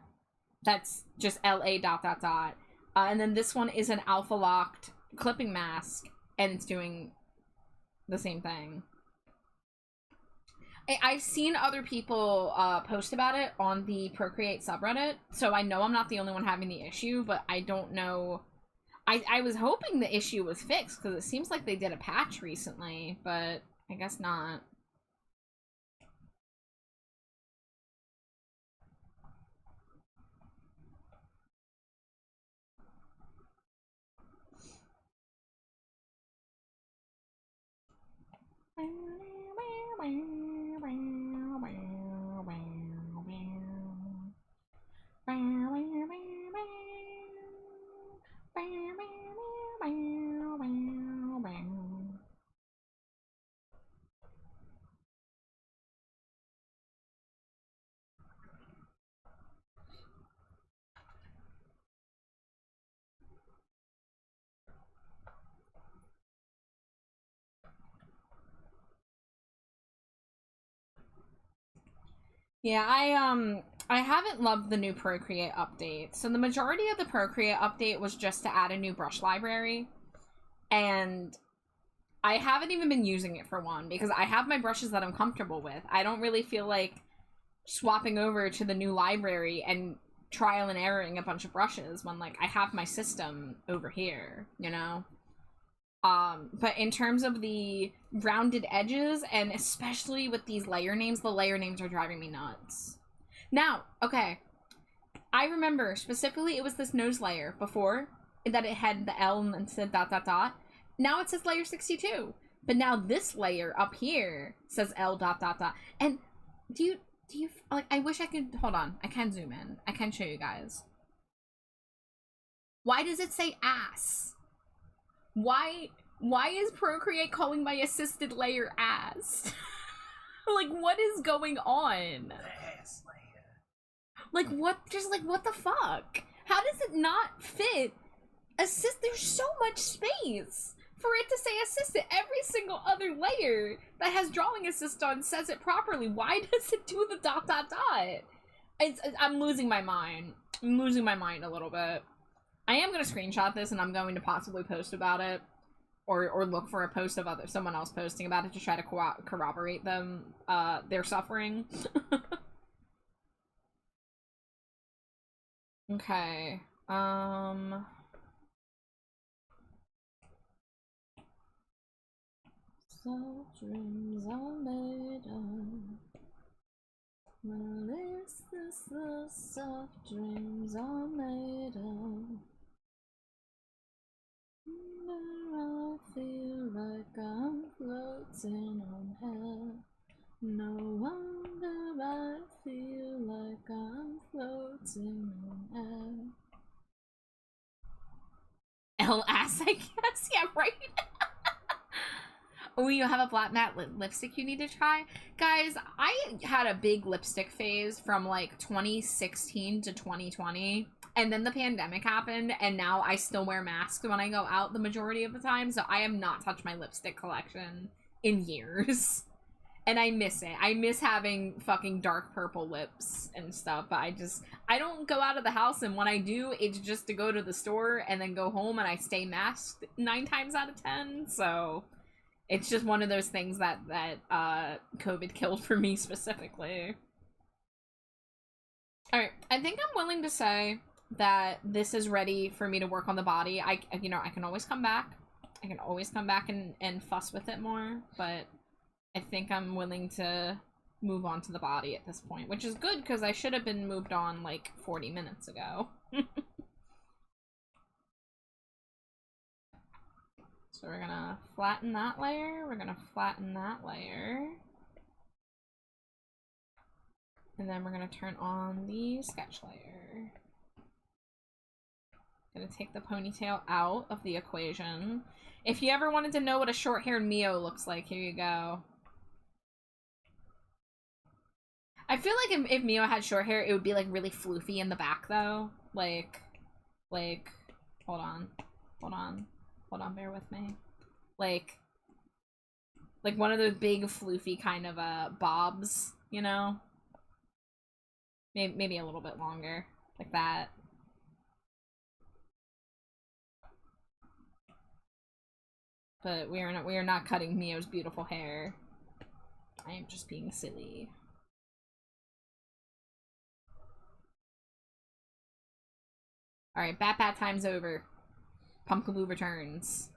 That's just LA dot dot dot. And then this one is an alpha locked clipping mask, and it's doing the same thing. I've seen other people post about it on the Procreate subreddit, so I know I'm not the only one having the issue, but I don't know. I was hoping the issue was fixed, because it seems like they did a patch recently, but I guess not. Yeah, I haven't loved the new Procreate update. So the majority of the Procreate update was just to add a new brush library, and I haven't even been using it for one, because I have my brushes that I'm comfortable with. I don't really feel like swapping over to the new library and trial and erroring a bunch of brushes when, like, I have my system over here, you know? But in terms of the rounded edges, and especially with these layer names, the layer names are driving me nuts. Now, okay, I remember specifically it was this nose layer before, that it had the L and said dot dot dot. Now it says layer 62. But now this layer up here says L dot dot dot. And do you, like, I wish I could, hold on, I can zoom in. I can show you guys. Why does it say ass? Why is Procreate calling my assisted layer ass? Like, what is going on? Ass layer. Like, what? Just, like, what the fuck? How does it not fit? There's so much space for it to say assisted. Every single other layer that has drawing assist on says it properly. Why does it do the dot dot dot? I'm losing my mind. I'm losing my mind a little bit. I am going to screenshot this, and I'm going to possibly post about it, or look for a post of someone else posting about it to try to corroborate them, their suffering. Okay, Soft dreams are made of. Well, is this the soft dreams are made of? I feel like I'm floating on air. No wonder I feel like I'm floating on air. L-ass, I guess. Yeah, right? Oh, you have a black matte lipstick you need to try? Guys, I had a big lipstick phase from, like, 2016 to 2020. And then the pandemic happened, and now I still wear masks when I go out the majority of the time, so I have not touched my lipstick collection in years. And I miss it. I miss having fucking dark purple lips and stuff, but I don't go out of the house, and when I do, it's just to go to the store and then go home, and I stay masked 9 times out of 10, so it's just one of those things that COVID killed for me specifically. Alright, I think I'm willing to say that this is ready for me to work on the body. I can always come back. I can always come back and fuss with it more, but I think I'm willing to move on to the body at this point, which is good because I should have been moved on like 40 minutes ago. So we're gonna flatten that layer, we're gonna flatten that layer, and then we're gonna turn on the sketch layer. Gonna take the ponytail out of the equation. If you ever wanted to know what a short-haired Miyo looks like, here you go. I feel like if Miyo had short hair, it would be like really floofy in the back though. Like, Like, hold on, bear with me. Like one of those big floofy kind of bobs, you know? Maybe a little bit longer, like that. But we are not cutting Miyo's beautiful hair. I am just being silly. Alright, Bat time's over. Pumpkaboo returns.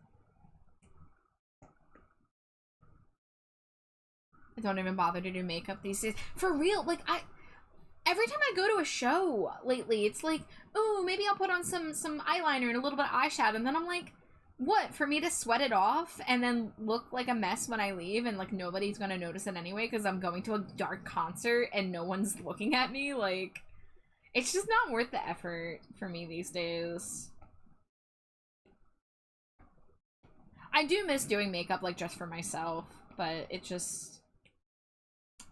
I don't even bother to do makeup these days. For real, like, every time I go to a show lately, it's like, oh, maybe I'll put on some eyeliner and a little bit of eyeshadow, and then I'm like, what, for me to sweat it off and then look like a mess when I leave and, like, nobody's gonna notice it anyway because I'm going to a dark concert and no one's looking at me? Like, it's just not worth the effort for me these days. I do miss doing makeup, like, just for myself, but it just...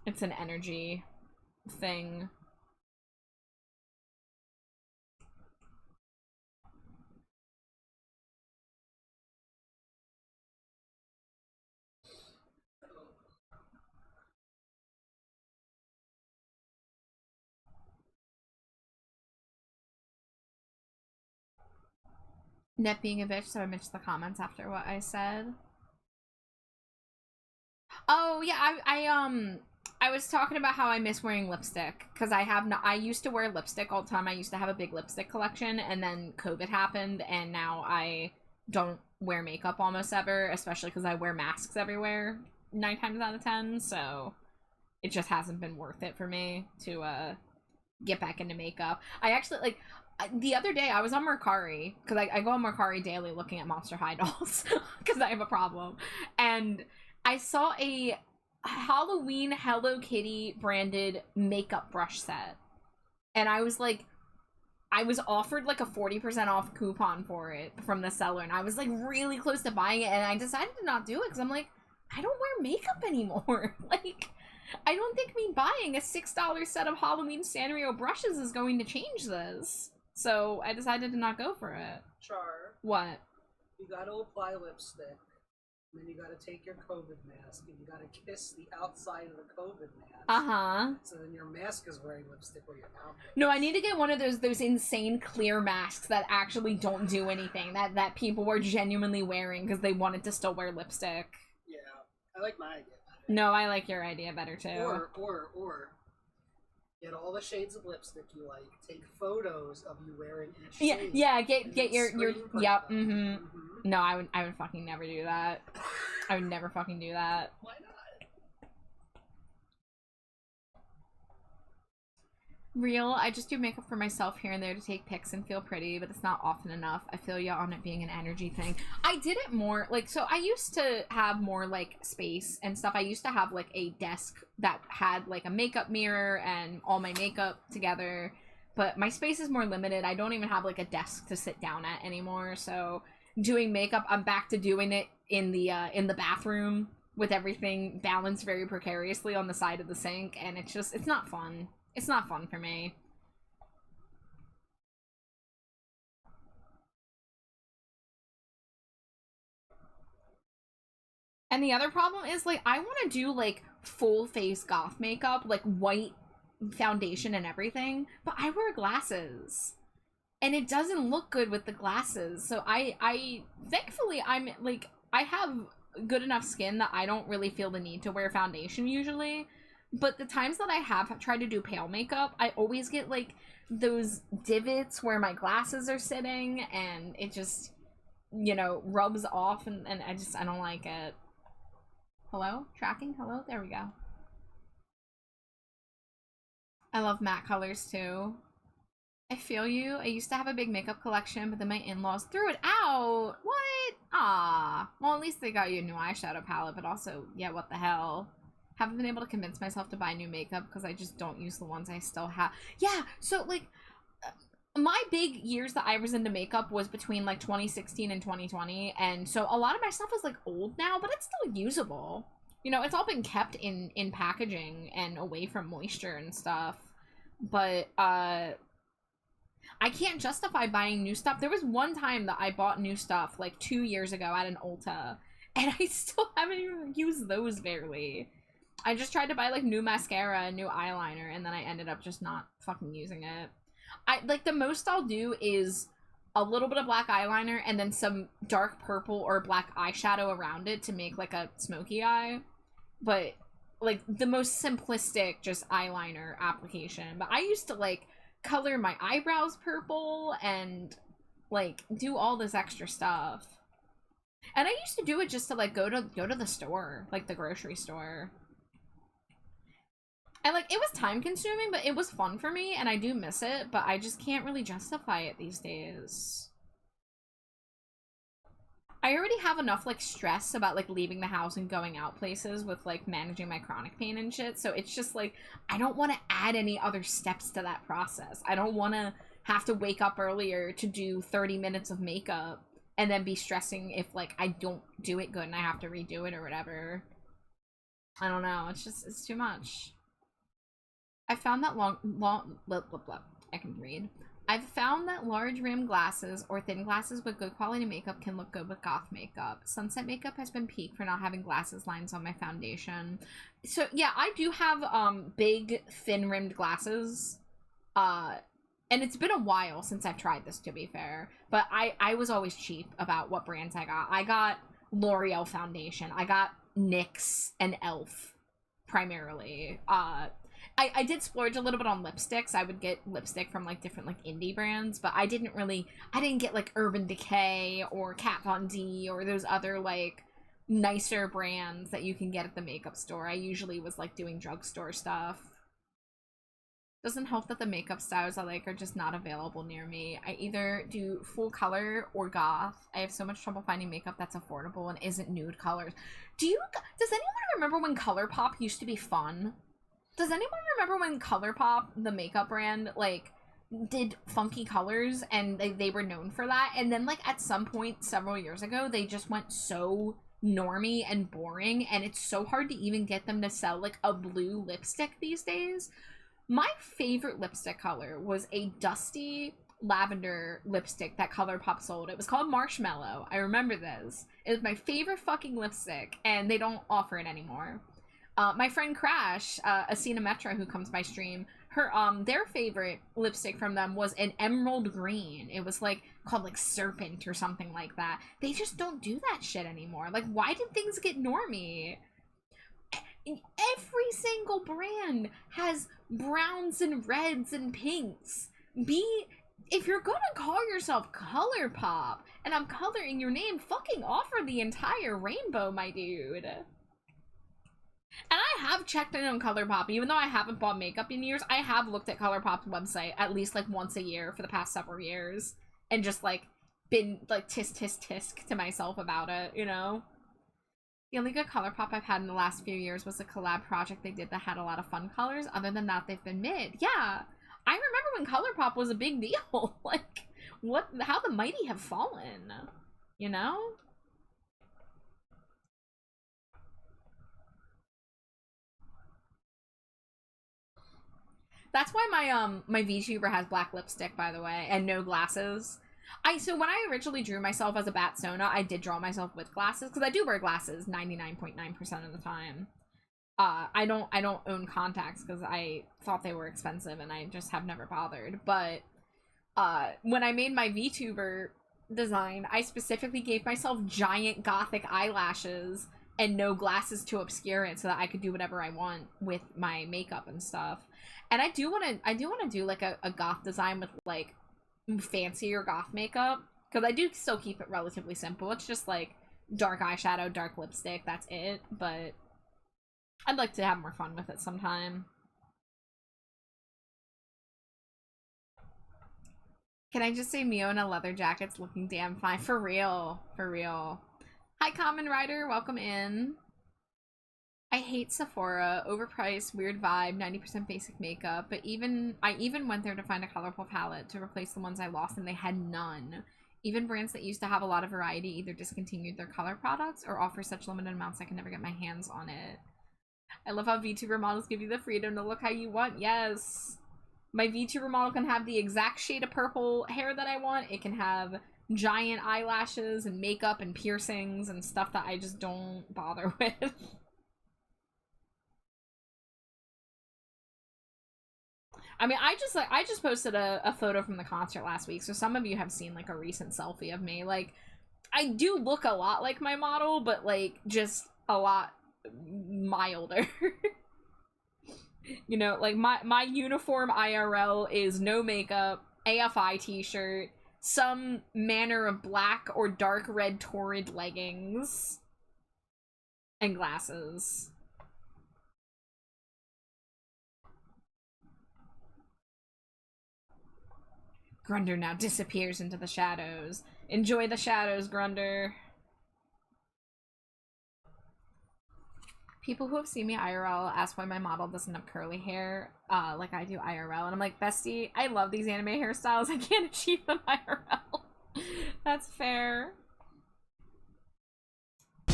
it's an energy thing. Net being a bitch, so I missed the comments after what I said. Oh yeah, I was talking about how I miss wearing lipstick because I used to wear lipstick all the time. I used to have a big lipstick collection, and then COVID happened, and now I don't wear makeup almost ever, especially because I wear masks everywhere 9 times out of 10. So it just hasn't been worth it for me to get back into makeup. I actually, like, the other day I was on Mercari because I go on Mercari daily looking at Monster High dolls because I have a problem, and I saw a Halloween Hello Kitty branded makeup brush set, and I was like, I was offered like a 40% off coupon for it from the seller, and I was like really close to buying it, and I decided to not do it because I'm like, I don't wear makeup anymore. Like, I don't think me buying a $6 set of Halloween Sanrio brushes is going to change this. So I decided to not go for it. Char. What? You gotta apply lipstick. And then you gotta take your COVID mask and you gotta kiss the outside of the COVID mask. Uh-huh. So then your mask is wearing lipstick where your mouth is. No, I need to get one of those insane clear masks that actually don't do anything. That people were genuinely wearing because they wanted to still wear lipstick. Yeah. I like my idea better. No, I like your idea better too. Or get all the shades of lipstick you like. Take photos of you wearing each Yeah, shade. yeah. Get your yep. Them. Mm-hmm. No, I would fucking never do that. I would never fucking do that. Why not? Real, I just do makeup for myself here and there to take pics and feel pretty, but it's not often enough. I feel ya on it being an energy thing. I did it more, like, so I used to have more, like, space and stuff. I used to have, like, a desk that had, like, a makeup mirror and all my makeup together, but my space is more limited. I don't even have, like, a desk to sit down at anymore, so doing makeup, I'm back to doing it in the bathroom with everything balanced very precariously on the side of the sink, and it's just, it's not fun. It's not fun for me. And the other problem is, like, I want to do, like, full face goth makeup, like, white foundation and everything, but I wear glasses. And it doesn't look good with the glasses. So thankfully, I'm, like, I have good enough skin that I don't really feel the need to wear foundation usually. But the times that I have tried to do pale makeup, I always get, like, those divots where my glasses are sitting, and it just, you know, rubs off, and I don't like it. Hello? Tracking? Hello? There we go. I love matte colors, too. I feel you. I used to have a big makeup collection, but then my in-laws threw it out. What? Ah. Well, at least they got you a new eyeshadow palette, but also, yeah, what the hell? Haven't been able to convince myself to buy new makeup because I just don't use the ones I still have. Yeah, so, like, my big years that I was into makeup was between, like, 2016 and 2020, and so a lot of my stuff is, like, old now, but it's still usable. You know, it's all been kept in packaging and away from moisture and stuff. But, I can't justify buying new stuff. There was one time that I bought new stuff like 2 years ago at an Ulta, and I still haven't even used those barely. I just tried to buy like new mascara and new eyeliner, and then I ended up just not fucking using it. I like the most I'll do is a little bit of black eyeliner and then some dark purple or black eyeshadow around it to make like a smoky eye. But like the most simplistic just eyeliner application. But I used to like color my eyebrows purple and like do all this extra stuff. And I used to do it just to like go to the store, like the grocery store. And like it was time consuming, but it was fun for me and I do miss it, but I just can't really justify it these days. I already have enough like stress about like leaving the house and going out places with like managing my chronic pain and shit. So it's just like I don't want to add any other steps to that process. I don't want to have to wake up earlier to do 30 minutes of makeup and then be stressing if like I don't do it good and I have to redo it or whatever. I don't know. It's too much. I found that I can read. I've found that large rim glasses or thin glasses with good quality makeup can look good with goth makeup. Sunset makeup has been peaked for not having glasses lines on my foundation. So yeah, I do have big thin rimmed glasses. And it's been a while since I've tried this, to be fair. But I was always cheap about what brands I got. I got L'Oreal foundation. I got NYX and ELF primarily. I did splurge a little bit on lipsticks. I would get lipstick from like different like indie brands, but I didn't get like Urban Decay or Kat Von D or those other like nicer brands that you can get at the makeup store. I usually was like doing drugstore stuff. Doesn't help that the makeup styles I like are just not available near me. I either do full color or goth. I have so much trouble finding makeup that's affordable and isn't nude colors. Does anyone remember when ColourPop used to be fun? Does anyone remember when ColourPop, the makeup brand, like, did funky colors and they were known for that? And then, like, at some point several years ago, they just went so normie and boring, and it's so hard to even get them to sell, like, a blue lipstick these days. My favorite lipstick color was a dusty lavender lipstick that ColourPop sold. It was called Marshmallow. I remember this. It was my favorite fucking lipstick, and they don't offer it anymore. My friend Crash, Asina Metra, who comes by stream, their favorite lipstick from them was an emerald green. It was like called like Serpent or something like that. They just don't do that shit anymore. Like, why did things get normie? Every single brand has browns and reds and pinks. If you're gonna call yourself ColourPop and I'm coloring your name, fucking offer the entire rainbow, my dude. And I have checked in on ColourPop, even though I haven't bought makeup in years. I have looked at ColourPop's website at least like once a year for the past several years, and just like been like tisk to myself about it, you know. The only good ColourPop I've had in the last few years was a collab project they did that had a lot of fun colors. Other than that, they've been mid. Yeah, I remember when ColourPop was a big deal. Like, how the mighty have fallen, you know. That's why my VTuber has black lipstick, by the way, and no glasses. So when I originally drew myself as a Batsona, I did draw myself with glasses, because I do wear glasses 99.9% of the time. I don't own contacts because I thought they were expensive and I just have never bothered. But when I made my VTuber design, I specifically gave myself giant gothic eyelashes and no glasses to obscure it so that I could do whatever I want with my makeup and stuff. And I do want to do like a goth design with like fancier goth makeup, because I do still keep it relatively simple. It's just like dark eyeshadow, dark lipstick, that's it. But I'd like to have more fun with it sometime. Can I just say Miyo in a leather jacket's looking damn fine? For real. For real. Hi, Common Rider. Welcome in. I hate Sephora. Overpriced, weird vibe, 90% basic makeup. But I even went there to find a colorful palette to replace the ones I lost, and they had none. Even brands that used to have a lot of variety either discontinued their color products or offer such limited amounts I can never get my hands on it. I love how VTuber models give you the freedom to look how you want. Yes. My VTuber model can have the exact shade of purple hair that I want. It can have giant eyelashes and makeup and piercings and stuff that I just don't bother with. I mean, I just posted a photo from the concert last week, so some of you have seen like a recent selfie of me. Like, I do look a lot like my model, but like just a lot milder. You know, like my uniform IRL is no makeup, AFI t-shirt, some manner of black or dark red torrid leggings, and glasses. Grunder now disappears into the shadows. Enjoy the shadows, Grunder. People who have seen me IRL ask why my model doesn't have curly hair, like I do IRL. And I'm like, bestie, I love these anime hairstyles. I can't achieve them IRL. That's fair.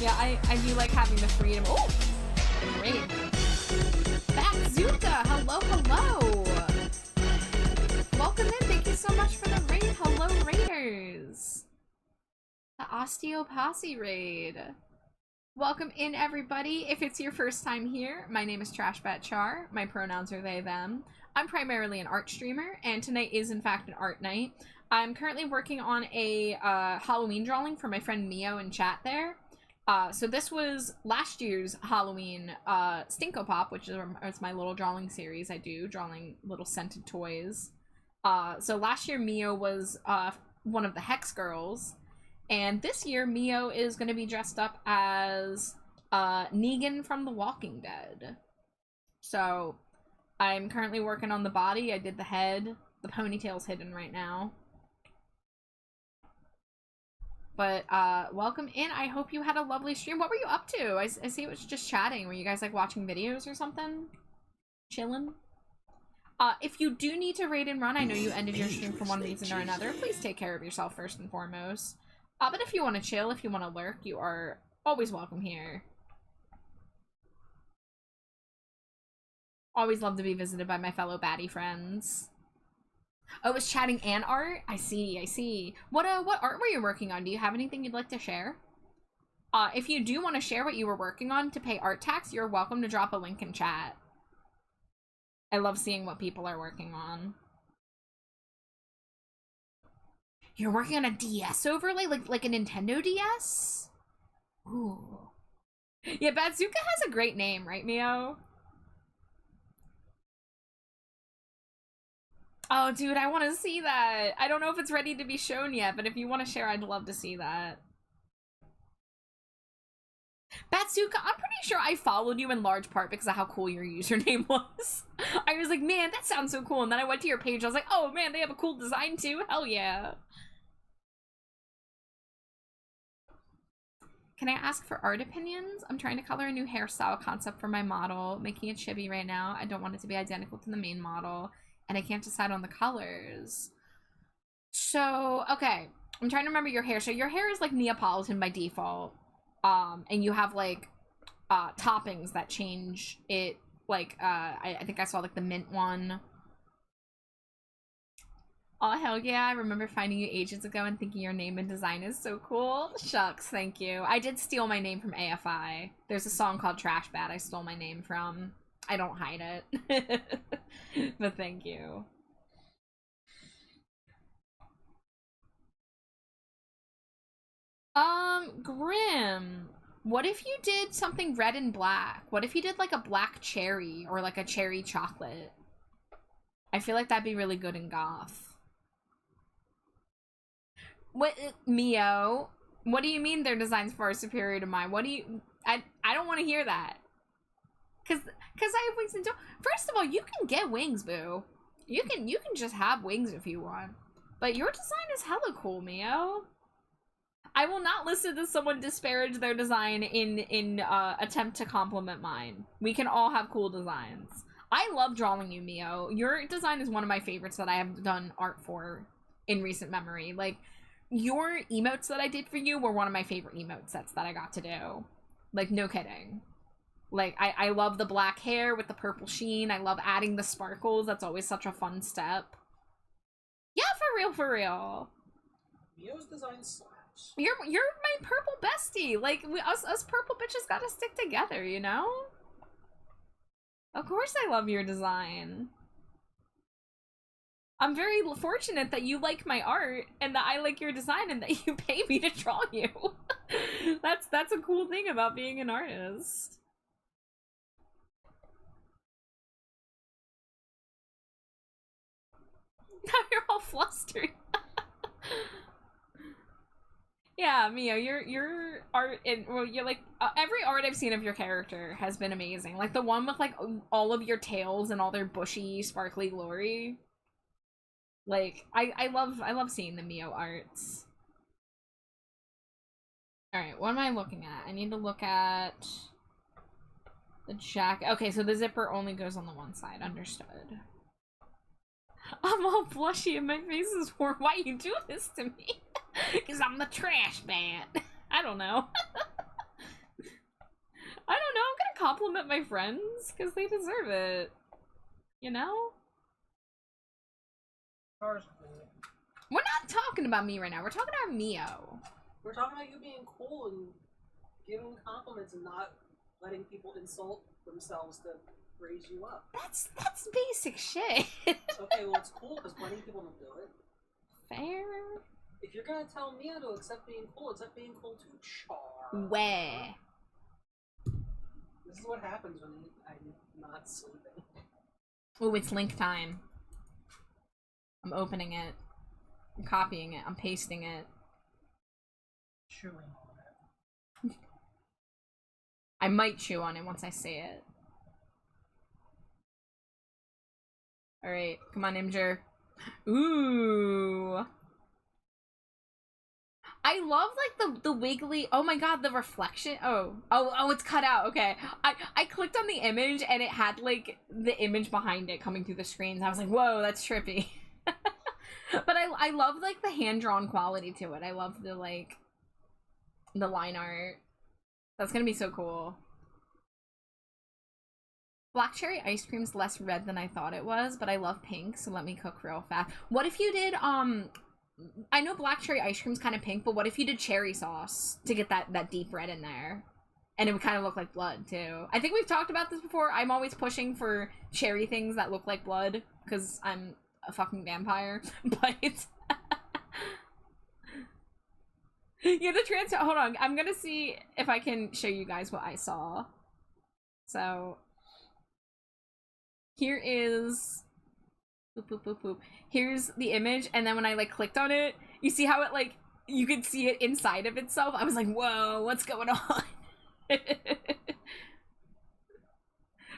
Yeah, I do like having the freedom. Oh! Great. Bazooka! Hello, hello! Welcome in. Thank you so much for the raid. Hello, raiders. The Osteopassi raid. Welcome in, everybody. If it's your first time here, my name is TrashBatChar. My pronouns are they, them. I'm primarily an art streamer, and tonight is, in fact, an art night. I'm currently working on a Halloween drawing for my friend Miyo in chat there. So this was last year's Halloween Stinko Pop, which is my little drawing series I do, drawing little scented toys. So last year Miyo was one of the Hex girls, and this year Miyo is going to be dressed up as Negan from The Walking Dead. So I'm currently working on the body. I did the head. The ponytail's hidden right now. But welcome in. I hope you had a lovely stream. What were you up to? I see it was just chatting. Were you guys like watching videos or something? Chilling? If you do need to raid and run, I know you ended your stream for one reason or another. Please take care of yourself first and foremost. But if you want to chill, if you want to lurk, you are always welcome here. Always love to be visited by my fellow baddie friends. Oh, it's chatting and art? I see, I see. What art were you working on? Do you have anything you'd like to share? If you do want to share what you were working on to pay art tax, you're welcome to drop a link in chat. I love seeing what people are working on. You're working on a DS overlay? Like a Nintendo DS? Ooh. Yeah, Bazooka has a great name, right, Miyo? Oh, dude, I want to see that. I don't know if it's ready to be shown yet, but if you want to share, I'd love to see that. Bazooka, I'm pretty sure I followed you in large part because of how cool your username was. I was like, man, that sounds so cool. And then I went to your page. I was like, oh, man, they have a cool design too. Hell yeah. Can I ask for art opinions? I'm trying to color a new hairstyle concept for my model, making it chibi right now. I don't want it to be identical to the main model, and I can't decide on the colors. So, okay. I'm trying to remember your hair. So your hair is like Neapolitan by default. And you have like toppings that change it. Like I think I saw like the mint one. Oh, hell yeah, I remember finding you ages ago and thinking your name and design is so cool. Shucks, thank you. I did steal my name from AFI. There's a song called Trash Bat I stole my name from. I don't hide it. But thank you. Grim. What if you did something red and black? What if you did like a black cherry or like a cherry chocolate? I feel like that'd be really good in goth. What, Miyo? What do you mean their design's far superior to mine? What do you... I don't want to hear that. Cause I have wings and first of all, you can get wings, boo. You can just have wings if you want. But your design is hella cool, Miyo. I will not listen to someone disparage their design in attempt to compliment mine. We can all have cool designs. I love drawing you, Miyo. Your design is one of my favorites that I have done art for in recent memory. Like, your emotes that I did for you were one of my favorite emote sets that I got to do. Like, no kidding. Like, I love the black hair with the purple sheen. I love adding the sparkles. That's always such a fun step. Yeah, for real, for real. Miyo's design slaps. You're my purple bestie. Like, us purple bitches gotta stick together, you know? Of course I love your design. I'm very fortunate that you like my art and that I like your design and that you pay me to draw you. That's a cool thing about being an artist. Now you're all flustered. Yeah, Miyo, your art and well, you're like every art I've seen of your character has been amazing. Like the one with like all of your tails and all their bushy, sparkly glory. Like I love seeing the Miyo arts. All right, what am I looking at? I need to look at the jacket. Okay, so the zipper only goes on the one side. Understood. I'm all blushy and my face is warm. Why you do this to me? Because I'm the trash man. I don't know. I don't know. I'm gonna compliment my friends because they deserve it. You know? We're not talking about me right now. We're talking about Miyo. We're talking about you being cool and giving compliments and not letting people insult themselves to raise you up. That's basic shit. Okay, well it's cool because plenty of people don't do it. Fair. If you're gonna tell Miyo to accept being cool too, Char. Where? This is what happens when I'm not sleeping. Oh, it's link time. I'm opening it. I'm copying it. I'm pasting it. Chewing on it. I might chew on it once I say it. Alright, come on, Imgur. Ooh. I love like the wiggly, oh my god, the reflection. Oh, it's cut out. Okay. I clicked on the image and it had like the image behind it coming through the screens. I was like, whoa, that's trippy. But I love like the hand-drawn quality to it. I love the like the line art. That's gonna be so cool. Black cherry ice cream's less red than I thought it was, but I love pink, so let me cook real fast. What if you did, I know black cherry ice cream's kind of pink, but what if you did cherry sauce to get that deep red in there? And it would kind of look like blood, too. I think we've talked about this before. I'm always pushing for cherry things that look like blood, because I'm a fucking vampire, but... Yeah, the trans... Hold on, I'm gonna see if I can show you guys what I saw. So... Here is... Boop, boop, boop, boop. Here's the image, and then when I, like, clicked on it, you see how it, like, you could see it inside of itself? I was like, whoa, what's going on?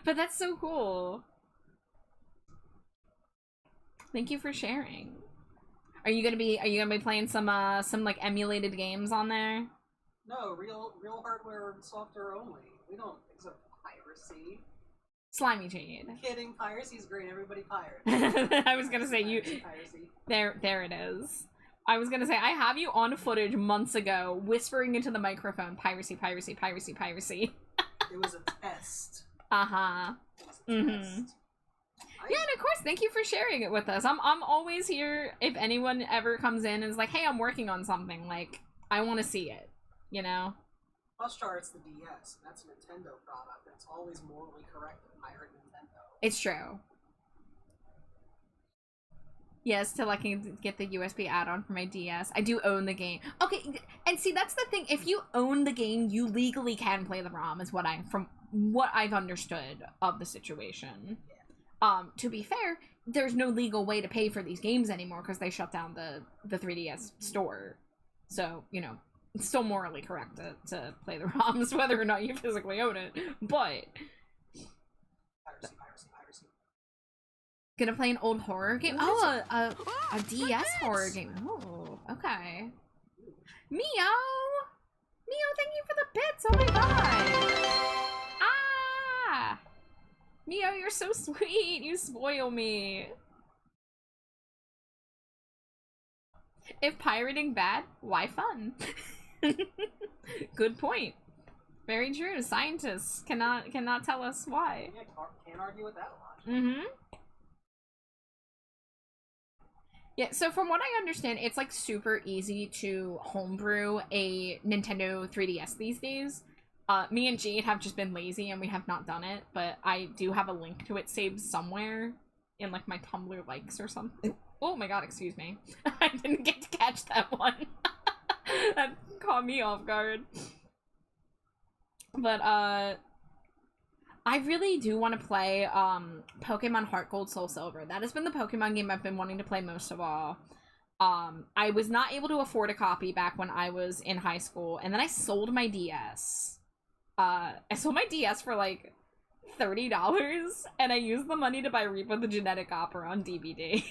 But that's so cool. Thank you for sharing. Are you gonna be playing some like emulated games on there? No, real hardware and software only. We don't accept piracy. Slimy Jade. Kidding, piracy's great. Everybody pirate. I was gonna say piracy. There it is. I was gonna say I have you on footage months ago whispering into the microphone, piracy, piracy, piracy, piracy. It was a test. Uh-huh. Test. Yeah, and of course, thank you for sharing it with us. I'm always here if anyone ever comes in and is like, hey, I'm working on something, like, I want to see it, you know? Plus, Char, it's the DS. That's a Nintendo product. It's always morally correct to pirate Nintendo. It's true. Yes, till I can get the USB add-on for my DS. I do own the game. Okay, and see, that's the thing. If you own the game, you legally can play the ROM, is from what I've understood of the situation. To be fair, there's no legal way to pay for these games anymore because they shut down the 3DS store. So, you know, it's still morally correct to play the ROMs, whether or not you physically own it. But... Piracy. Gonna play an old horror game? Oh, a DS horror game. Oh, okay. Miyo! Miyo, thank you for the bits! Oh my god! Ah! Miyo, you're so sweet! You spoil me! If pirating bad, why fun? Good point. Very true. Scientists cannot tell us why. Yeah, can't argue with that logic. Mm-hmm. Yeah, so from what I understand, it's like super easy to homebrew a Nintendo 3DS these days. Me and Jade have just been lazy and we have not done it, but I do have a link to it saved somewhere in like my Tumblr likes or something. Oh my god, excuse me. I didn't get to catch that one. That caught me off guard. But I really do want to play Pokemon Heart Gold Soul Silver. That has been the Pokemon game I've been wanting to play most of all. I was not able to afford a copy back when I was in high school, and then I sold my DS. I sold my DS for like $30, and I used the money to buy Reaper the Genetic Opera on DVD.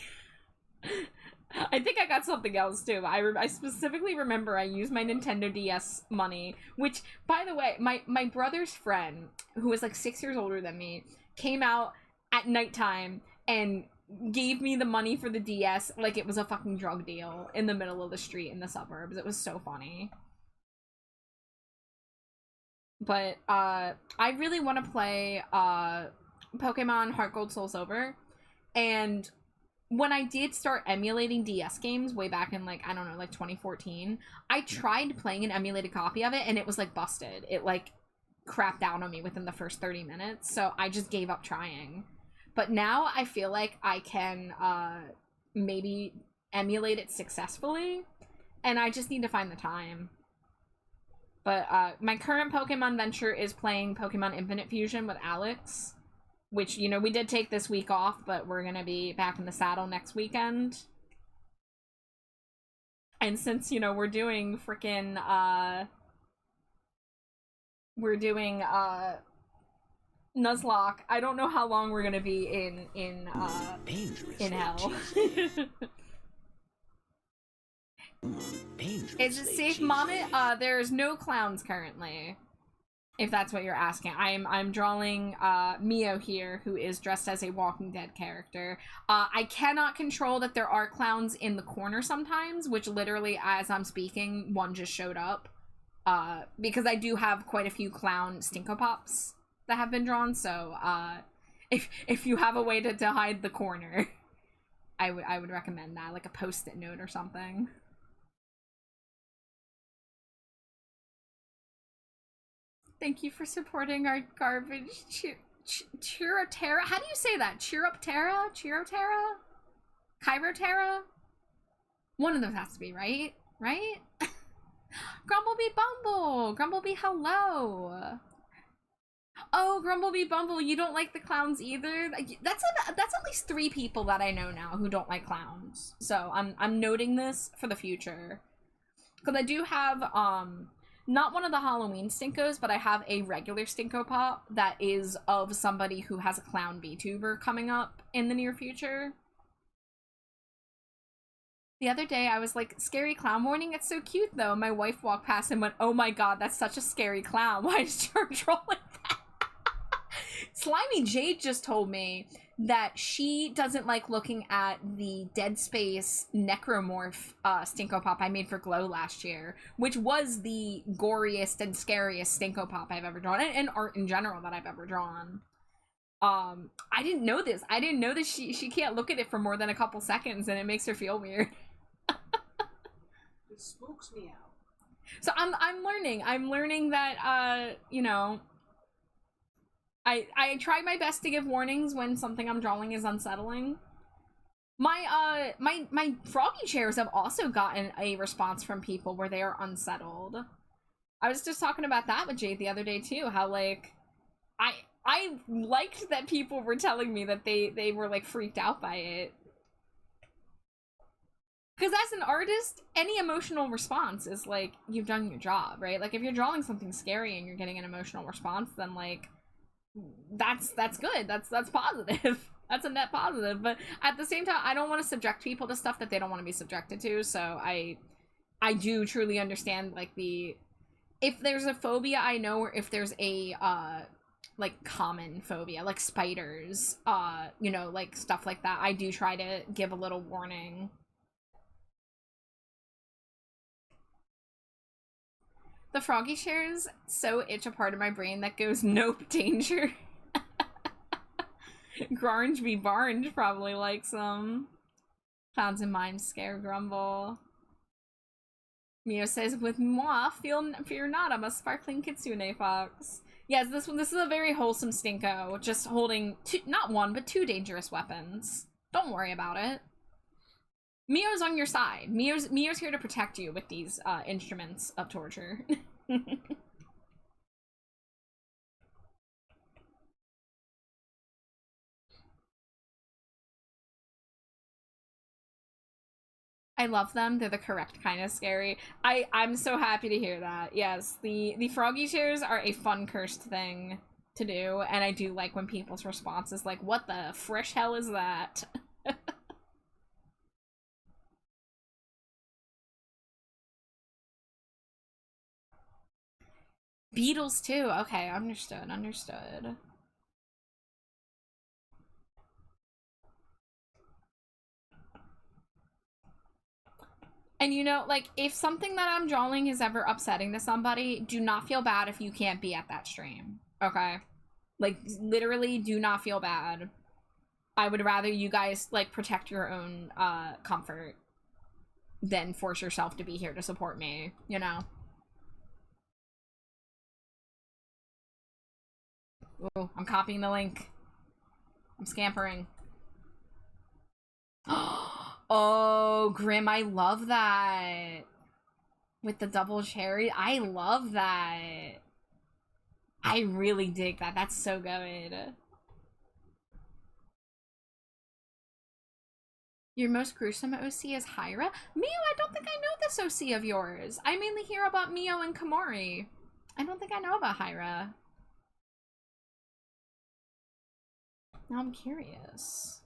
I think I got something else too. I specifically remember I used my Nintendo DS money, which, by the way, my brother's friend, who was like 6 years older than me, came out at nighttime and gave me the money for the DS like it was a fucking drug deal in the middle of the street in the suburbs. It was so funny. But I really want to play Pokemon Heart Gold Soul Silver, and when I did start emulating DS games way back in like, I don't know, like 2014, I tried playing an emulated copy of it and it was like busted. It like crapped out on me within the first 30 minutes, so I just gave up trying. But now I feel like I can maybe emulate it successfully, and I just need to find the time. But my current Pokemon venture is playing Pokemon Infinite Fusion with Alex, which, you know, we did take this week off, but we're gonna be back in the saddle next weekend. And since, you know, we're doing frickin' Nuzlocke, I don't know how long we're gonna be in hell. Is it safe, Mommet? There's no clowns currently, if that's what you're asking. I'm drawing Miyo here, who is dressed as a Walking Dead character. I cannot control that there are clowns in the corner sometimes, which literally, as I'm speaking, one just showed up. Because I do have quite a few clown Stinko Pops that have been drawn, so if you have a way to hide the corner, I would recommend that, like a post-it note or something. Thank you for supporting our garbage Chirotera. How do you say that? Chiroptera? Chirotera? Chirotera? One of those has to be, right? Right? Grumblebee Bumble! Grumblebee, hello! Oh, Grumblebee Bumble, you don't like the clowns either? That's at least 3 people that I know now who don't like clowns. So I'm noting this for the future. Because I do have, not one of the Halloween Stinkos, but I have a regular Stinko Pop that is of somebody who has a clown VTuber coming up in the near future. The other day, I was like, scary clown warning? It's so cute, though. My wife walked past and went, oh my god, that's such a scary clown. Why is your draw like that? Slimy Jade just told me that she doesn't like looking at the Dead Space Necromorph Stinko Pop I made for Glow last year, which was the goriest and scariest Stinko Pop I've ever drawn, and art in general that I've ever drawn. I didn't know this. I didn't know that she can't look at it for more than a couple seconds, and it makes her feel weird. It spooks me out. So I'm learning that you know, I try my best to give warnings when something I'm drawing is unsettling. My my froggy chairs have also gotten a response from people where they are unsettled. I was just talking about that with Jade the other day too, how like I liked that people were telling me that they were like freaked out by it. Because as an artist, any emotional response is like, you've done your job, right? Like if you're drawing something scary and you're getting an emotional response, then like that's good. That's positive. That's a net positive. But at the same time, I don't want to subject people to stuff that they don't want to be subjected to. So I do truly understand like if there's a phobia I know, or if there's a like common phobia, like spiders, you know, like stuff like that, I do try to give a little warning. The froggy shares so itch a part of my brain that goes, nope, danger. Grange be Barnge probably likes them. Clowns and mimes scare Grumble. Miyo says, with moi, fear not, I'm a sparkling kitsune fox. Yes, this is a very wholesome Stinko, just holding not one, but two dangerous weapons. Don't worry about it. Miyo's on your side. Miyo's here to protect you with these instruments of torture. I love them. They're the correct kind of scary. I'm so happy to hear that. Yes, the froggy chairs are a fun cursed thing to do, and I do like when people's response is like, what the fresh hell is that? Beetles too. Okay, understood. And you know, like, if something that I'm drawing is ever upsetting to somebody, do not feel bad if you can't be at that stream, okay? Like, literally, do not feel bad. I would rather you guys, like, protect your own, comfort than force yourself to be here to support me, you know? Ooh, I'm copying the link. I'm scampering. Oh, Grim, I love that. With the double cherry, I love that. I really dig that. That's so good. Your most gruesome OC is Hyra? Miyo, I don't think I know this OC of yours. I mainly hear about Miyo and Komori. I don't think I know about Hyra. Now I'm curious.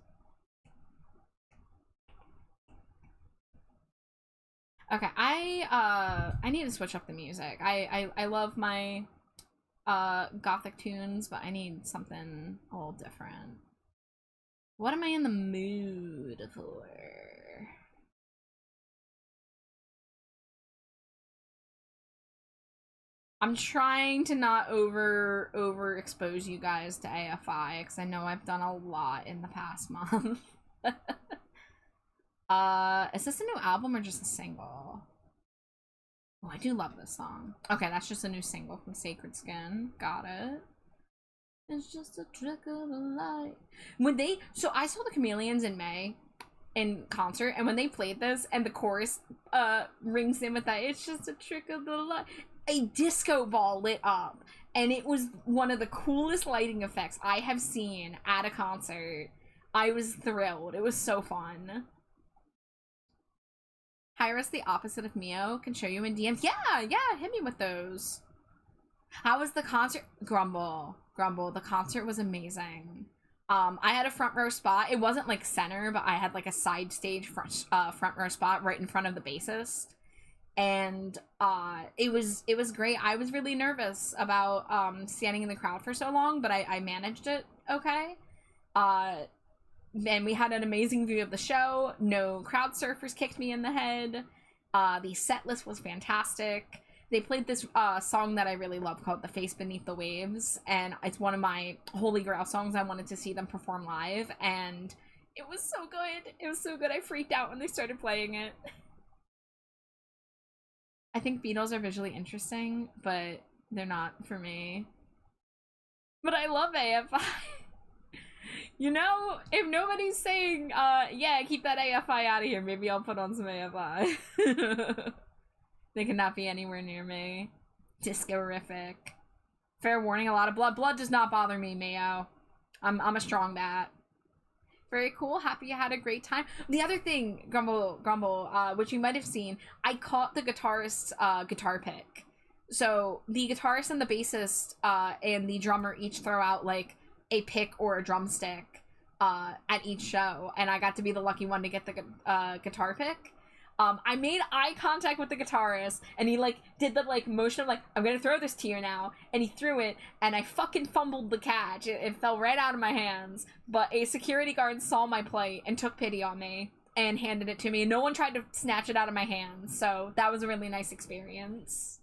Okay, I need to switch up the music. I love my gothic tunes, but I need something a little different. What am I in the mood for? I'm trying to not overexpose you guys to AFI because I know I've done a lot in the past month. Is this a new album or just a single? Oh, I do love this song. Okay, that's just a new single from Sacred Skin. Got it. It's just a trick of the light. So I saw the Chameleons in May in concert, and when they played this and the chorus rings in with that, it's just a trick of the light, a disco ball lit up, and it was one of the coolest lighting effects I have seen at a concert. I was thrilled. It was so fun. Hyra's the opposite of Miyo. Can show you in DMs. Yeah, hit me with those. How was the concert? Grumble. The concert was amazing. I had a front row spot. It wasn't like center, but I had like a side stage front row spot right in front of the bassist. And it was great. I was really nervous about standing in the crowd for so long, but I managed it okay. And we had an amazing view of the show. No crowd surfers kicked me in the head. The set list was fantastic. They played this song that I really love called The Face Beneath the Waves, and it's one of my holy grail songs. I wanted to see them perform live, and it was so good. It was so good. I freaked out when they started playing it. I think Beatles are visually interesting, but they're not for me. But I love AFI. You know, if nobody's saying, yeah, keep that AFI out of here, maybe I'll put on some AFI. They cannot be anywhere near me. Disco-rific. Fair warning, a lot of blood. Blood does not bother me, Mayo. I'm a strong bat. Very cool. Happy you had a great time. The other thing, Grumble, which you might have seen, I caught the guitarist's guitar pick. So the guitarist and the bassist and the drummer each throw out like a pick or a drumstick at each show, and I got to be the lucky one to get the guitar pick. I made eye contact with the guitarist, and he like did the like motion of like, I'm gonna throw this to you now, and he threw it, and I fucking fumbled the catch. It fell right out of my hands, but a security guard saw my plight and took pity on me and handed it to me, and no one tried to snatch it out of my hands, so that was a really nice experience.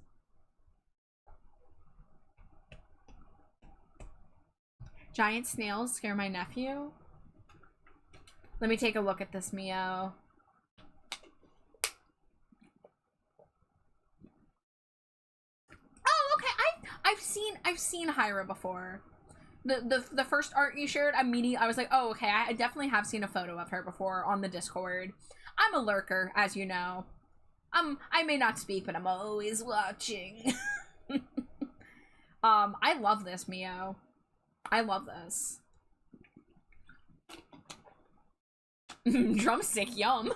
Giant snails scare my nephew? Let me take a look at this, Miyo. Oh, okay. I've seen Hyra before. The first art you shared, immediately I was like, oh, okay, I definitely have seen a photo of her before on the Discord. I'm a lurker, as you know. I may not speak, but I'm always watching. I love this, Miyo. I love this. Drumstick, yum.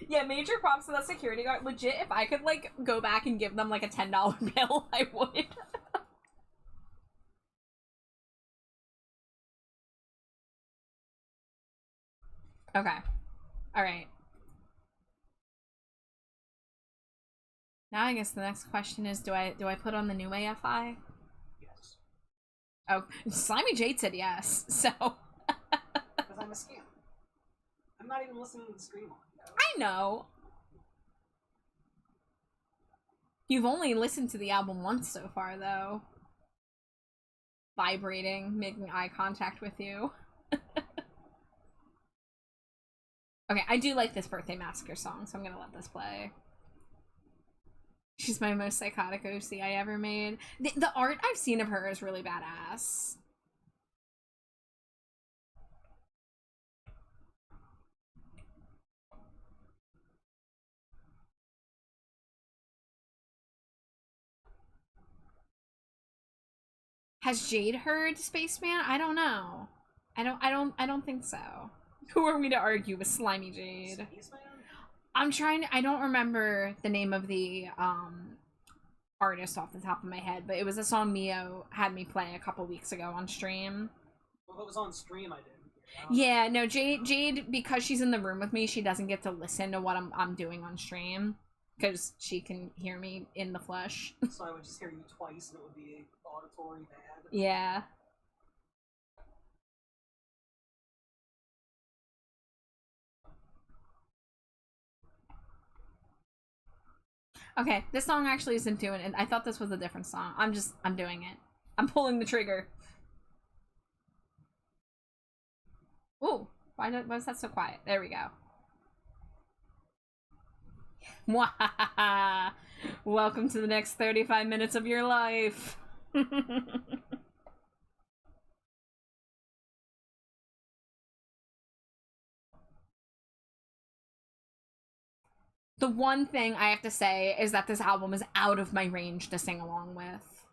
Yeah, major props to that security guard. Legit, if I could, like, go back and give them, like, a $10 bill, I would. Okay. Alright. Now I guess the next question is, do I put on the new AFI? Yes. Oh, Slimy Jade said yes, so... Because I'm a scam. I'm not even listening to the stream on, you know? I know. You've only listened to the album once so far, though. Vibrating, making eye contact with you. Okay, I do like this Birthday Massacre song, so I'm gonna let this play. She's my most psychotic OC I ever made. The art I've seen of her is really badass. Has Jade heard Spaceman? I don't know. I don't think so. Who are we to argue with Slimy Jade? Spaceman? I don't remember the name of the artist off the top of my head, but it was a song Miyo had me play a couple weeks ago on stream. Well, if it was on stream, I didn't. Yeah, no, Jade, because she's in the room with me, she doesn't get to listen to what I'm doing on stream, because she can hear me in the flesh. So I would just hear you twice, and it would be auditory bad. Yeah. Okay, this song actually isn't doing it. I thought this was a different song. I'm doing it. I'm pulling the trigger. Ooh, why is that so quiet? There we go. Mwahaha! Welcome to the next 35 minutes of your life. The one thing I have to say is that this album is out of my range to sing along with.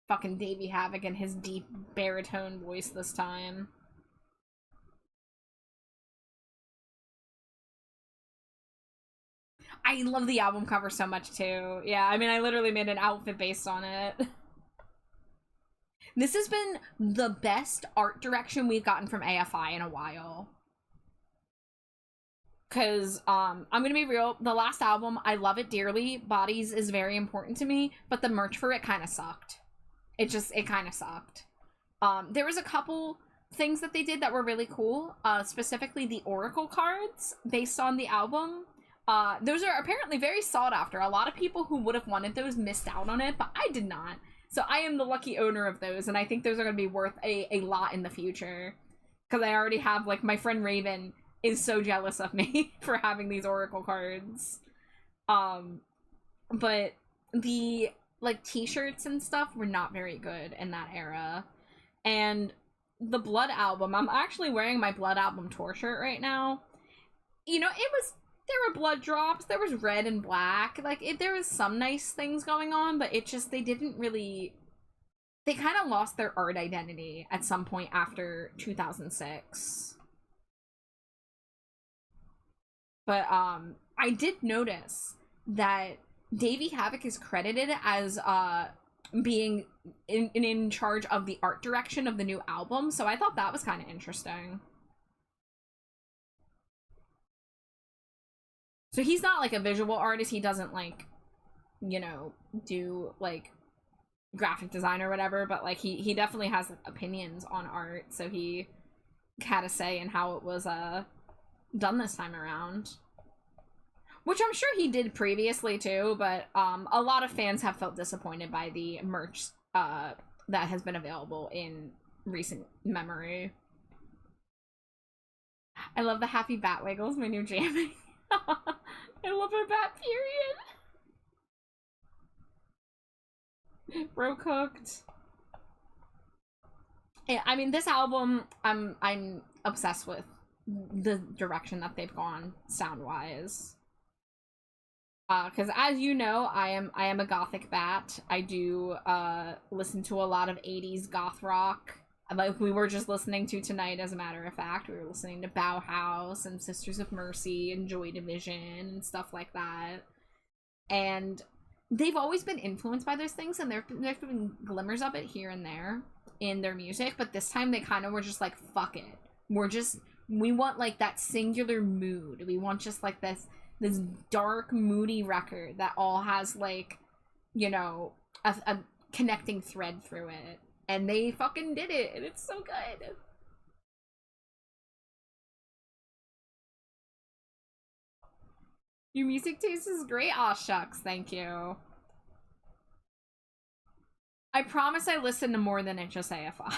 Fucking Davey Havoc and his deep baritone voice this time. I love the album cover so much too. Yeah, I mean, I literally made an outfit based on it. This has been the best art direction we've gotten from AFI in a while. Because, I'm gonna be real, the last album, I love it dearly. Bodies is very important to me, but the merch for it kind of sucked. It kind of sucked. There was a couple things that they did that were really cool, specifically the Oracle cards based on the album. Those are apparently very sought after. A lot of people who would have wanted those missed out on it, but I did not. So I am the lucky owner of those, and I think those are going to be worth a lot in the future. Because I already have, like, my friend Raven is so jealous of me for having these Oracle cards. But the, like, t-shirts and stuff were not very good in that era. And the Blood album, I'm actually wearing my Blood album tour shirt right now. You know, there were blood drops, there was red and black, like, there was some nice things going on, but it just, they kind of lost their art identity at some point after 2006. But, I did notice that Davey Havoc is credited as, being in charge of the art direction of the new album, so I thought that was kind of interesting. So he's not, like, a visual artist, he doesn't, like, you know, do, like, graphic design or whatever, but, like, he definitely has, like, opinions on art, so he had a say in how it was, done this time around. Which I'm sure he did previously, too, but, a lot of fans have felt disappointed by the merch, that has been available in recent memory. I love the Happy Bat Wiggles when you're jamming. I love her bat period. Bro cooked. Yeah, I mean, this album, I'm obsessed with the direction that they've gone sound-wise. Because as you know, I am a gothic bat. I do listen to a lot of 80s goth rock. Like we were just listening to tonight, as a matter of fact. We were listening to Bauhaus and Sisters of Mercy and Joy Division and stuff like that. And they've always been influenced by those things, and there's been glimmers of it here and there in their music, but this time they kind of were just like, fuck it. We want like that singular mood. We want just like this dark, moody record that all has like, you know, a connecting thread through it. And they fucking did it, and it's so good. Your music taste is great. Aw, shucks, thank you. I promise I listen to more than just AFI.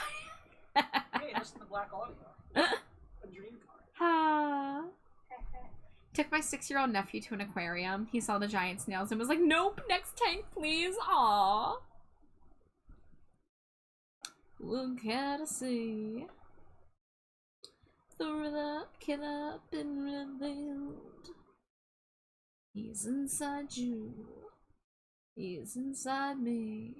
Hey, listen to Black Audio. A dream car. Took my 6-year-old nephew to an aquarium. He saw the giant snails and was like, nope, next tank, please. Aww. Look at to see. Throw that kid up and revealed. He's inside you. He's inside me.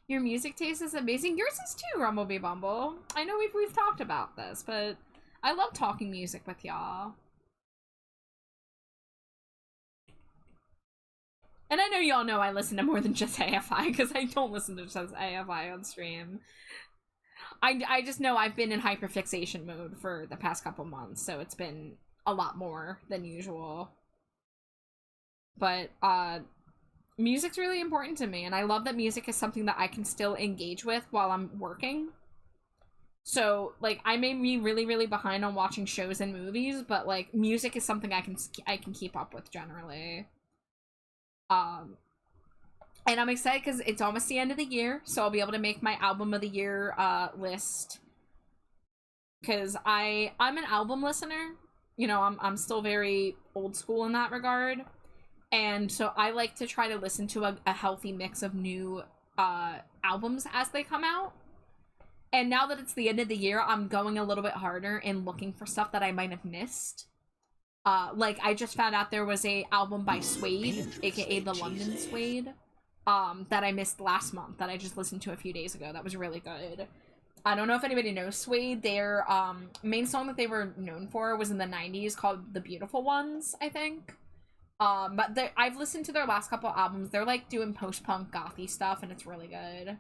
Your music taste is amazing. Yours is too, Rumblebee Bumble. I know we've talked about this, but I love talking music with y'all. And I know y'all know I listen to more than just AFI, because I don't listen to just AFI on stream. I just know I've been in hyperfixation mode for the past couple months, so it's been a lot more than usual. But, music's really important to me, and I love that music is something that I can still engage with while I'm working. So, like, I may be really, really behind on watching shows and movies, but, like, music is something I can keep up with generally. And I'm excited because it's almost the end of the year, so I'll be able to make my album of the year, list. Because I'm an album listener. You know, I'm still very old school in that regard. And so I like to try to listen to a healthy mix of new albums as they come out. And now that it's the end of the year, I'm going a little bit harder in looking for stuff that I might have missed. Like, I just found out there was a album by Suede, aka the London Suede, that I missed last month, that I just listened to a few days ago. That was really good. I don't know if anybody knows Suede. Their main song that they were known for was in the 90s called The Beautiful Ones, I think. But I've listened to their last couple albums. They're like doing post-punk gothy stuff, and it's really good.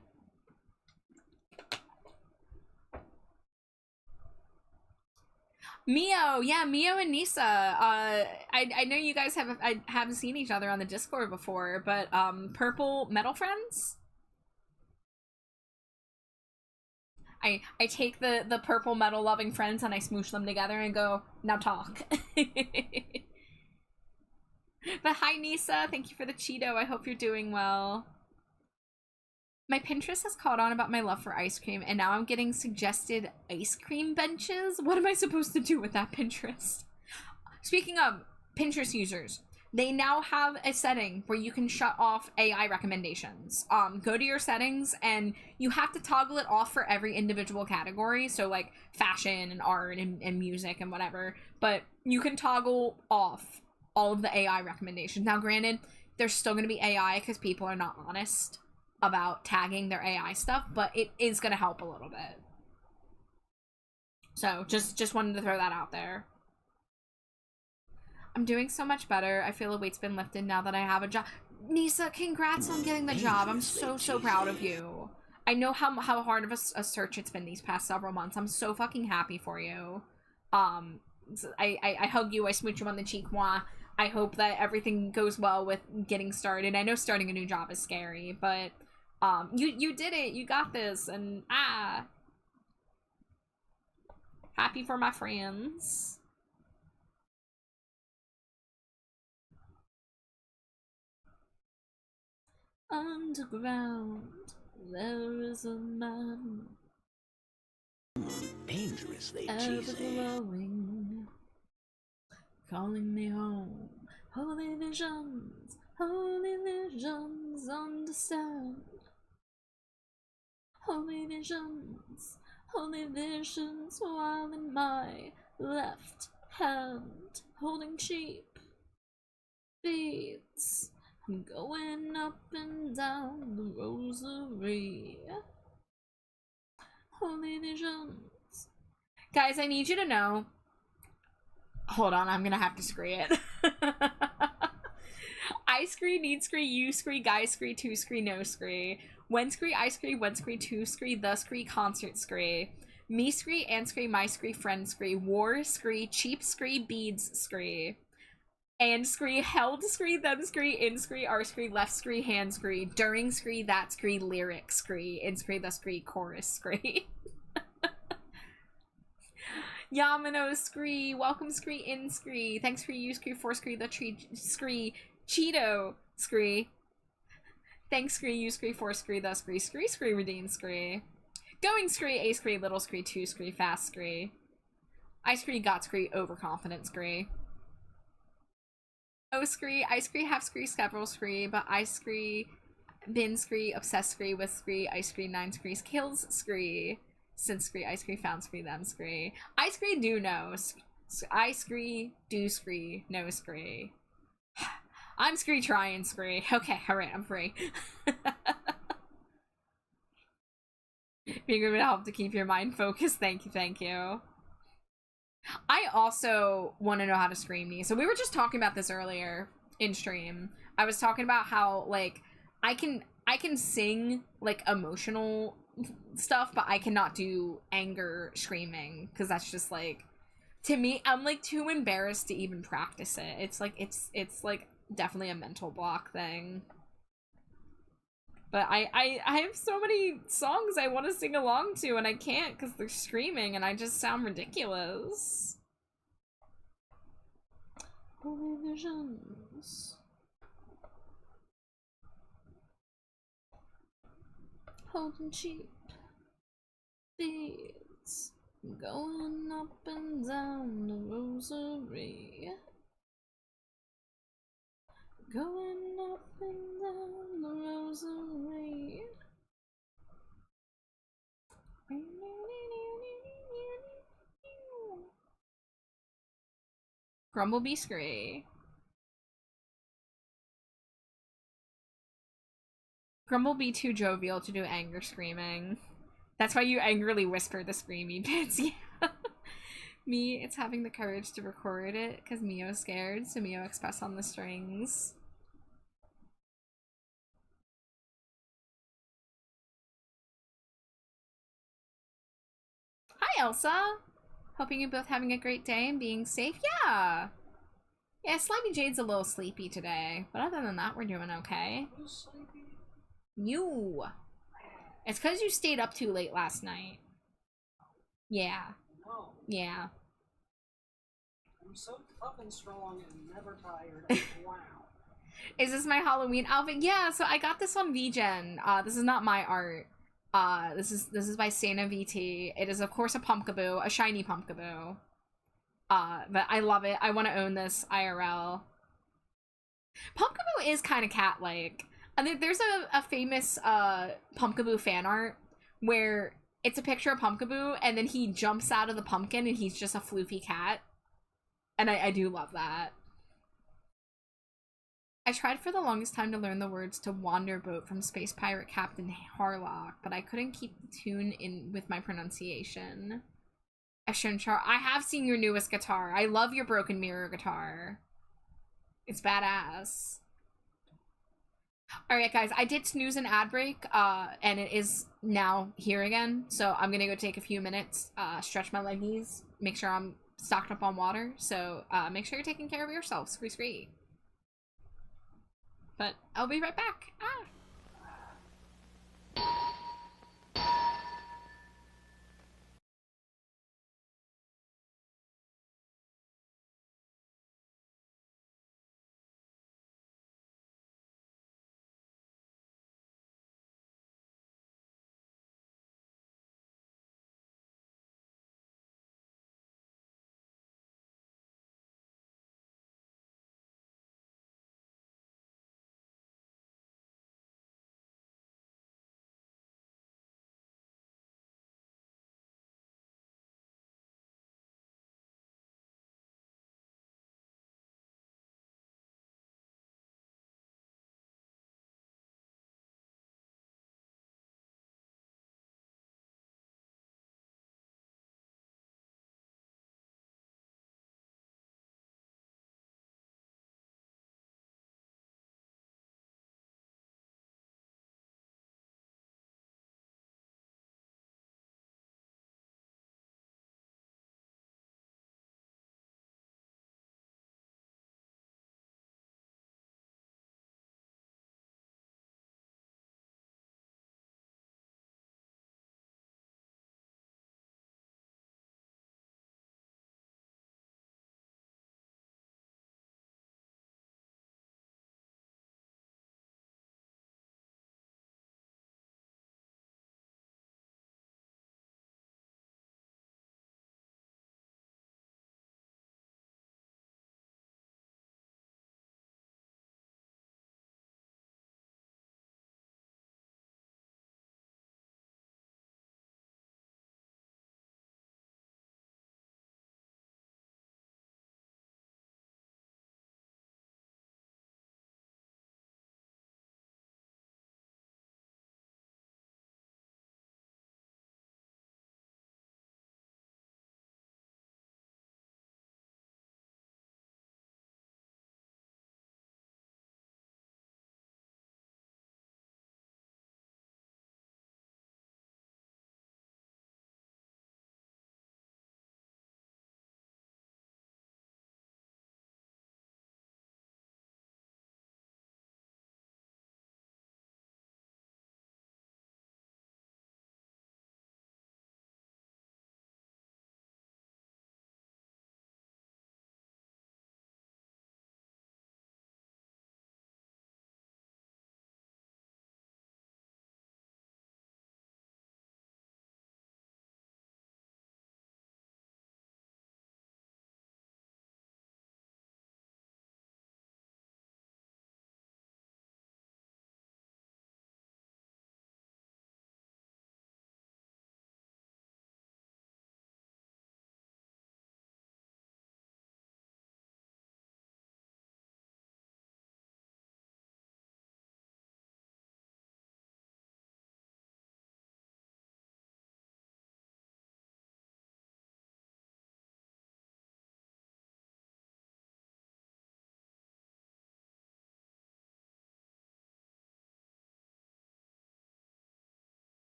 Miyo, yeah, Miyo and Nisa. I know you guys haven't seen each other on the Discord before, but purple metal friends. I take the purple metal loving friends and I smoosh them together and go, now talk. But hi Nisa, thank you for the Cheeto. I hope you're doing well. My Pinterest has caught on about my love for ice cream, and now I'm getting suggested ice cream benches. What am I supposed to do with that Pinterest? Speaking of Pinterest users, they now have a setting where you can shut off AI recommendations. Go to your settings, and you have to toggle it off for every individual category. So like fashion and art and music and whatever. But you can toggle off all of the AI recommendations. Now, granted, there's still going to be AI because people are not honest about tagging their AI stuff, but it is going to help a little bit. So just wanted to throw that out there. I'm doing so much better. I feel a weight's been lifted now that I have a job. Nisa, congrats on getting the job. I'm so proud of you. I know how hard of a search it's been these past several months. I'm so fucking happy for you. I hug you, I smooch you on the cheek, moi. I hope that everything goes well with getting started. I know starting a new job is scary, but you did it. You got this, and happy for my friends. Underground, there is a man Dangerously ever cheesy. glowing, calling me home. Holy visions, understand. Holy visions, while in my left hand holding cheap beats. I'm going up and down the rosary. Holy visions. Guys, I need you to know. Hold on, I'm gonna have to scree it. I scree, need scree, you scree, guy scree, two scree, no scree. When scree, I scree, when scree, two scree, the scree, concert scree. Me scree, and scree, my scree, friend scree, war scree, cheap scree, beads scree. And scree, held scree, them scree, in scree, our scree, left scree, hand scree, during scree, that scree, lyric scree, in scree, the scree, chorus scree. Yamano scree, welcome scree, in scree, thanks for you scree, for scree, the tree scree, Cheeto scree, thanks scree, you scree, for scree, the scree, scree, redeem scree, going scree, a scree, little scree, two scree, fast scree, I scree, got scree, overconfident scree. O scree, I scree, half scree, several scree, but I scree, bin scree, obsessed scree, with scree, I scree, 9 screes, kills scree, since scree, I scree, found scree, them scree. I scree, do know. I scree, do scree, no scree. I'm scree, trying scree. Okay, alright, I'm free. Being able to help to keep your mind focused, thank you, thank you. I also want to know how to scream me. So we were just talking about this earlier in stream. I was talking about how like I can sing like emotional stuff, but I cannot do anger screaming because that's just like, to me, I'm like too embarrassed to even practice it. It's like it's like definitely a mental block thing. But I have so many songs I want to sing along to, and I can't because they're screaming, and I just sound ridiculous. Holy visions. Holding cheap beats. Going up and down the rosary. Going up and down the rosary. Grumblebee scree. Grumblebee too jovial to do anger screaming. That's why you angrily whisper the screamy bits. Yeah. Me, it's having the courage to record it because Miyo's scared, so Miyo express on the strings. Hi, Elsa! Hoping you're both having a great day and being safe. Yeah! Yeah, Slimy Jade's a little sleepy today, but other than that, we're doing okay. Who's sleepy? You! It's because you stayed up too late last night. Yeah. No. Yeah. I'm so tough and strong and never tired. Wow. Is this my Halloween outfit? Yeah, so I got this on VGen. This is not my art. This is by Sana VT. It is of course a pumpkaboo, a shiny pumpkaboo. But I love it. I want to own this IRL. Pumpkaboo is kind of cat-like. And there's a famous pumpkaboo fan art where it's a picture of Pumpkaboo and then he jumps out of the pumpkin and he's just a floofy cat. And I do love that. I tried for the longest time to learn the words to Wander Boat from Space Pirate Captain Harlock, but I couldn't keep the tune in with my pronunciation. Char, I have seen your newest guitar. I love your Broken Mirror guitar. It's badass. Alright guys, I did snooze an ad break, and it is now here again, so I'm gonna go take a few minutes, stretch my leggies, make sure I'm stocked up on water, so make sure you're taking care of yourselves, scree. But I'll be right back.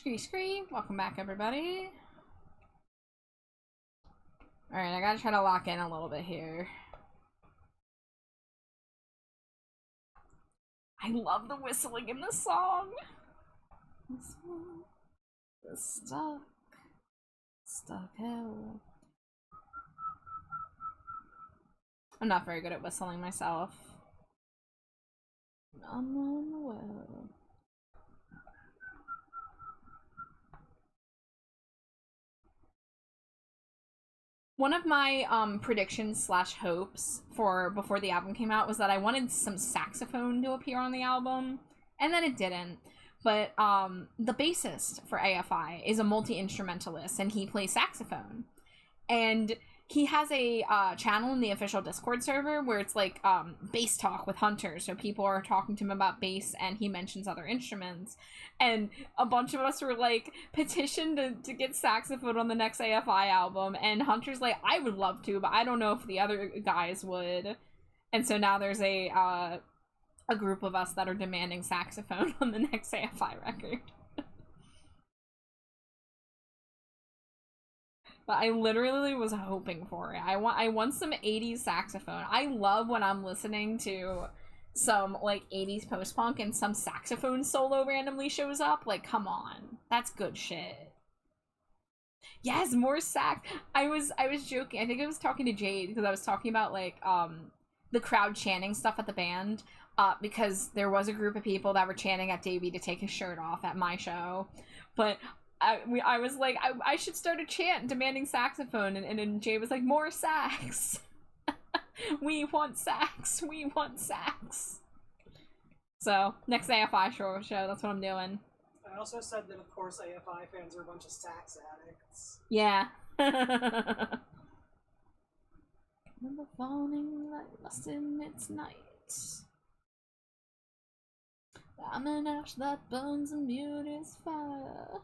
Scree, welcome back, everybody. Alright, I gotta try to lock in a little bit here. I love the whistling in this song. Stuck hell. I'm not very good at whistling myself. I'm on the well. One of my predictions slash hopes for before the album came out was that I wanted some saxophone to appear on the album, and then it didn't. But the bassist for AFI is a multi-instrumentalist, and he plays saxophone. And he has a channel in the official Discord server where it's like bass talk with Hunter. So people are talking to him about bass, and he mentions other instruments. And a bunch of us were like petitioned to get saxophone on the next AFI album. And Hunter's like, I would love to, but I don't know if the other guys would. And so now there's a group of us that are demanding saxophone on the next AFI record. But I literally was hoping for it. I want some 80s saxophone. I love when I'm listening to some like 80s post-punk and some saxophone solo randomly shows up. Like, come on. That's good shit. Yes, more sax. I was joking. I think I was talking to Jade because I was talking about like the crowd chanting stuff at the band. Because there was a group of people that were chanting at Davey to take his shirt off at my show. But I was like, I should start a chant demanding saxophone, and Jay was like, more sax. We want sax. We want sax. So, next AFI show, that's what I'm doing. I also said that, of course, AFI fans are a bunch of sax addicts. Yeah. Remember falling like lost in its night. I'm an ash that burns and mute is fire.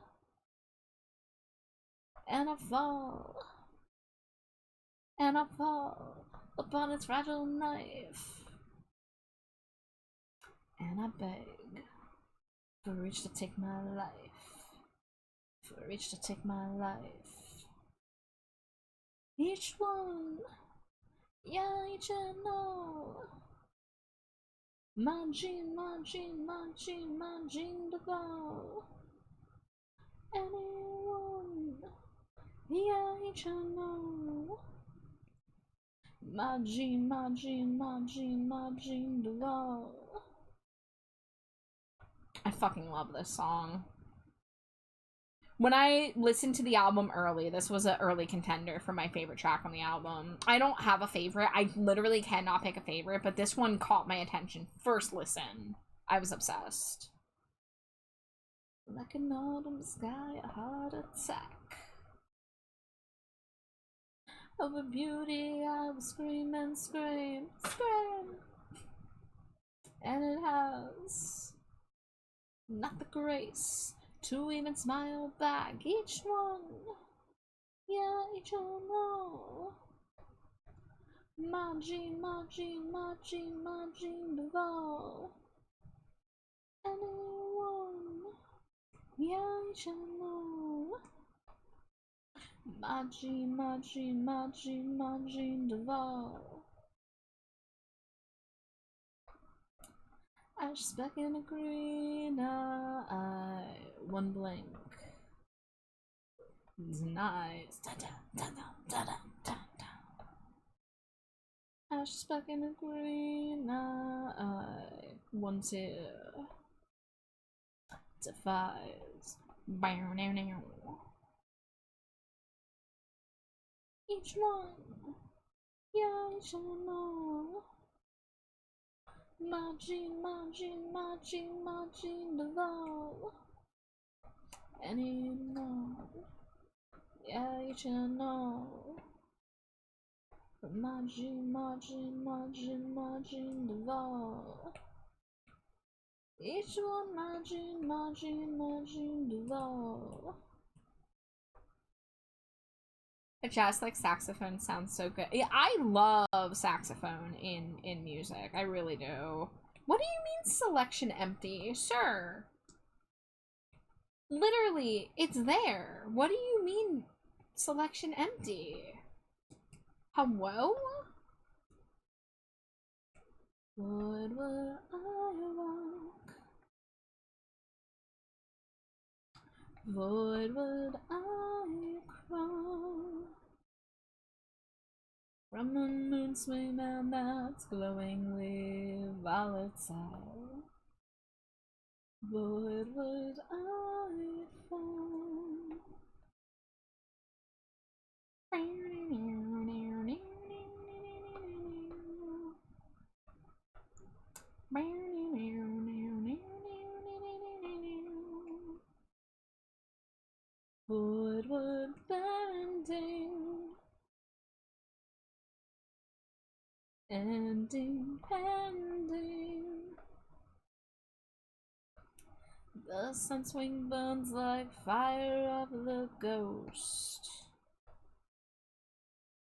And I fall upon its fragile knife. And I beg for reach to take my life. For reach to take my life. Each one, yeah, each and all. My gene to go. Anyone, yeah, each and all. My gene to go. I fucking love this song. When I listened to the album early, this was an early contender for my favorite track on the album. I don't have a favorite. I literally cannot pick a favorite, but this one caught my attention. First listen, I was obsessed. Like an autumn sky, a heart attack. Over beauty, I will scream and scream, scream. And it has not the grace to even smile back. Each one, yeah, each one. My gene to go. Anyone, yeah, each one. My gene to go. I just back in a green eye, one blink. It's nice. I just back in a green eye, one tear defies. Each one, yeah, each one. My gene to go. Anyone, yeah, you should know. My gene to go. Each one, my gene to go. Just like saxophone sounds so good. Yeah, I love saxophone in music. I really do. What do you mean selection empty? Sure. Literally, it's there. What do you mean selection empty? Hello? Would I walk? Would I crawl? From a moon swing and that's glowingly volatile. Would I fall? Wood bending, ending pending. The sun swing burns like fire of the ghost.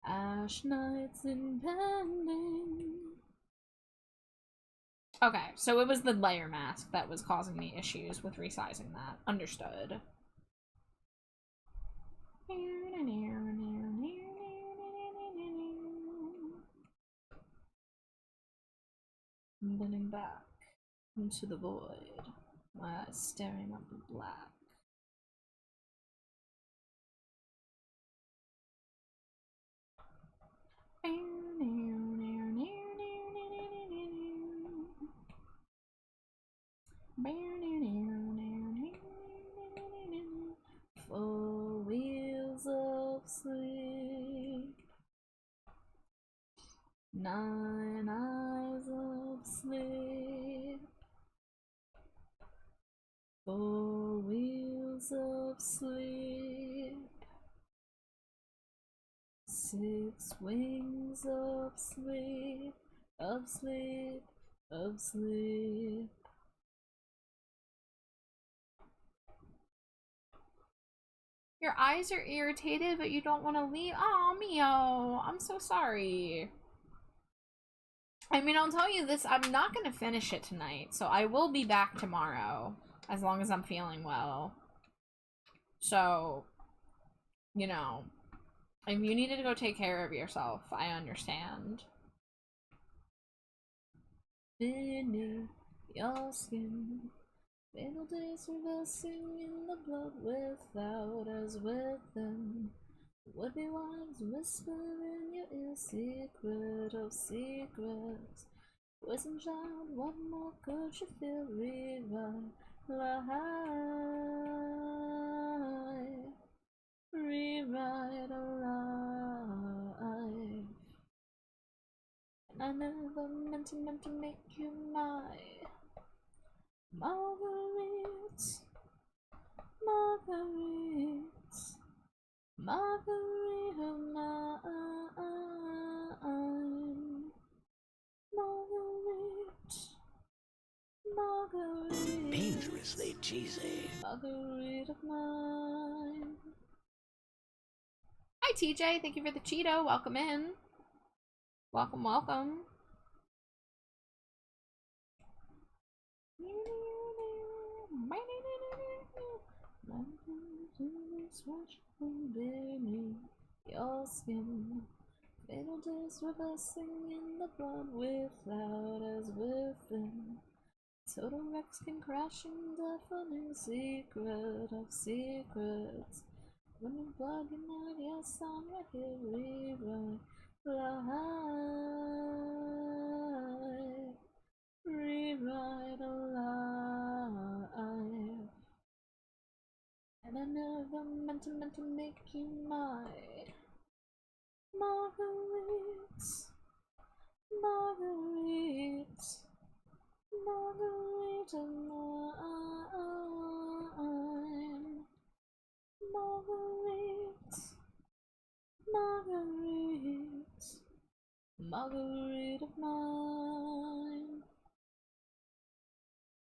Ash nights impending. Okay, so it was the layer mask that was causing me issues with resizing that. Understood. Bending back into the void, my eyes staring up the black. Four wheels of sleep, 9 eyes of sleep. 4 wheels of sleep, 6 wings of sleep, of sleep, of sleep. Your eyes are irritated, but you don't want to leave. Oh, Miyo, I'm so sorry. I mean, I'll tell you this, I'm not going to finish it tonight, so I will be back tomorrow, as long as I'm feeling well. So, you know, if you needed to go take care of yourself, I understand. Beneath your skin, fatal days reversing in the blood without as within. Would-be ones whisper in your ear, secret of secrets. Poison child, what more could you feel? Rewrite life, rewrite a life. And I never meant to make you my Marguerite, Marguerite, Marguerite of mine, Marguerite, Marguerite, Dangerously cheesy. Marguerite of mine. Hi TJ, thank you for the Cheeto. Welcome in. Welcome, welcome. Beneath your skin, fatal days reversing in the blood without as within. Total wrecks can crash in deafening secret of secrets. When you plug in out, yes, I'm right here, rewrite life, rewrite a life. And I never meant to make you my Marguerite, Marguerite, Marguerite of mine, Marguerite, Marguerite, Marguerite of mine.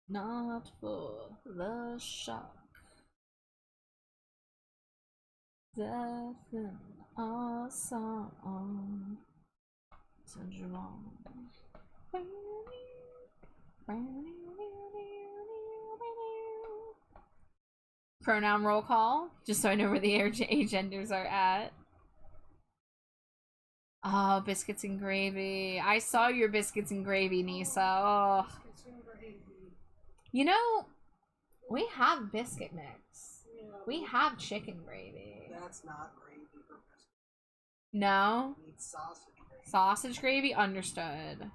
Not for the shock, death in our song, turns you on. Pronoun roll call, just so I know where the agenders are at. Oh, biscuits and gravy. I saw your biscuits and gravy, Nisa. Oh. Biscuits and gravy. You know, we have biscuit mix. Yeah, We have chicken gravy. that's not gravy for biscuits. No? You need sausage gravy. Sausage gravy? Understood.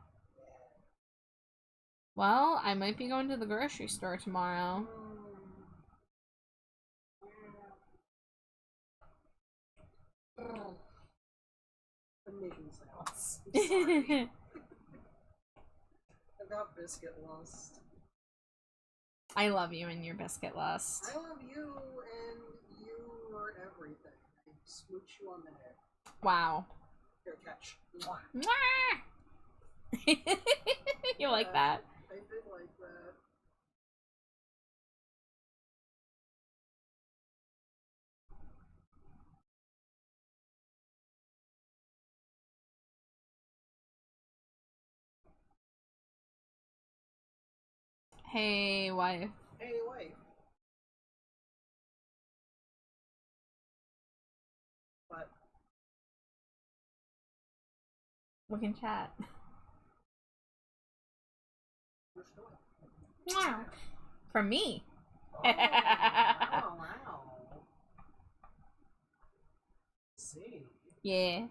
Well, I might be going to the grocery store tomorrow. I'm making sounds. I'm sorry. I've got biscuit lust. I love you and your biscuit lust. I love you and you are everything. I smooch you on the head. Wow. Here, catch. Mwah. Mwah! You like that? I did like that. Hey, wife. Hey, wife. What? We can chat. Where's the wife? Mwah. From me. Oh, wow. See. Yeah.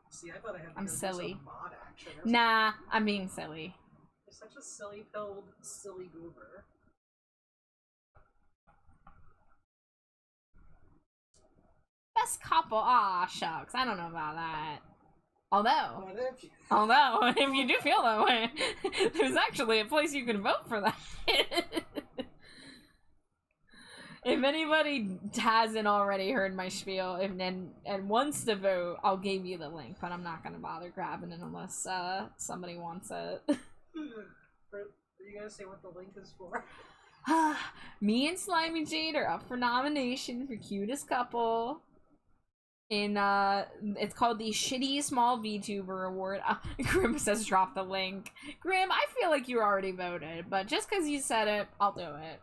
See, I thought I had to I'm go do silly. some mod action. There's Nah, I'm being silly. You're such a silly-pilled, silly goober. Best couple. Aw, shucks. I don't know about that. Although, What if you... if you do feel that way, there's actually a place you can vote for that. If anybody hasn't already heard my spiel and wants to vote, I'll give you the link, but I'm not gonna bother grabbing it unless somebody wants it. Are you gonna say what the link is for? Me and Slimy Jade are up for nomination for cutest couple. In it's called the Shitty Small VTuber Award. Grim says drop the link. Grim, I feel like you already voted, but just because you said it, I'll do it.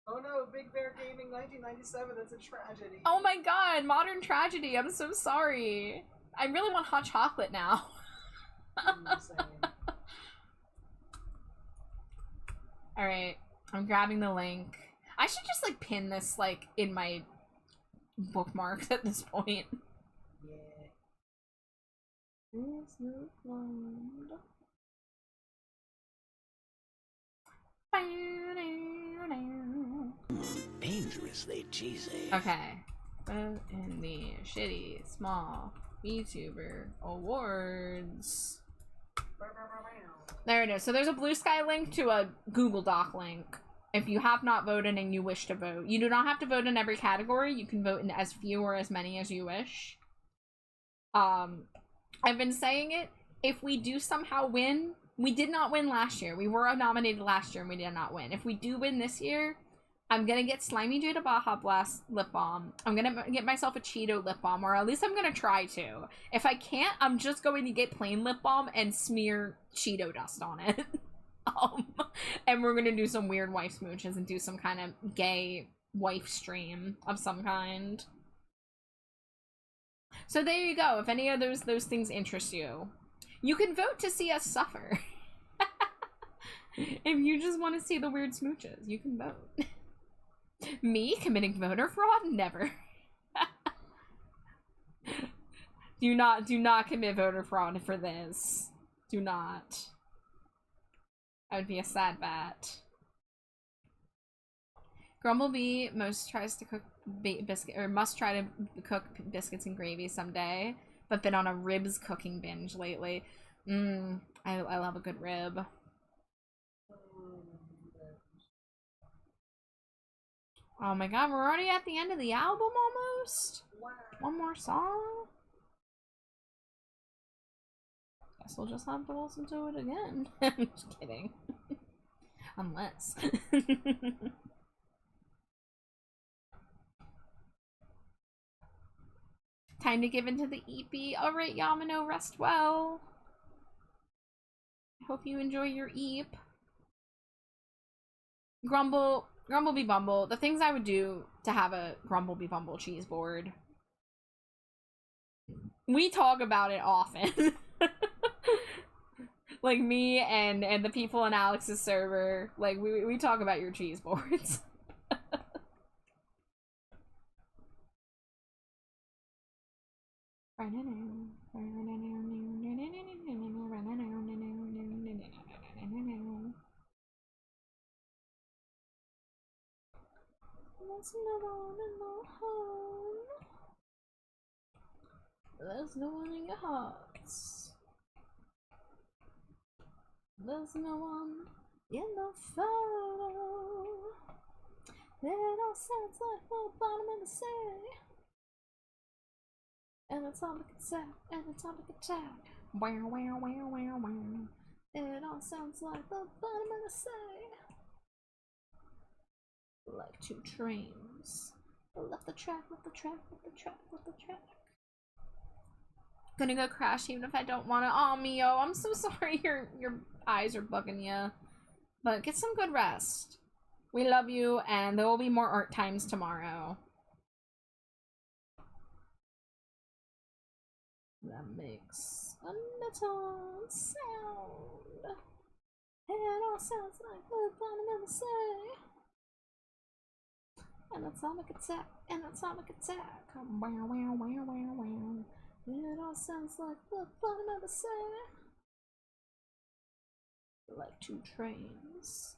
Oh no, Big Bear Gaming 1997, that's a tragedy. Oh my god, modern tragedy. I'm so sorry. I really want hot chocolate now. Alright, I'm grabbing the link. I should just like pin this like in my bookmarks at this point. Yeah. Dangerously cheesy. Okay. Vote in the Shitty Small VTuber Awards. There it is. So there's a Blue Sky link to a Google Doc link. If you have not voted and you wish to vote. You do not have to vote in every category. You can vote in as few or as many as you wish. I've been saying it. If we do somehow win, we did not win last year. We were nominated last year and we did not win. If we do win this year, I'm gonna get Slimy Jade a Baja Blast lip balm. I'm gonna get myself a Cheeto lip balm, or at least I'm gonna try to. If I can't, I'm just going to get plain lip balm and smear Cheeto dust on it. And we're gonna do some weird wife smooches and do some kind of gay wife stream of some kind. So there you go. If any of those things interest you, you can vote to see us suffer. If you just want to see the weird smooches, you can vote. Me committing voter fraud? Never. Do not commit voter fraud for this. Do not. I would be a sad bat. Grumblebee must try to cook biscuits and gravy someday, but been on a ribs cooking binge lately. I love a good rib. Oh my god, we're already at the end of the album almost? Wow. One more song? Guess we'll just have to listen to it again. I'm just kidding. Unless. Time to give into the EP. Alright, Yamano, rest well. I hope you enjoy your EP. Grumble be Bumble. The things I would do to have a Grumble be Bumble cheese board. We talk about it often. Like me and the people on Alex's server. Like we talk about your cheese boards. There's no one in your hearts. There's no one in the photo. It all sounds like the bottom of the sea. An atomic attack, an atomic attack. Wow, wow, wow, wow, wow. It all sounds like the bottom of the sea. Like two trains. Left the track, left the track, left the track, left the track. Gonna go crash even if I don't wanna. Aw, Miyo, I'm so sorry your eyes are bugging you. But get some good rest. We love you, and there will be more art times tomorrow. That makes a little sound. It all sounds like the bottom of the sea. An atomic attack, an atomic attack. Wow, wow, wow, wow, wow. It all sounds like the bottom of the sea. Like two trains.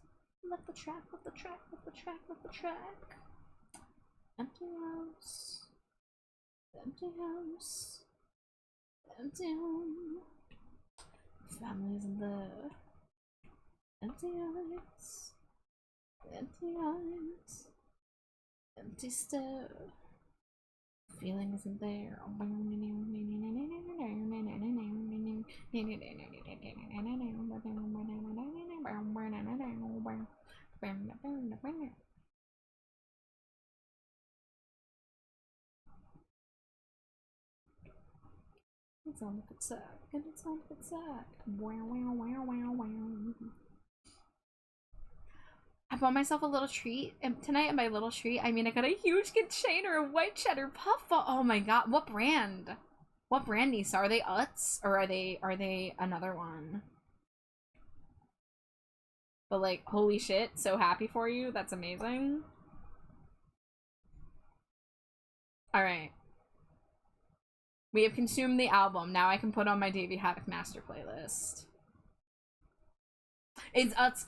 Left the track, left the track, left the track, left the track. Empty house. Empty house. Empty home. Family isn't there. Empty eyes. Empty eyes. Empty stare. Feeling isn't there. It's on the attack, and it's on the attack. Wow, wow, wow, wow, wow. I bought myself a little treat, and tonight my little treat, I mean I got a huge container of white cheddar puffball. Oh my god, what brand? What brand, Nisa? Are they Utz? Or are they another one? But like, holy shit, so happy for you. That's amazing. Alright. We have consumed the album. Now I can put on my Davey Haddock master playlist. It's Utz.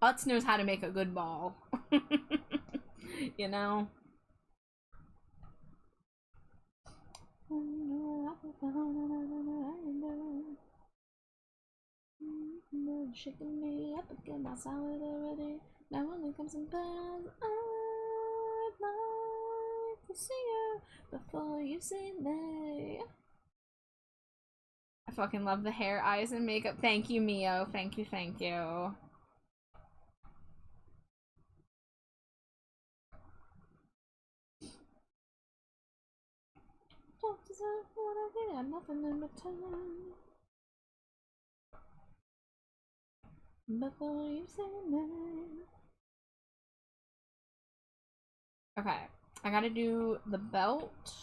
Utz knows how to make a good ball. You know? Shaking me up again, my solidarity. Now only comes in pairs. I'd like to see you before you see me. I fucking love the hair, eyes, and makeup. Thank you, Miyo. Thank you, thank you. Don't deserve what I get, nothing in return. Before you say me. Okay, I gotta do the belt,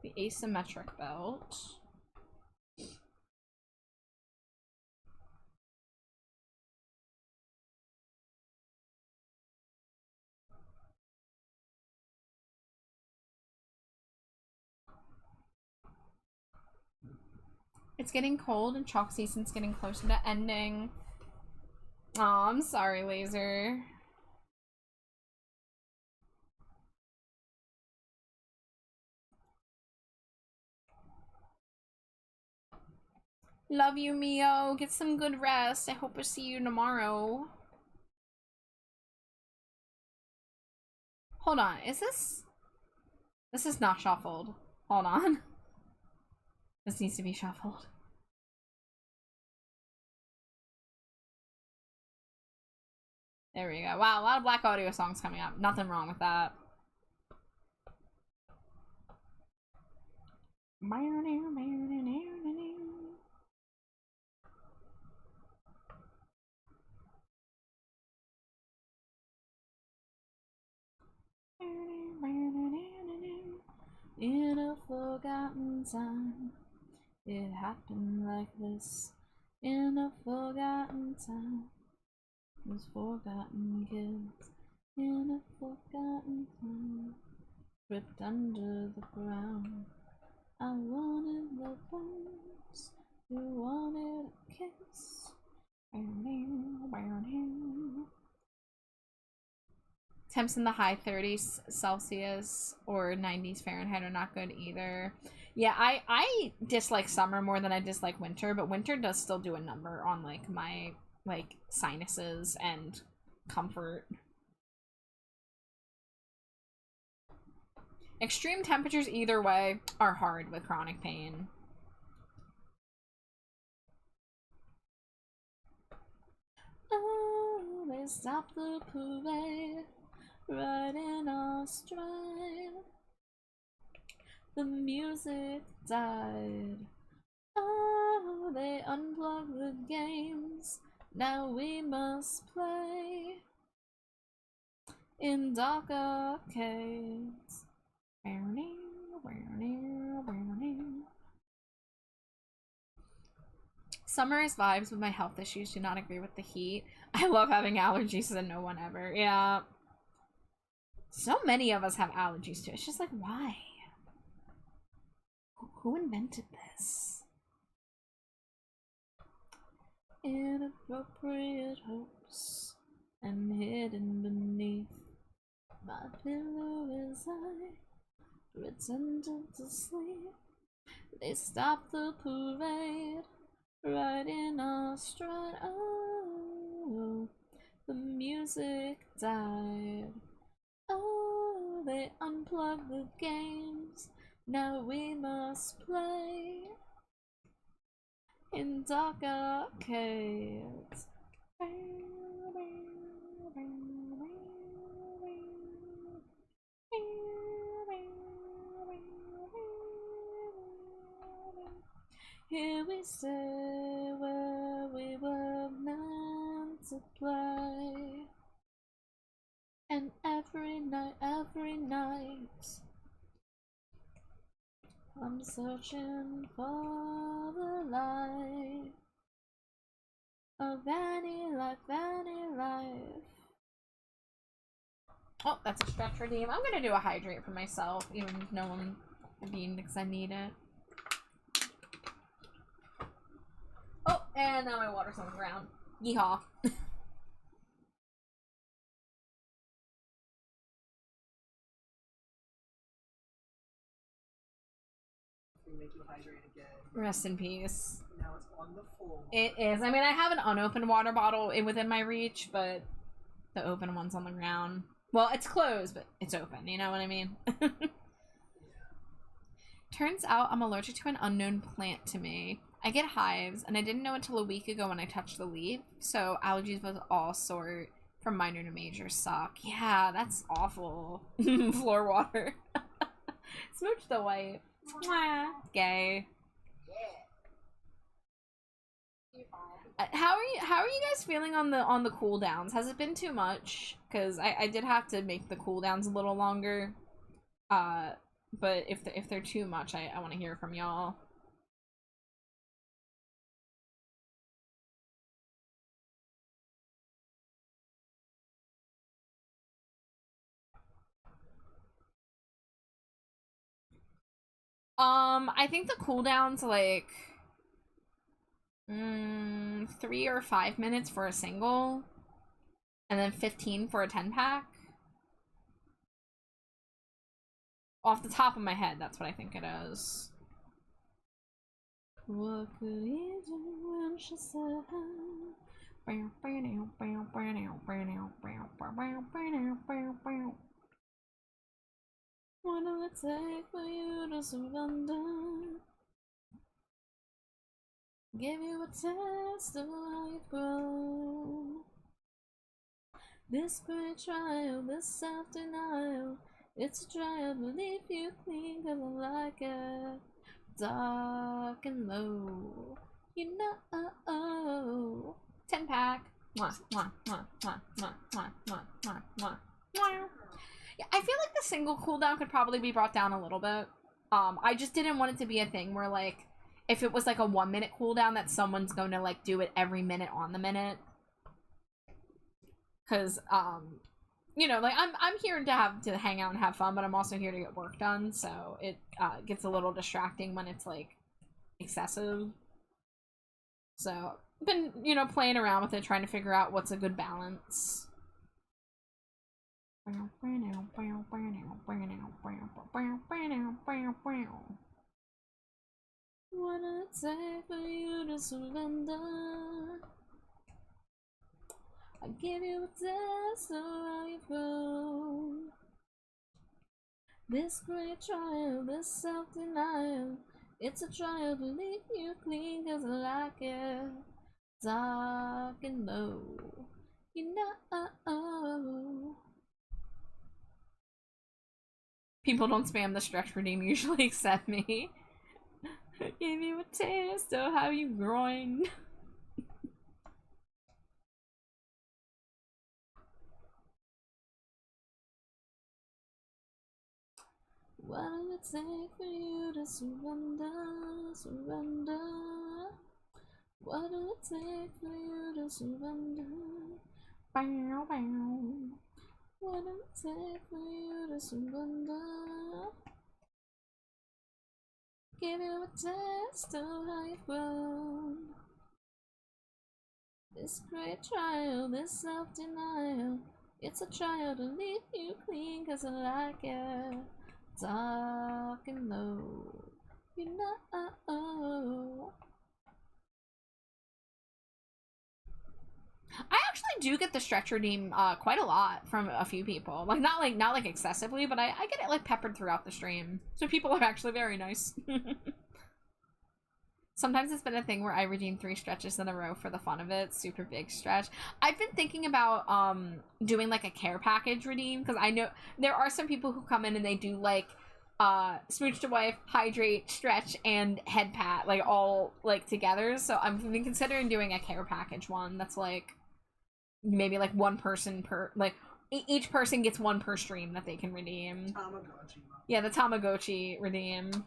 the asymmetric belt. It's getting cold and chalk season's getting closer to ending. Aw, I'm sorry, Laser. Love you, Miyo. Get some good rest. I hope I see you tomorrow. Hold on, is this? This is not shuffled. Hold on. This needs to be shuffled. There we go. Wow, a lot of Black Audio songs coming up. Nothing wrong with that. In a forgotten time, it happened like this. In a forgotten time, those forgotten kids. In a forgotten time, ripped under the ground. I wanted the bones, you wanted a kiss. Temps in the high 30s Celsius or 90s Fahrenheit are not good either. Yeah, I dislike summer more than I dislike winter, but winter does still do a number on like my like sinuses and comfort. Extreme temperatures either way are hard with chronic pain. Oh, they stopped the parade right in our stride. The music died. Oh, they unplugged the games. Now we must play in dark arcades. Summer is vibes, but my health issues do not agree with the heat. I love having allergies and no one ever. Yeah. So many of us have allergies to it. It's just like, why? Who invented this? Inappropriate hopes and hidden beneath my pillow as I pretended to sleep. They stopped the parade right in our stride. Oh, the music died. Oh, they unplugged the games. Now we must play in dark arcades. Here we stay where we were meant to play. And every night, I'm searching for the light of any life, any life. Oh, that's a stretch redeem. I'm gonna do a hydrate for myself, even if no one beamed because I need it. Oh, and now my water's on the ground. Yeehaw. Make you hydrate again. Rest in peace. Now it's on the floor. It is. I mean, I have an unopened water bottle within my reach, but the open one's on the ground. Well, it's closed, but it's open. You know what I mean? Yeah. Turns out I'm allergic to an unknown plant to me. I get hives, and I didn't know until a week ago when I touched the leaf. So allergies of all sort, from minor to major, suck. Yeah, that's awful. Floor water. Smooch the white. Mwah. Gay. How are you guys feeling on the cooldowns? Has it been too much? Because I did have to make the cooldowns a little longer. But if they're too much, I want to hear from y'all. I think the cooldown's like 3 or 5 minutes for a single, and then 15 for a 10-pack. Off the top of my head, that's what I think it is. What could he do when she said what will it take for you to surrender? Give you a taste of how you grow. This great trial, this self-denial, it's a trial, believe you clean, cause I like it. Dark and low, you know. 10-pack. Mwah, mwah, mwah, mwah, mwah, mwah, mwah, mwah, mwah, mwah. Yeah, I feel like the single cooldown could probably be brought down a little bit. I just didn't want it to be a thing where, like, if it was like a 1 minute cooldown, that someone's going to like do it every minute on the minute. Cause you know, like I'm here to hang out and have fun, but I'm also here to get work done, so it gets a little distracting when it's like excessive. So I've been, you know, playing around with it, trying to figure out what's a good balance. What did it take for you to surrender? I give you a taste of how you feel. This great trial, this self-denial, it's a trial to leave you clean, cause I like it dark and low, you know. People don't spam the stretch redeem usually except me. Give you a taste of how you growing. What did it take for you to surrender, surrender? What did it take for you to surrender? Bow, bow. What did it take for you to surrender? Give you a taste of how you've grown. This great trial, this self-denial, it's a trial to leave you clean, cause I like it dark and low, you know. I actually do get the stretch redeem quite a lot from a few people. Like not like excessively, but I get it like peppered throughout the stream. So people are actually very nice. Sometimes it's been a thing where I redeem 3 stretches in a row for the fun of it. Super big stretch. I've been thinking about doing like a care package redeem, because I know there are some people who come in and they do like smooch to wife, hydrate, stretch, and head pat, like all like together. So I've been considering doing a care package one that's like maybe like one person per, like each person gets 1 per stream that they can redeem. Tamagotchi. Yeah, the Tamagotchi redeem.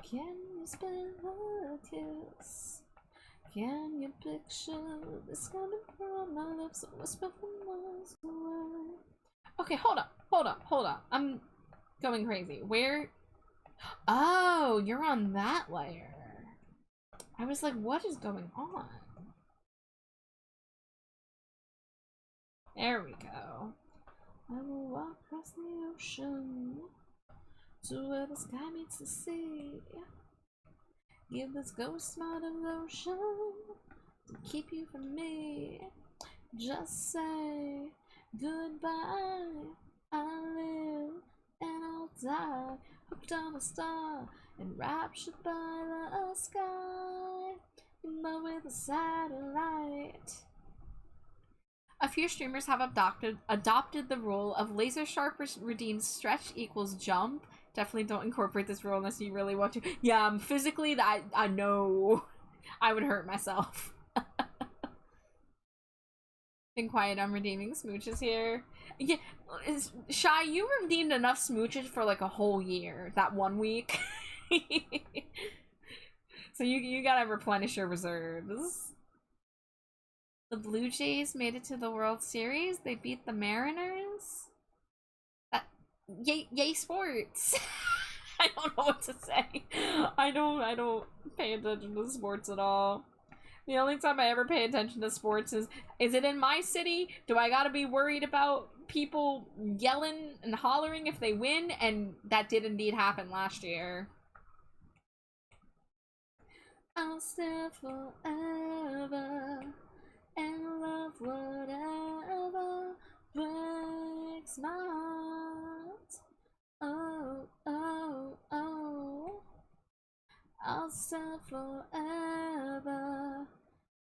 Can you spell a kiss? Can you picture this kind of pearl on my lips, a whisper from miles away? Okay, hold up. I'm going crazy. Where? Oh, you're on that layer. I was like, what is going on? There we go. I will walk across the ocean to where the sky meets the sea. Give this ghost smile of lotion to keep you from me. Just say goodbye. I'll live and I'll die, hooked on a star, enraptured by the sky, in love with a satellite. A few streamers have adopted the rule of laser sharp redeems stretch equals jump. Definitely don't incorporate this rule unless you really want to. Yeah, physically, I know I would hurt myself. Been quiet on redeeming smooches here. Yeah, Shy, you redeemed enough smooches for like a whole year that 1 week. So you gotta replenish your reserves. The Blue Jays made it to the World Series. They beat the Mariners. Yay sports. I don't know what to say. I don't pay attention to sports at all. The only time I ever pay attention to sports is it in my city? Do I gotta be worried about people yelling and hollering if they win? And that did indeed happen last year. I'll stay forever and love whatever breaks my heart. Oh, oh, oh. I'll stay forever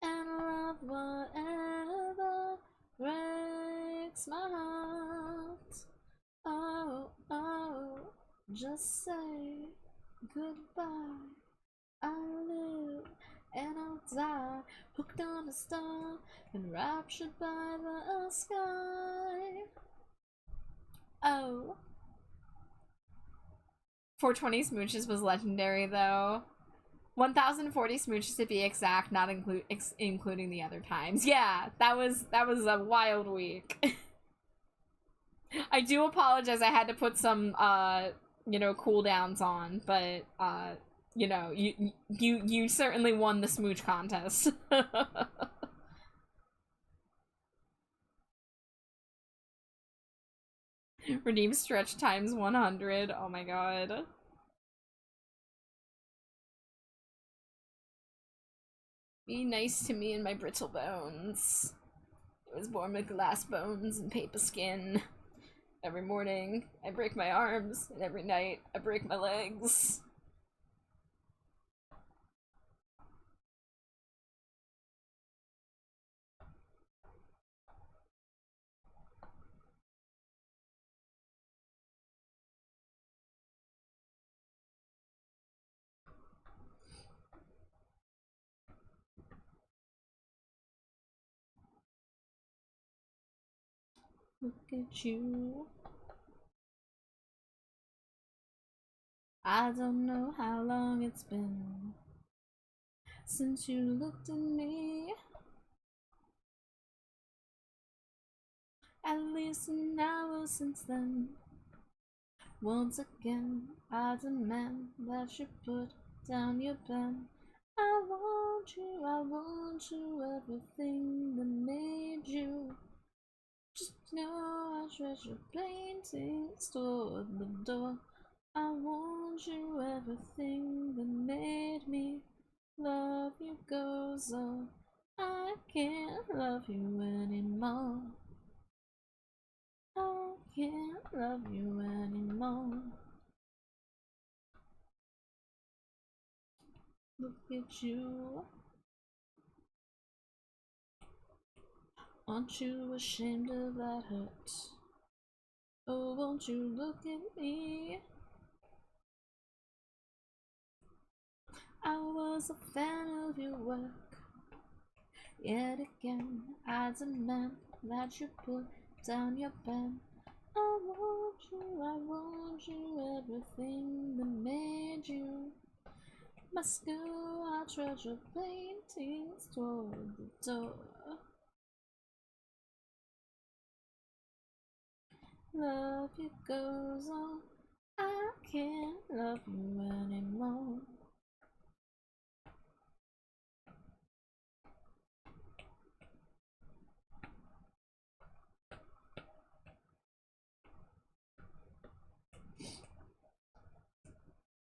and love whatever breaks my heart. Oh, oh, just say goodbye. I'll live and I'll die, hooked on a star, enraptured by the sky. Oh. 420 smooches was legendary, though. 1040 smooches to be exact, not including the other times. Yeah, that was a wild week. I do apologize. I had to put some you know, cooldowns on, but you know, you certainly won the smooch contest. Redeem stretch times 100. Oh my god. Be nice to me and my brittle bones. I was born with glass bones and paper skin. Every morning, I break my arms, and every night, I break my legs. Look at you. I don't know how long it's been since you looked at me. At least an hour since then. Once again, I demand that you put down your pen. I want you, everything that made you. Just know I treasure paintings toward the door. I want you, everything that made me love you goes on. I can't love you anymore. I can't love you anymore. Look at you. Aren't you ashamed of that hurt? Oh, won't you look at me? I was a fan of your work. Yet again, I demand that you put down your pen. I want you, everything that made you. My school, I treasure paintings toward the door. Love you goes on. I can't love you anymore.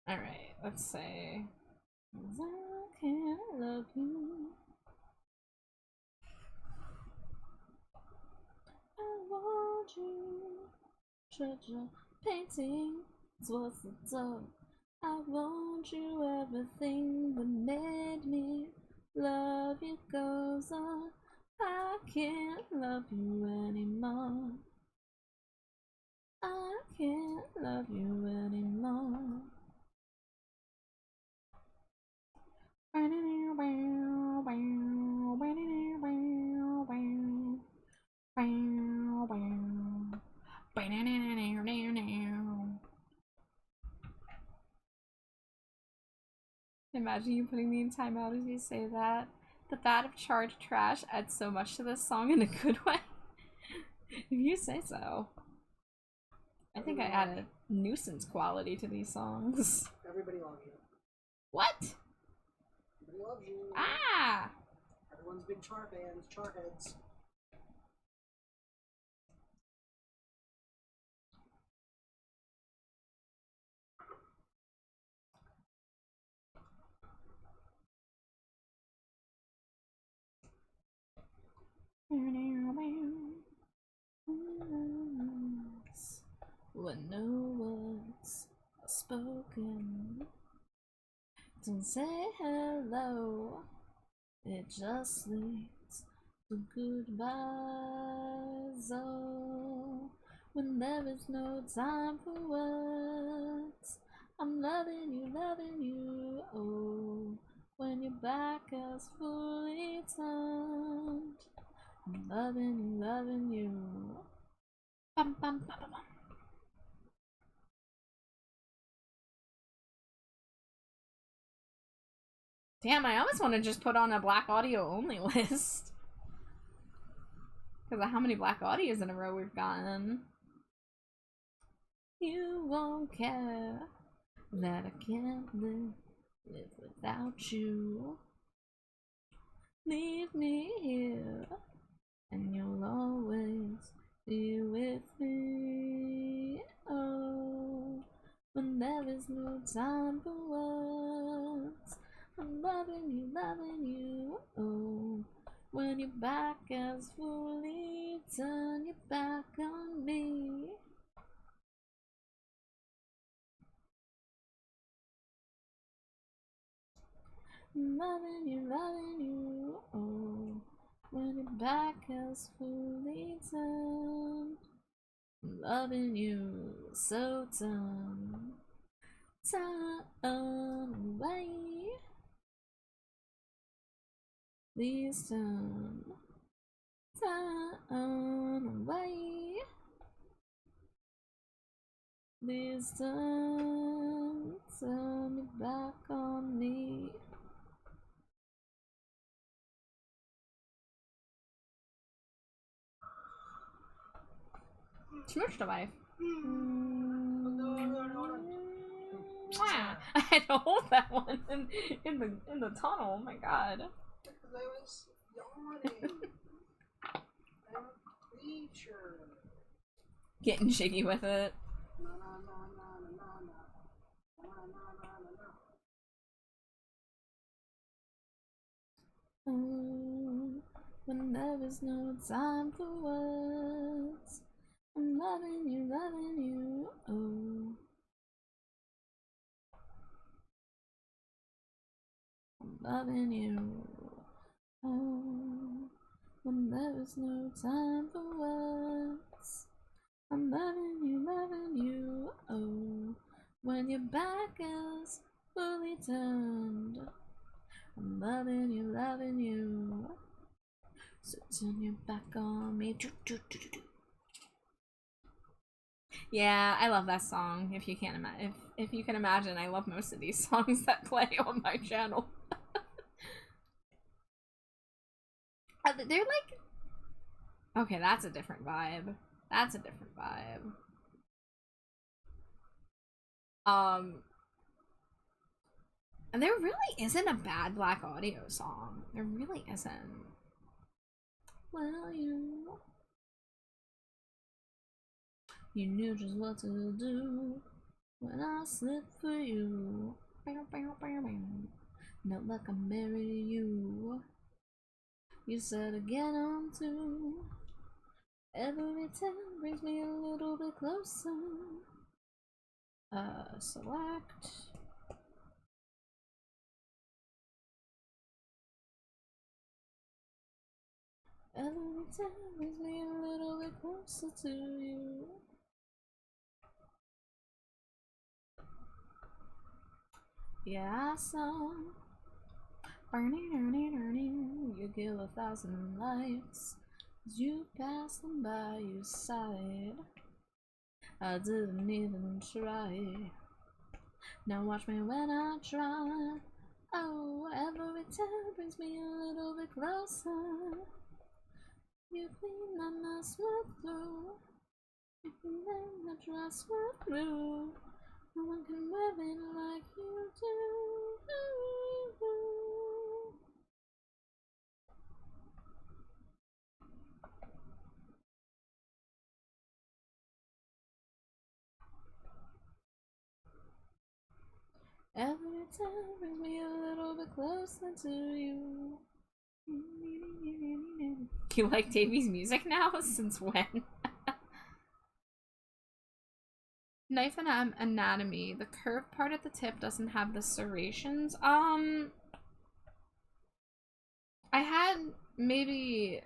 Alright, let's say I can't love you. I want you. Treasure painting towards the door. I want you, everything that made me love you goes on. I can't love you anymore. I can't love you anymore. Imagine you putting me in timeout as you say that. The bat of charged trash adds so much to this song in a good way. If you say so. I think I add a nuisance quality to these songs. Everybody loves you. What? Everybody loves you. Ah! Everyone's big char fans, char heads. When no words are spoken, don't say hello. It just leads to goodbyes. Oh, when there is no time for words, I'm loving you, oh, When your back is fully turned, I'm loving you. Bum, bum, bum, bum, bum. Damn, I almost want to just put on a black audio only list. Because of how many black audios in a row we've gotten. You won't care that I can't live without you. Leave me here, and you'll always be with me. Oh, when there is no time for words, I'm loving you. Oh, when your back is fully turned, your back on me. Loving you, oh, when your back is fully turned. Loving you, so turn away. Please turn away. Please turn your back on me. Smushed away. I had to hold that one in the tunnel. Oh my god. Because I was yawning. I'm a creature. Getting jiggy with it. Na na na na na na na na na na na. When there is no time for words, I'm loving you, oh. I'm loving you, oh. When there is no time for words, I'm loving you, oh. When your back is fully turned, I'm loving you. So turn your back on me. Yeah, I love that song. If you can't imagine, if you can imagine, I love most of these songs that play on my channel. They're like, okay, that's a different vibe. That's a different vibe. And there really isn't a bad Black Audio song. There really isn't. Well, you knew just what to do when I slipped for you. Not like I married you. You said again on to. Every time brings me a little bit closer. Select. Every time brings me a little bit closer to you. Yeah, I saw. You kill 1,000 lights as you pass them by your side. I didn't even try. Now watch me when I try. Oh, every time brings me a little bit closer. You clean my mess through. You can make the dress through. No one can wear it like you do. Every time brings me a little bit closer to you. You like Davey's music now? Since when? Knife and anatomy. The curved part at the tip doesn't have the serrations. I had maybe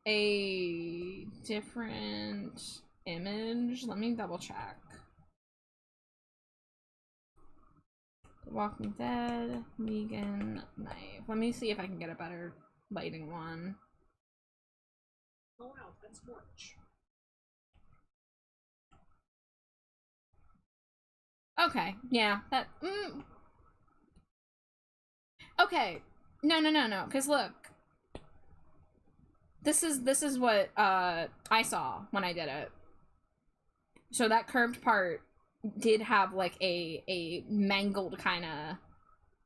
a different image. Let me double check. Walking Dead, Negan, knife. Let me see if I can get a better lighting one. Oh wow, that's much. Okay, yeah, that, Okay, no, because look. This is what, I saw when I did it. So that curved part did have, like, a mangled kind of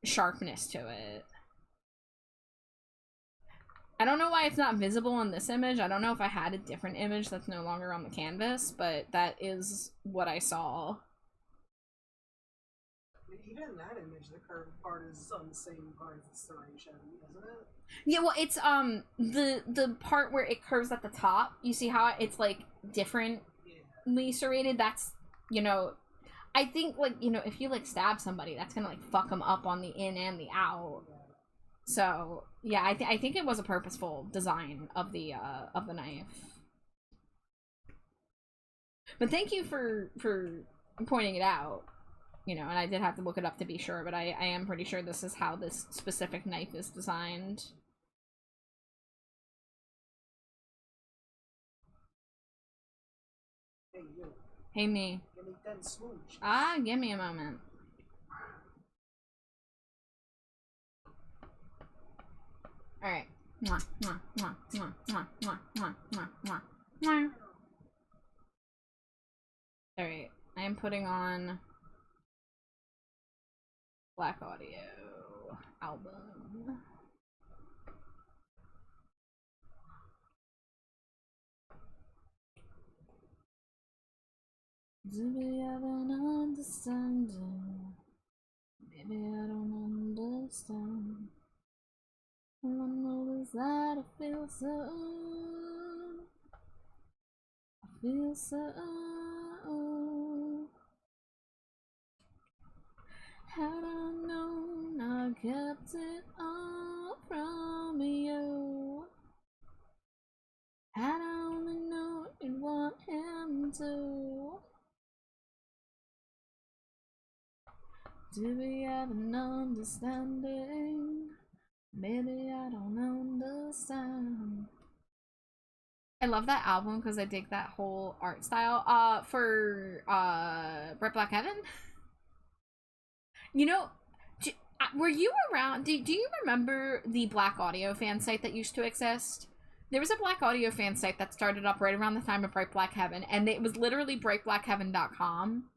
sharpness to it. I don't know why it's not visible in this image. I don't know if I had a different image that's no longer on the canvas, but that is what I saw. Even in that image, the curved part is on the same part as the serration, isn't it? Yeah, well, it's, the part where it curves at the top, you see how it's, like, differently serrated? That's, you know, I think, like, you know, if you, like, stab somebody, that's gonna, like, fuck them up on the in and the out. Yeah. So, yeah, I think it was a purposeful design of the knife. But thank you for pointing it out. You know, and I did have to look it up to be sure, but I am pretty sure this is how this specific knife is designed. Hey, you. Hey, me. Give me 10 smooch. Ah, give me a moment. Alright. Mwah, mwah, mwah, mwah, mwah, mwah, mwah, mwah, mwah, mwah. Alright, I am putting on Black Audio album. Do we have an understanding? Maybe I don't understand. All I know is that I feel so. I feel so. Had I known, I kept it all from you. Had I only known you'd want him to. Do we have an understanding? Maybe I don't understand. I love that album because I dig that whole art style. For Brett Black Heaven. You know, were you around? Do you remember the Black Audio fan site that used to exist? There was a Black Audio fan site that started up right around the time of Bright Black Heaven, and it was literally brightblackheaven.com.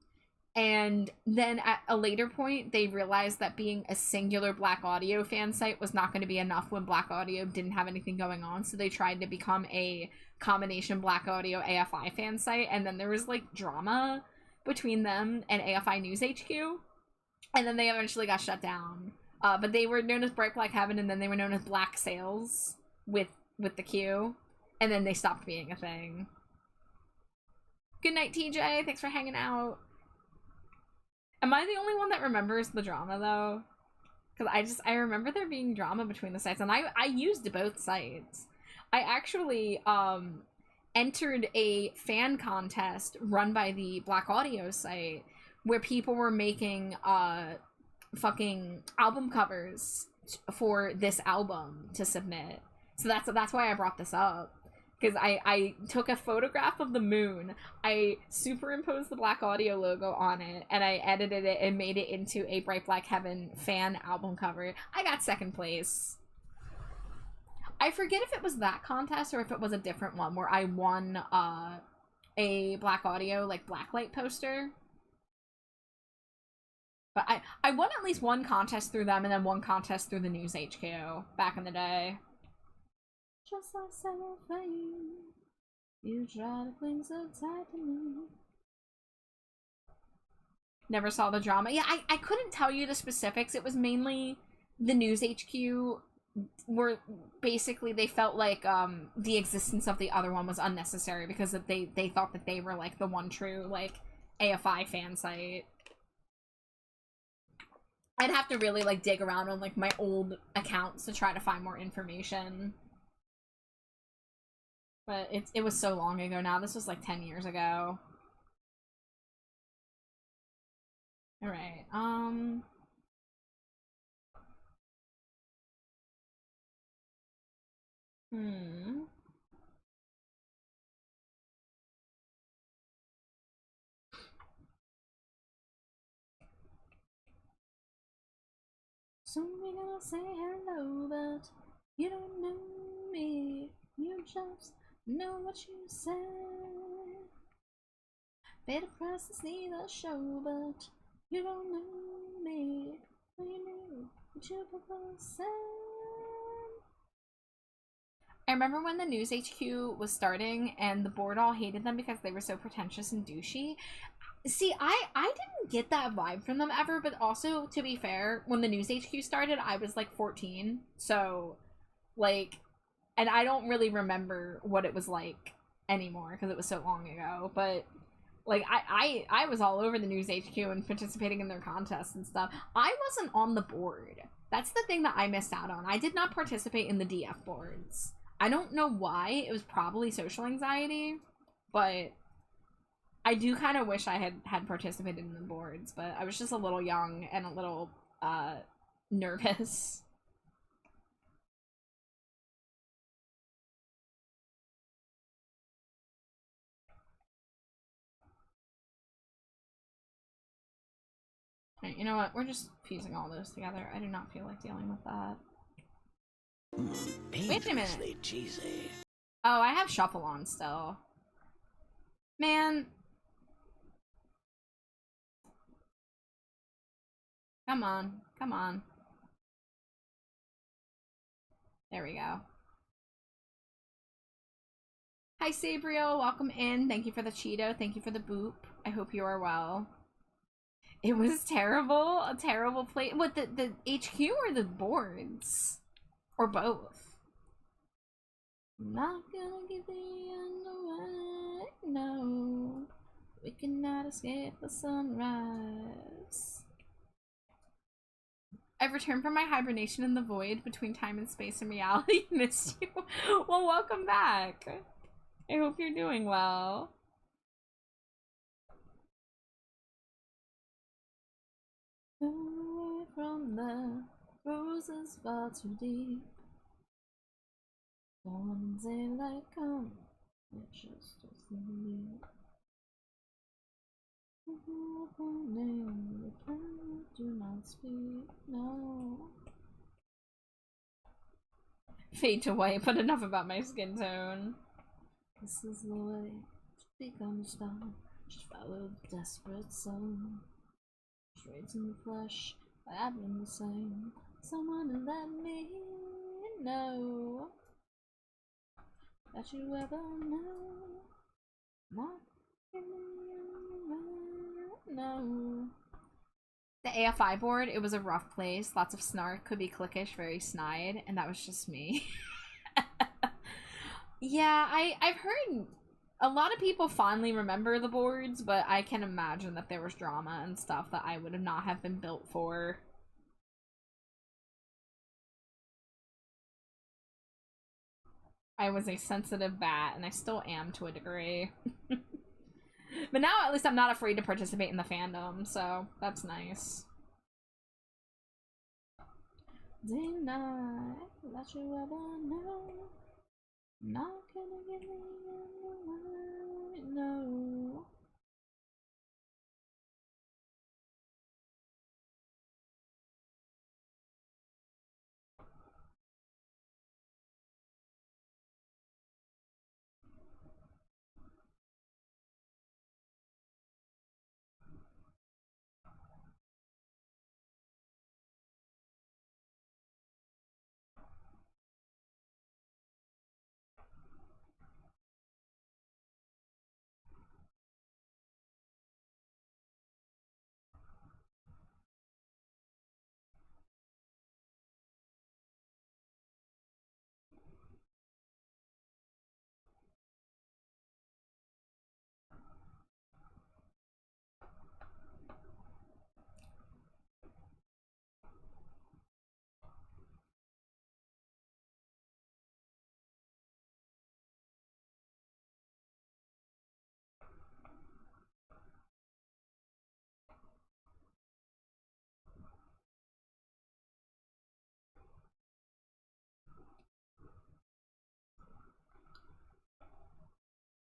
And then at a later point, they realized that being a singular Black Audio fan site was not going to be enough when Black Audio didn't have anything going on. So they tried to become a combination Black Audio AFI fan site. And then there was, like, drama between them and AFI News HQ. And then they eventually got shut down. But they were known as Bright Black Heaven, and then they were known as Black Sales with the Q. And then they stopped being a thing. Good night, TJ. Thanks for hanging out. Am I the only one that remembers the drama, though? Because I remember there being drama between the sites, and I used both sites. I actually, entered a fan contest run by the Black Audio site where people were making, fucking album covers for this album to submit. So that's why I brought this up. Because I took a photograph of the moon, I superimposed the Black Audio logo on it, and I edited it and made it into a Bright Black Heaven fan album cover. I got second place. I forget if it was that contest or if it was a different one where I won a Black Audio, like, blacklight poster. But I won at least one contest through them and then one contest through the News HQ back in the day. Just like cellophane, you try to cling so tight to me. Never saw the drama. Yeah, I couldn't tell you the specifics. It was mainly the News HQ were basically, they felt like the existence of the other one was unnecessary because they thought that they were, like, the one true, like, AFI fan site. I'd have to really, like, dig around on, like, my old accounts to try to find more information. But it was so long ago now. This was like 10 years ago. Alright, Hmm. So we gonna say hello, but you don't know me. You just know what you say. Paid a price to see the show, but you don't know me. You knew what you proposed. I remember when the News HQ was starting and the board all hated them because they were so pretentious and douchey. See, I didn't get that vibe from them ever, but also, to be fair, when the News HQ started, I was like 14. So, like, and I don't really remember what it was like anymore because it was so long ago, but like I was all over the News HQ and participating in their contests and stuff. I wasn't on the board. That's the thing that I missed out on. I did not participate in the DF boards. I don't know why. It was probably social anxiety, but I do kind of wish I had participated in the boards, but I was just a little young and a little nervous. Right, you know what? We're just fusing all those together. I do not feel like dealing with that. Wait a minute. Cheesy. Oh, I have shuffle on still. Man. Come on. Come on. There we go. Hi, Sabriel. Welcome in. Thank you for the Cheeto. Thank you for the boop. I hope you are well. It was terrible. A terrible play. What, the HQ or the boards? Or both? I'm not gonna give the end away. No. We cannot escape the sunrise. I've returned from my hibernation in the void between time and space and reality. Missed you. Well, welcome back. I hope you're doing well. Away from the roses far too deep. One daylight come, it's just asleep. Name, do not speak, no. Fade to white, but enough about my skin tone. This is the way to become a star. Just follow the desperate soul. Straight in the flesh, I've been the same. Someone to let me know that you ever know. Not no. The AFI board, it was a rough place. Lots of snark, could be cliquish, very snide, and that was just me. Yeah, I've heard a lot of people fondly remember the boards, but I can imagine that there was drama and stuff that I would not have been built for. I was a sensitive bat, and I still am to a degree. But now at least I'm not afraid to participate in the fandom, so that's nice. Deny that you ever know. Not gonna give you no.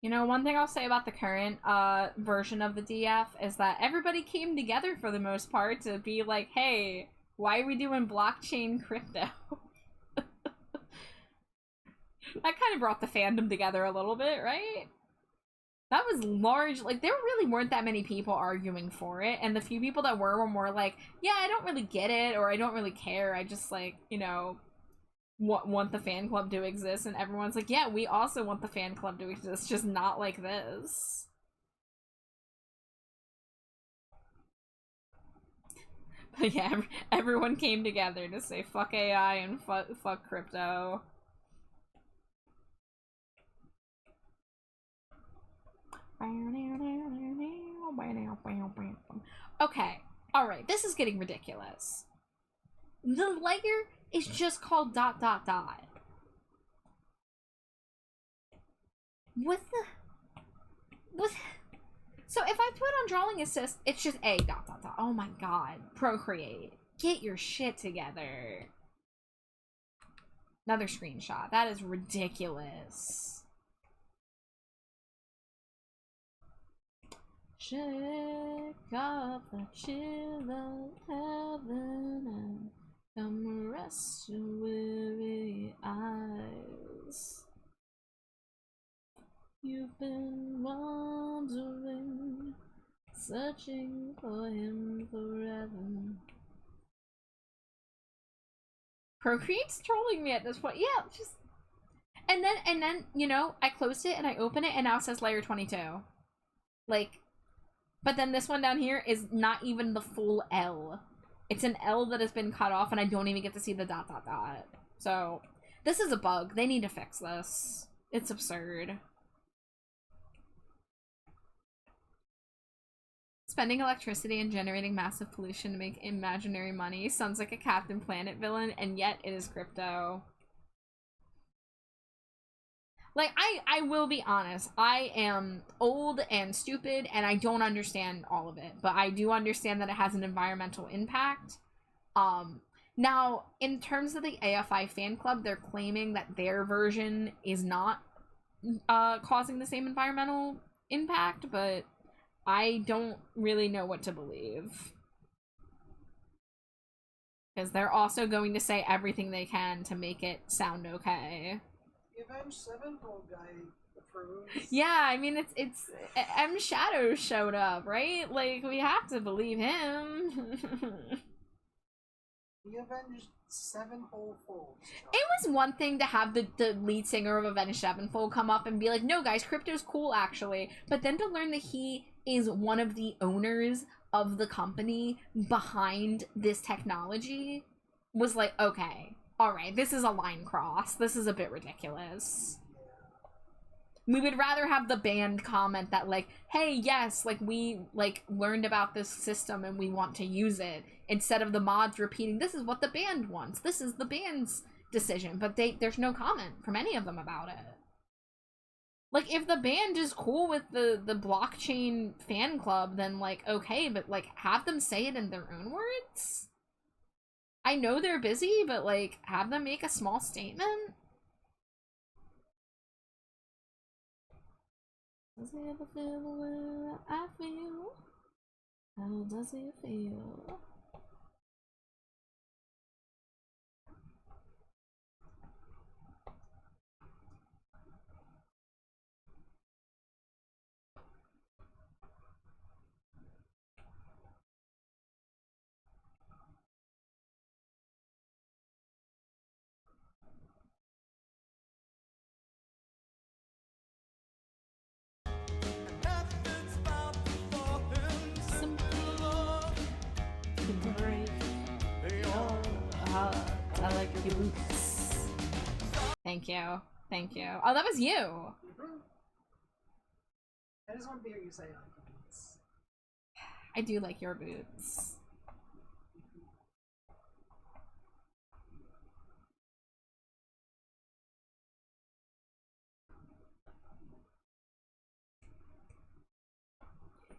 You know, one thing I'll say about the current version of the DF is that everybody came together for the most part to be like, hey, why are we doing blockchain crypto? That kind of brought the fandom together a little bit, right? That was large. Like, there really weren't that many people arguing for it, and the few people that were more like, yeah, I don't really get it, or I don't really care, I just, like, you know, want the fan club to exist, and everyone's like, yeah, we also want the fan club to exist, just not like this. But yeah, everyone came together to say fuck AI and fuck crypto. Okay, alright, this is getting ridiculous. The layer is just called ... So if I put on drawing assist, it's just a ... Oh my god. Procreate. Get your shit together. Another screenshot. That is ridiculous. Shake up the chill of heaven and come rest your weary eyes. You've been wandering, searching for him forever. Procreate's trolling me at this point. Yeah, just... And then, you know, I closed it and I open it and now it says layer 22. Like... But then this one down here is not even the full L. It's an L that has been cut off and I don't even get to see the ... So, this is a bug. They need to fix this. It's absurd. Spending electricity and generating massive pollution to make imaginary money sounds like a Captain Planet villain, and yet it is crypto. Like, I will be honest, I am old and stupid and I don't understand all of it, but I do understand that it has an environmental impact. Now, in terms of the AFI fan club, they're claiming that their version is not causing the same environmental impact, but I don't really know what to believe. Because they're also going to say everything they can to make it sound okay. The Avenged Sevenfold guy approves. Yeah, I mean, it's M Shadow showed up, right? Like, we have to believe him. The Avenged Sevenfold. It was one thing to have the lead singer of Avenged Sevenfold come up and be like, no guys, crypto's cool actually. But then to learn that he is one of the owners of the company behind this technology was like, okay, alright, this is a line cross. This is a bit ridiculous. We would rather have the band comment that, like, hey, yes, like, we, like, learned about this system and we want to use it, instead of the mods repeating, this is what the band wants, this is the band's decision, but there's no comment from any of them about it. Like, if the band is cool with the blockchain fan club, then, like, okay, but, like, have them say it in their own words? I know they're busy, but, like, have them make a small statement? Does he ever feel the way that I feel? How does he feel? I like your boots. Thank you. Thank you. Oh, that was you. I just want to hear you say I like your boots. I do like your boots.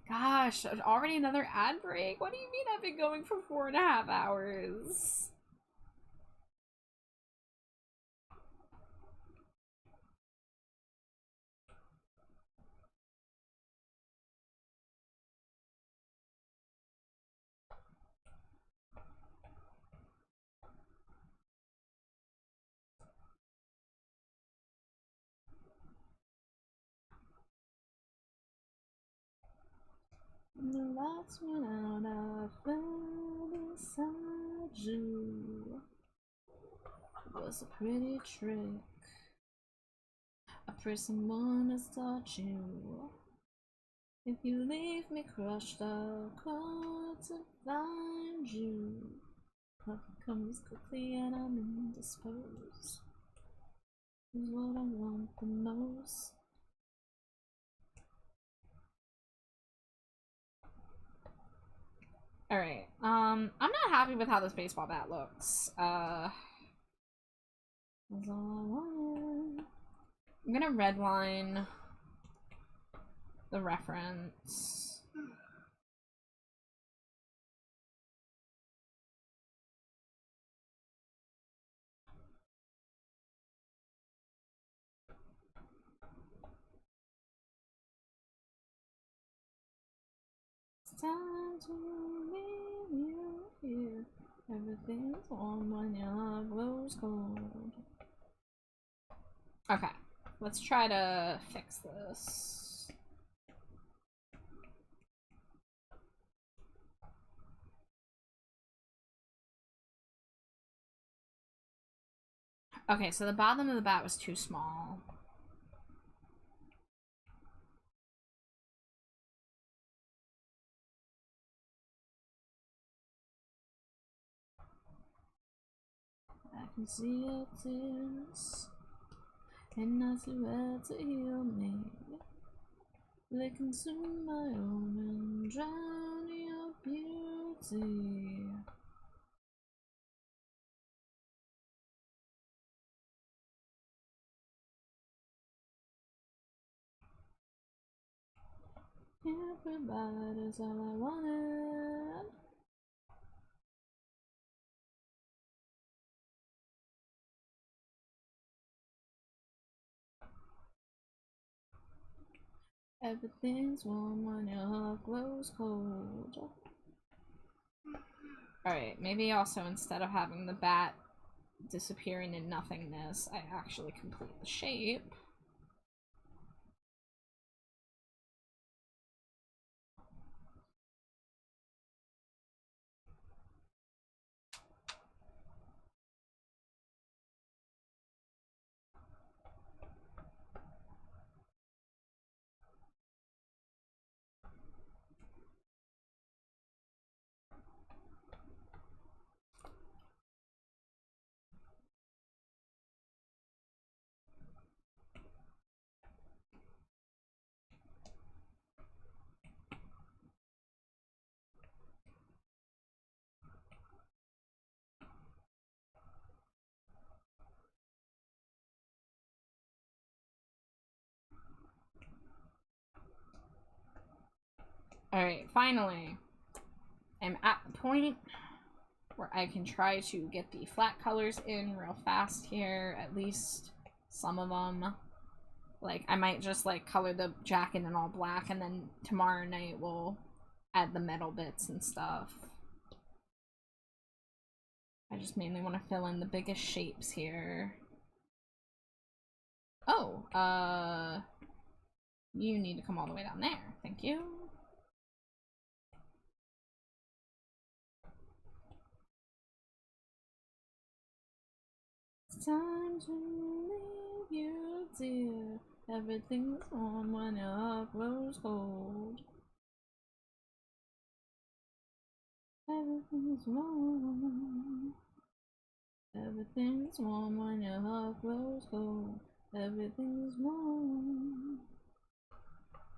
Gosh, already another ad break? What do you mean I've been going for 4.5 hours? The lights went out, I fell beside you. It was a pretty trick. I pray someone has taught you. If you leave me crushed, I'll crawl to find you. Love comes quickly and I'm indisposed. Is what I want the most. Alright, I'm not happy with how this baseball bat looks. That's all I wanted. I'm gonna redline the reference. It's time to leave you here. Everything's warm when your love grows cold. Okay, let's try to fix this. Okay, so the bottom of the bat was too small. I can see your tears, and I see where to heal me. They consume my own and drown your beauty. Everybody's all I wanted. Everything's warm when your heart grows cold. Alright, maybe also instead of having the bat disappearing in nothingness, I actually complete the shape. Alright, finally, I'm at the point where I can try to get the flat colors in real fast here, at least some of them. Like, I might just, like, color the jacket in all black, and then tomorrow night we'll add the metal bits and stuff. I just mainly want to fill in the biggest shapes here. Oh, you need to come all the way down there. Thank you. It's time to leave you, dear. Everything's warm when your heart grows cold. Everything's warm. Everything's warm when your heart grows cold. Everything's warm.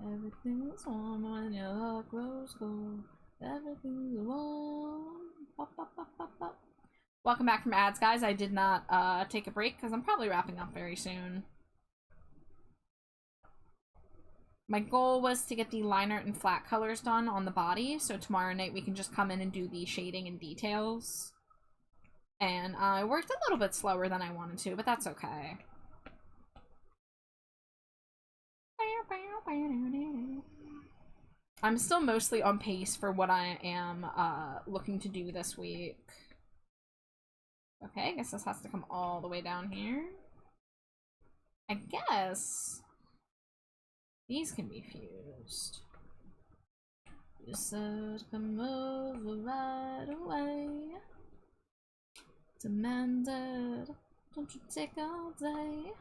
Everything's warm when your heart grows cold. Everything's warm. Pop, pop, pop, pop, pop. Welcome back from ads, guys. I did not take a break because I'm probably wrapping up very soon. My goal was to get the liner and flat colors done on the body, so tomorrow night we can just come in and do the shading and details. And I worked a little bit slower than I wanted to, but that's okay. I'm still mostly on pace for what I am looking to do this week. Okay, I guess this has to come all the way down here. I guess these can be fused. You said come over right away. Demanded, don't you take all day?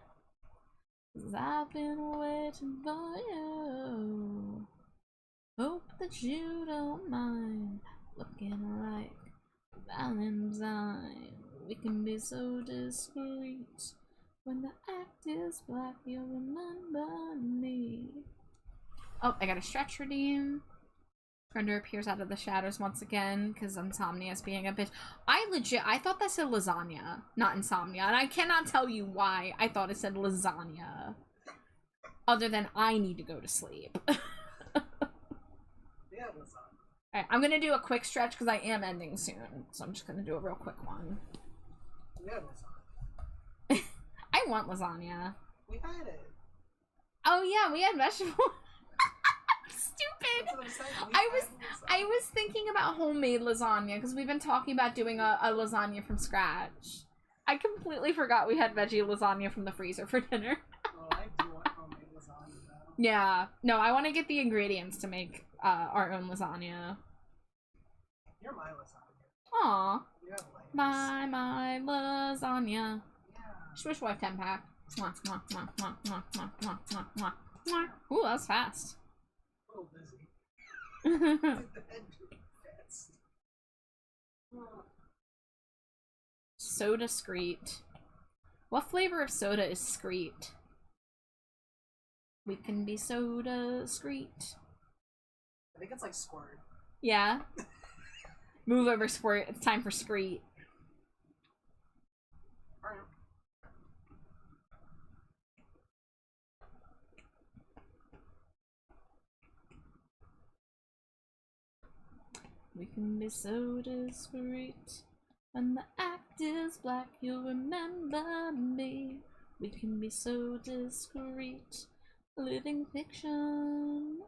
'Cause I've been waiting for you. Hope that you don't mind looking like Valentine. We can be so discreet. When the act is black, you'll remember me. Oh, I got a stretch redeem. Friender appears out of the shadows once again because Insomnia is being a bitch. I thought that said lasagna, not Insomnia, and I cannot tell you why I thought it said lasagna. Other than I need to go to sleep. Yeah, lasagna. Alright, I'm gonna do a quick stretch because I am ending soon, so I'm just gonna do a real quick one. Yeah, lasagna. I want lasagna. We had it. Oh yeah, we had vegetable. Stupid. That's what I'm saying. I was thinking about homemade lasagna because we've been talking about doing a lasagna from scratch. I completely forgot we had veggie lasagna from the freezer for dinner. Oh, I do want homemade lasagna though. Yeah. No, I want to get the ingredients to make our own lasagna. You're my lasagna. Aw. You have layers. My lasagna. Yeah. Swish wife 10-pack. Mwah, mwah, mwah, mwah, mwah, mwah, mwah, mwah, mwah, mwah. Ooh, that was fast. A little busy. Did the head do fast? Soda Screet. What flavor of soda is Screet? We can be soda Screet. I think it's like squirt. Yeah. Move over, Squirt. It's time for Screet. Alright. We can be so discreet. When the act is black, you'll remember me. We can be so discreet. Living fiction.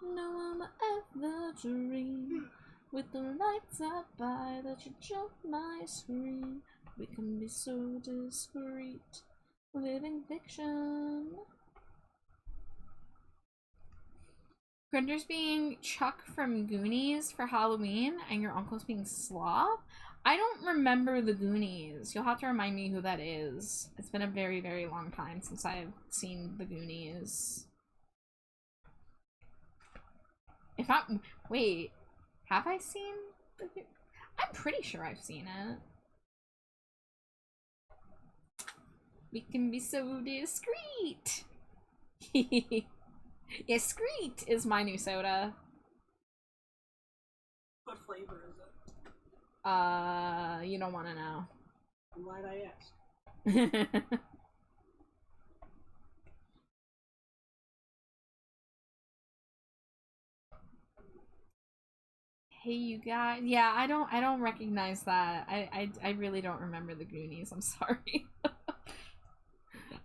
No one will ever dream. With the lights out by that you jump my screen. We can be so discreet. Living fiction. Grinder's being Chuck from Goonies for Halloween, and your uncle's being Sloth? I don't remember the Goonies. You'll have to remind me who that is. It's been a very, very long time since I've seen the Goonies. Wait, have I seen the Goonies? I'm pretty sure I've seen it. We can be so discreet. Yeah, Screet is my new soda. What flavor is it? You don't want to know. Why'd I ask? Hey, you guys. Yeah, I don't recognize that. I really don't remember the Goonies. I'm sorry.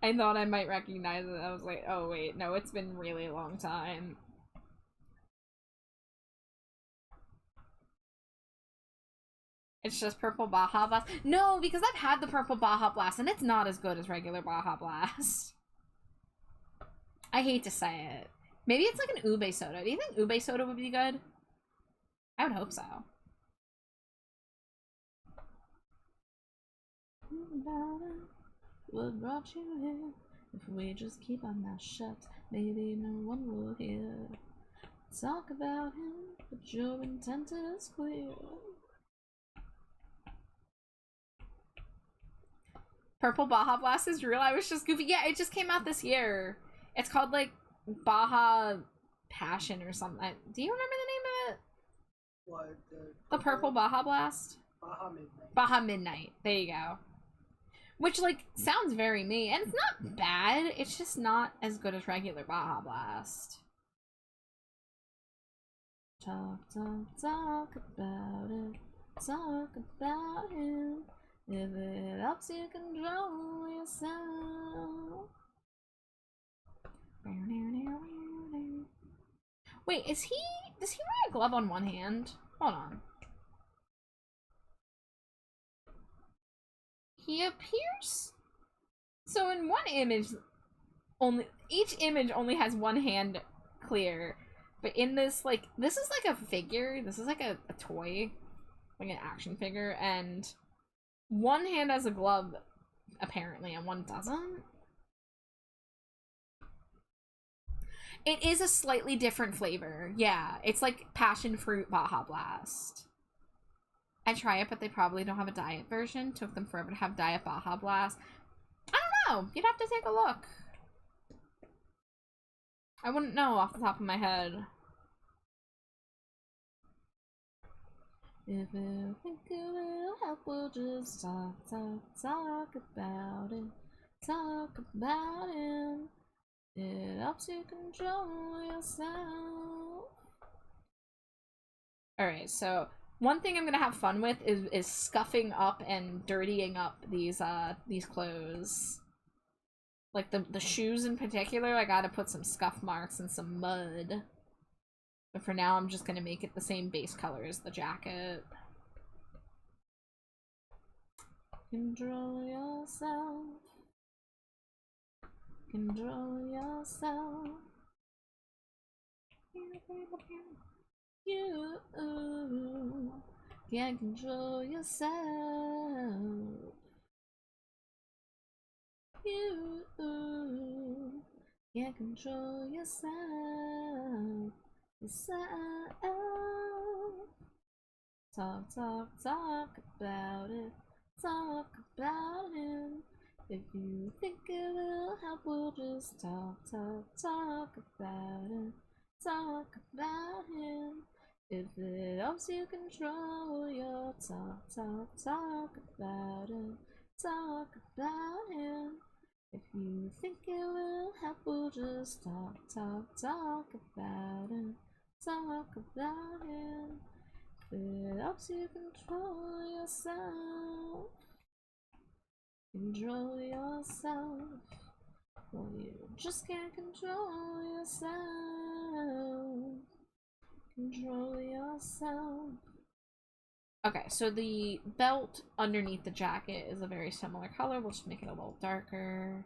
I thought I might recognize it. I was like, oh wait, no, it's been a really long time. It's just purple Baja Blast. No, because I've had the purple Baja Blast and it's not as good as regular Baja Blast. I hate to say it. Maybe it's like an ube soda. Do you think ube soda would be good? I would hope so. What brought you here? If we just keep our mouth shut, maybe no one will hear. Talk about him, but your intent is clear. Purple Baja Blast is real? I was just goofy. Yeah, it just came out this year. It's called like Baja Passion or something. Do you remember the name of it? What? The Purple Baja Blast? Baja Midnight. Baja Midnight. There you go. Which, like, sounds very me. And it's not bad. It's just not as good as regular Baja Blast. Talk about it. Talk about him. If it helps you control yourself. Wait, does he wear a glove on one hand? Hold on. He appears... So in one image, each image only has one hand clear. But in this, like, this is like a figure. This is like a toy. Like an action figure. And one hand has a glove, apparently, and one doesn't. It is a slightly different flavor. Yeah, it's like passion fruit Baja Blast. I try it, but they probably don't have a diet version. Took them forever to have diet Baja Blast. I don't know. You'd have to take a look. I wouldn't know off the top of my head. If you think it will help, we'll just talk about it. Talk about it. It helps you control yourself. Alright, so one thing I'm gonna have fun with is scuffing up and dirtying up these clothes. Like the shoes in particular, I gotta put some scuff marks and some mud. But for now, I'm just gonna make it the same base color as the jacket. Control yourself. Control yourself. You can't control yourself. You can't control yourself. Talk about it. Talk about it. If you think it will help, we'll just talk about it. Talk about him. If it helps you control your talk about it. Talk about him. If you think it will help, we'll just talk about it. Talk about him. If it helps you control yourself. Control yourself. Well, you just can't control yourself. Control yourself. Okay, so the belt underneath the jacket is a very similar color. We'll just make it a little darker.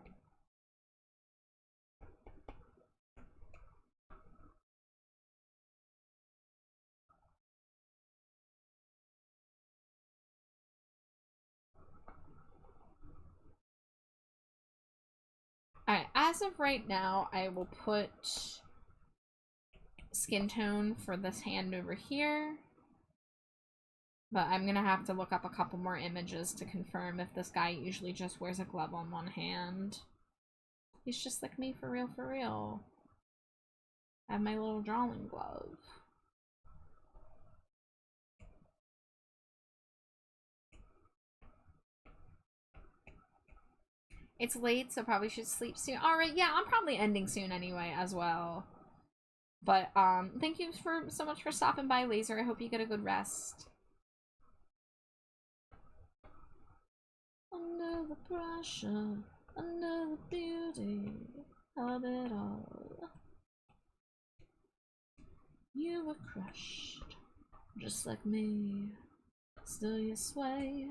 Alright, as of right now, I will put skin tone for this hand over here. But I'm gonna have to look up a couple more images to confirm if this guy usually just wears a glove on one hand. He's just like me for real, for real. I have my little drawing glove. It's late, so probably should sleep soon. Alright, yeah, I'm probably ending soon anyway as well. But, thank you so much for stopping by, Laser. I hope you get a good rest. Under the pressure, under the beauty of it all. You were crushed, just like me. Still you sway,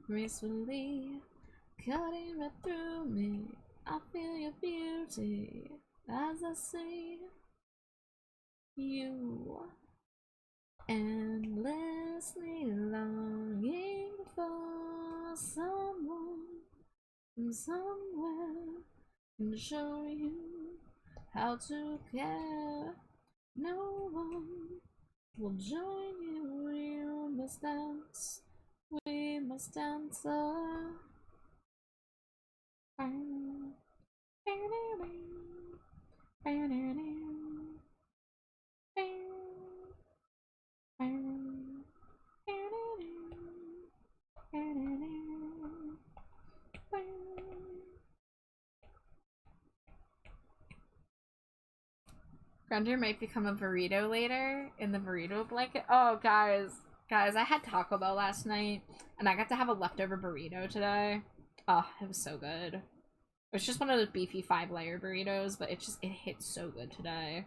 gracefully, cutting right through me. I feel your beauty as I see you, endlessly longing for someone from somewhere can show you how to care. No one will join you. You must dance. We must dance. Grunder might become a burrito later in the burrito blanket. Oh, guys, I had Taco Bell last night, and I got to have a leftover burrito today. Oh, it was so good. It was just one of those beefy 5-layer burritos, but it hit so good today.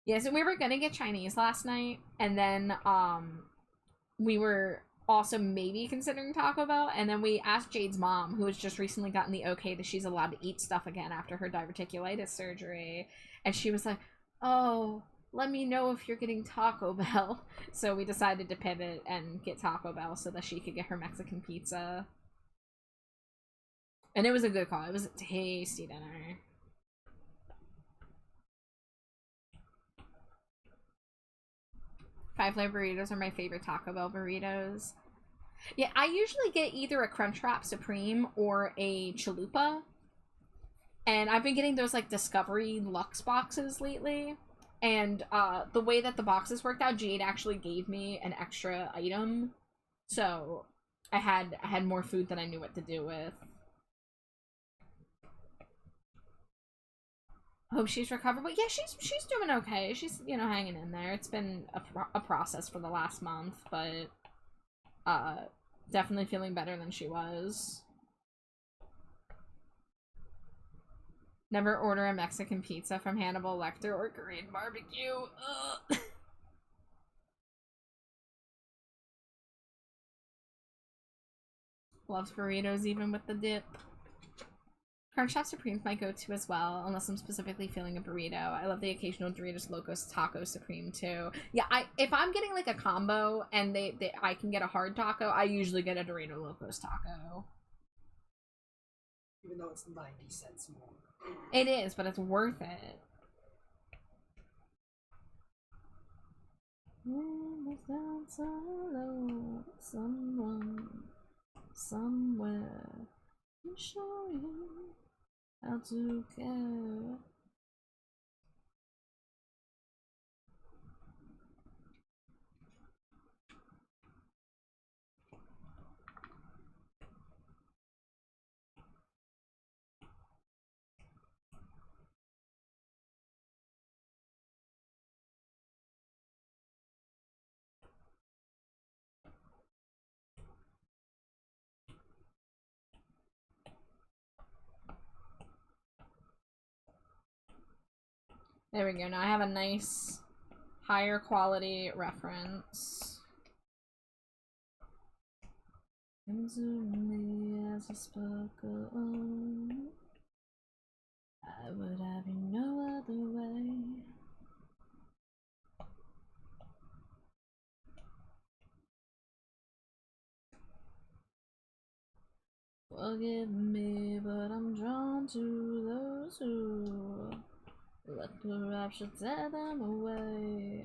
Yeah, so we were gonna get Chinese last night, and then, we were also maybe considering Taco Bell, and then we asked Jade's mom, who has just recently gotten the okay that she's allowed to eat stuff again after her diverticulitis surgery, and she was like, oh, let me know if you're getting Taco Bell. So we decided to pivot and get Taco Bell so that she could get her Mexican pizza. And it was a good call. It was a tasty dinner. Five flavor burritos are my favorite Taco Bell burritos. Yeah, I usually get either a Crunchwrap Supreme or a Chalupa. And I've been getting those, like, Discovery Luxe boxes lately. And the way that the boxes worked out, Jade actually gave me an extra item. So I had more food than I knew what to do with. Hope she's recovered. But yeah, she's doing okay. She's, you know, hanging in there. It's been a process for the last month, but definitely feeling better than she was. Never order a Mexican pizza from Hannibal Lecter or Korean barbecue. Ugh. Loves burritos even with the dip. Crunchwrap Supreme's my go-to as well, unless I'm specifically feeling a burrito. I love the occasional Doritos Locos Taco Supreme too. Yeah, if I'm getting like a combo and I can get a hard taco, I usually get a Dorito Locos taco. Even though it's 90 cents more. It is, but it's worth it. Someone somewhere can show you how to care. There we go. Now I have a nice, higher quality reference. Into me as a sparkle. I would have you no other way. Forgive me, but I'm drawn to those who let the rapture tear them away.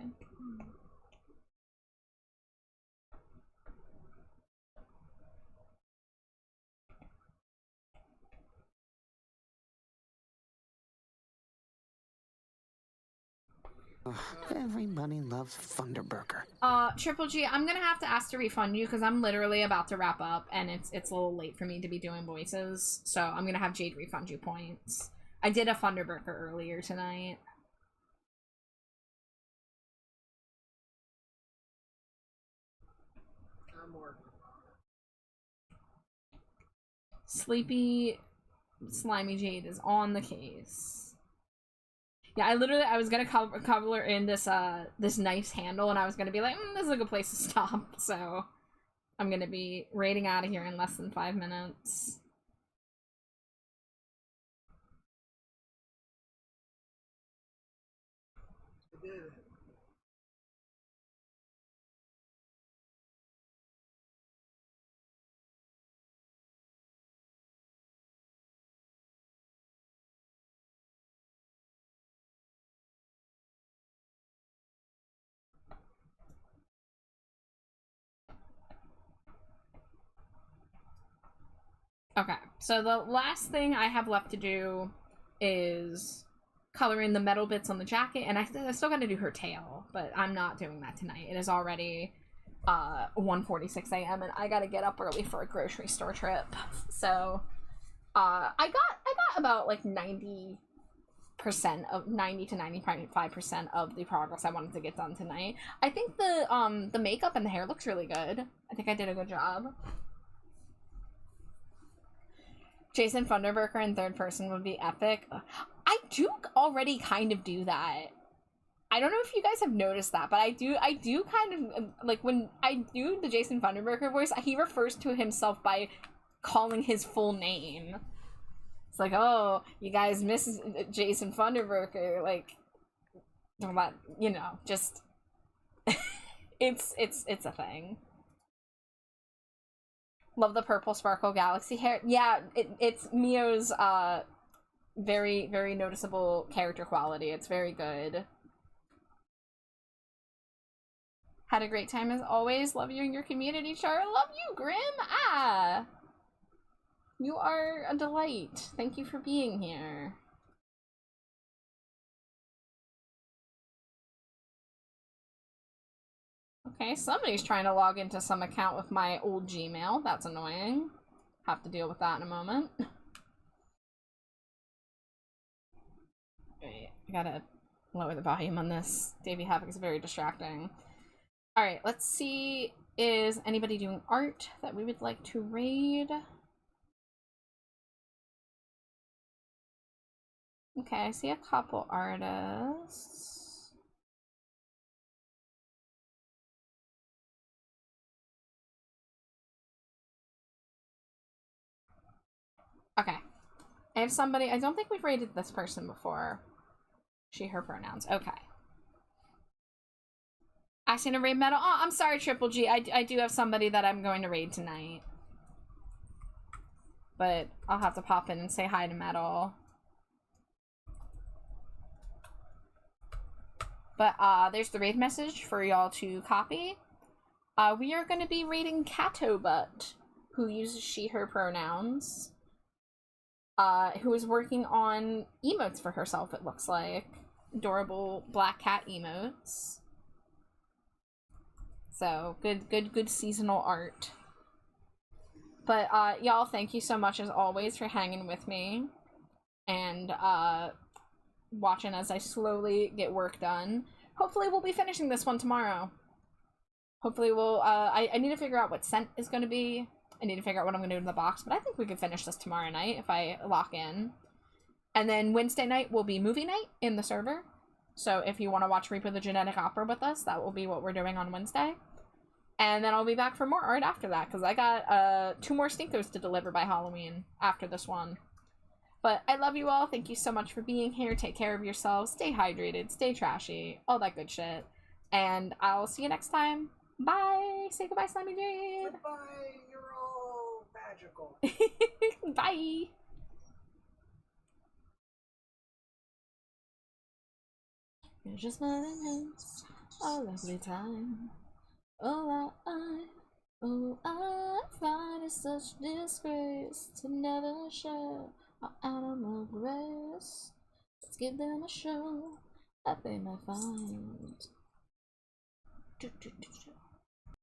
Everybody loves Thunderburger. Triple G, I'm gonna have to ask to refund you because I'm literally about to wrap up and it's a little late for me to be doing voices. So I'm gonna have Jade refund you points. I did a Thunderburger earlier tonight. I'm working. Sleepy Slimy Jade is on the case. Yeah, I was gonna cover in this this nice handle, and I was gonna be like, this is a good place to stop. So I'm gonna be raiding out of here in less than 5 minutes. I did it. Okay, so the last thing I have left to do is color in the metal bits on the jacket, and I still gotta do her tail, but I'm not doing that tonight. It is already 1:46 a.m. and I gotta get up early for a grocery store trip. So I got about like 90% of 90 to 95% of the progress I wanted to get done tonight. I think the makeup and the hair looks really good. I think I did a good job. Jason Funderburker in third person would be epic. I do already kind of do that. I don't know if you guys have noticed that, but I do kind of, like, when I do the Jason Funderburker voice, he refers to himself by calling his full name. It's like, oh, you guys miss Jason Funderburker, like, you know, just, it's a thing. Love the purple sparkle galaxy hair. Yeah, it's Miyo's, very, very noticeable character quality. It's very good. Had a great time as always. Love you and your community, Char. Love you, Grim. Ah! You are a delight. Thank you for being here. Okay, somebody's trying to log into some account with my old Gmail. That's annoying. Have to deal with that in a moment. Wait, I gotta lower the volume on this. Davey Havoc is very distracting. Alright, let's see. Is anybody doing art that we would like to raid? Okay, I see a couple artists. Okay. I have somebody. I don't think we've raided this person before. She, her pronouns. Okay. I seen a raid medal. Oh, I'm sorry, Triple G. I do have somebody that I'm going to raid tonight. But I'll have to pop in and say hi to Metal. But there's the raid message for y'all to copy. We are going to be raiding Catobut, who uses she, her pronouns. Who is working on emotes for herself, it looks like. Adorable black cat emotes. So, good seasonal art. But, y'all, thank you so much, as always, for hanging with me. And, watching as I slowly get work done. Hopefully we'll be finishing this one tomorrow. Hopefully we'll, I need to figure out what scent is going to be. I need to figure out what I'm going to do in the box, but I think we could finish this tomorrow night if I lock in. And then Wednesday night will be movie night in the server. So if you want to watch Reaper the Genetic Opera with us, that will be what we're doing on Wednesday. And then I'll be back for more art after that, because I got 2 more Stinkos to deliver by Halloween after this one. But I love you all. Thank you so much for being here. Take care of yourselves. Stay hydrated. Stay trashy. All that good shit. And I'll see you next time. Bye. Say goodbye, Slimy Jade. Goodbye. You're all magical. Bye. You're just my hands. A lovely time. Oh, I find it such disgrace to never share our animal grace. Let's give them a show that they might find.